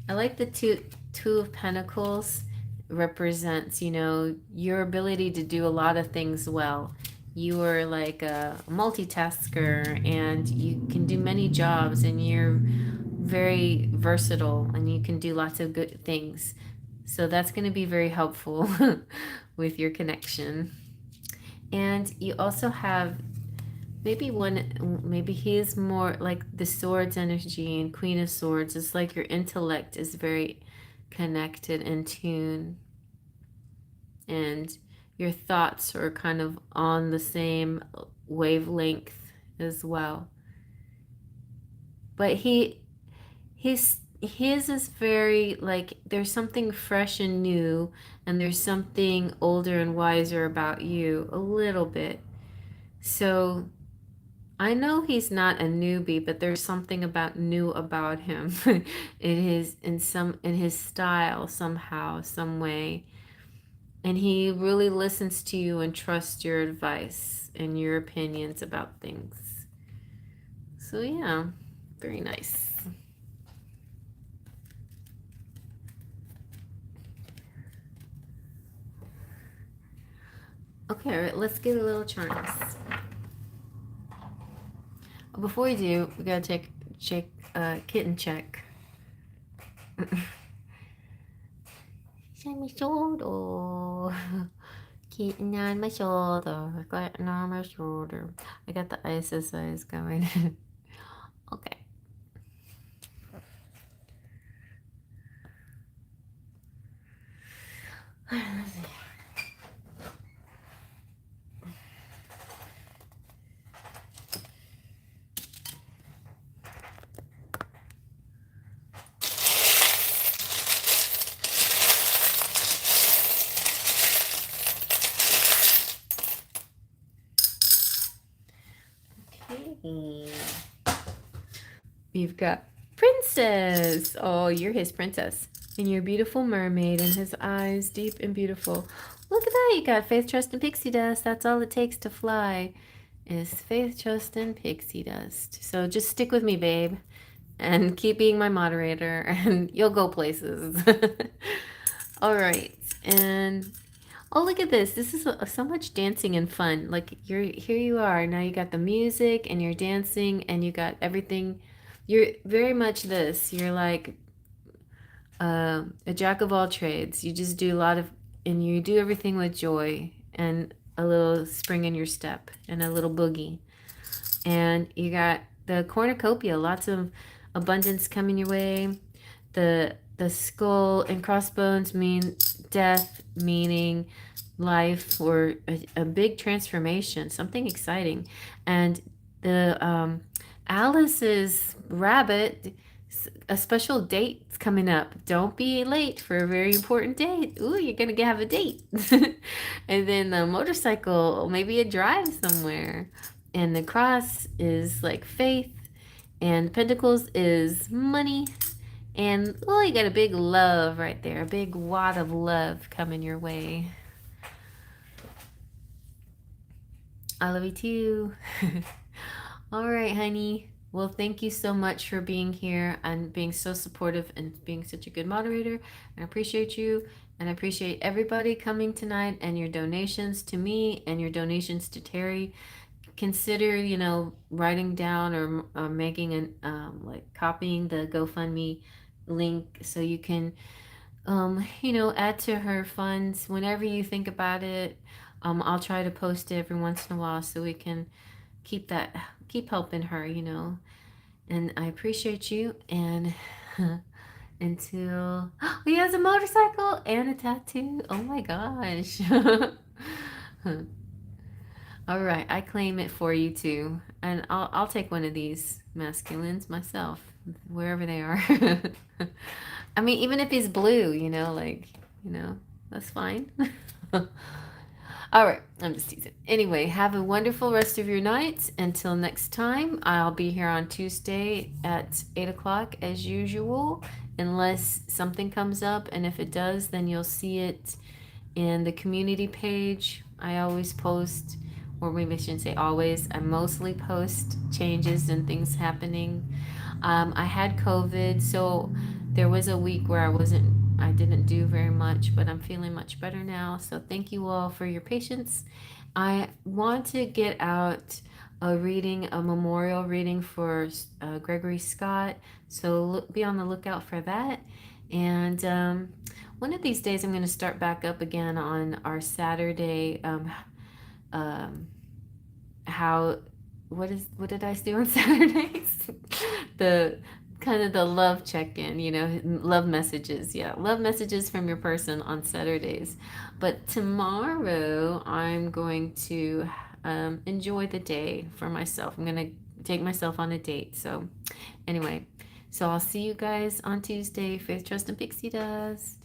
I like the two of pentacles represents, you know, your ability to do a lot of things well. You are like a multitasker and you can do many jobs and you're very versatile and you can do lots of good things. So that's going to be very helpful with your connection. And you also have maybe he's more like the swords energy and queen of swords. It's like your intellect is very connected and tuned, and your thoughts are kind of on the same wavelength as well. But his is very like there's something fresh and new, and there's something older and wiser about you a little bit. So I know he's not a newbie, but there's something about new about him in his style somehow, some way. And he really listens to you and trusts your advice and your opinions about things. So yeah, very nice. Okay, all right, let's get a little charms. Before we do, we gotta check kitten check. On my shoulder. Kitten on my shoulder. Kitten on my shoulder. I got the ISIS eyes going. Okay. Let's see. Okay. We've got Princess. Oh, you're his princess. And you're a beautiful mermaid, and his eyes deep and beautiful. Look at that. You got faith, trust, and pixie dust. That's all it takes to fly is faith, trust, and pixie dust. So just stick with me, babe, and keep being my moderator, and you'll go places. All right. And oh, look at this. This is so much dancing and fun. Like here you are. Now you got the music and you're dancing and you got everything. You're very much this. You're like a jack of all trades. You just do a lot of, and you do everything with joy and a little spring in your step and a little boogie. And you got the cornucopia, lots of abundance coming your way. The skull and crossbones mean death, meaning life, or a big transformation, something exciting. And the Alice's rabbit, a special date's coming up. Don't be late for a very important date. Ooh, you're gonna have a date. And then the motorcycle, maybe a drive somewhere. And the cross is like faith, and pentacles is money. And oh, you got a big love right there, a big wad of love coming your way. I love you too. All right, honey. Well, thank you so much for being here and being so supportive and being such a good moderator. I appreciate you. And I appreciate everybody coming tonight and your donations to me and your donations to Terri. Consider, you know, writing down or making an like copying the GoFundMe link so you can you know, add to her funds whenever you think about it. I'll try to post it every once in a while so we can keep helping her, you know. And I appreciate you. And until he has a motorcycle and a tattoo. Oh my gosh. All right, I claim it for you too. And I'll take one of these masculines myself, wherever they are. I mean, even if he's blue, like, that's fine. All right, I'm just teasing. Anyway, have a wonderful rest of your night. Until next time, I'll be here on Tuesday at 8 o'clock as usual, unless something comes up. And if it does, then you'll see it in the community page. I always post, or maybe I shouldn't say always, I mostly post changes and things happening. I had COVID, so there was a week where I didn't do very much, but I'm feeling much better now. So thank you all for your patience. I want to get out a memorial reading for Gregory Scott. So be on the lookout for that. And one of these days, I'm going to start back up again on our Saturday. Um, how what did I do on Saturdays? the kind of the love check-in, love messages. Yeah, love messages from your person on Saturdays. But tomorrow I'm going to enjoy the day for myself. I'm going to take myself on a date. So anyway, so I'll see you guys on Tuesday. Faith, Trust, and Pixie Dust.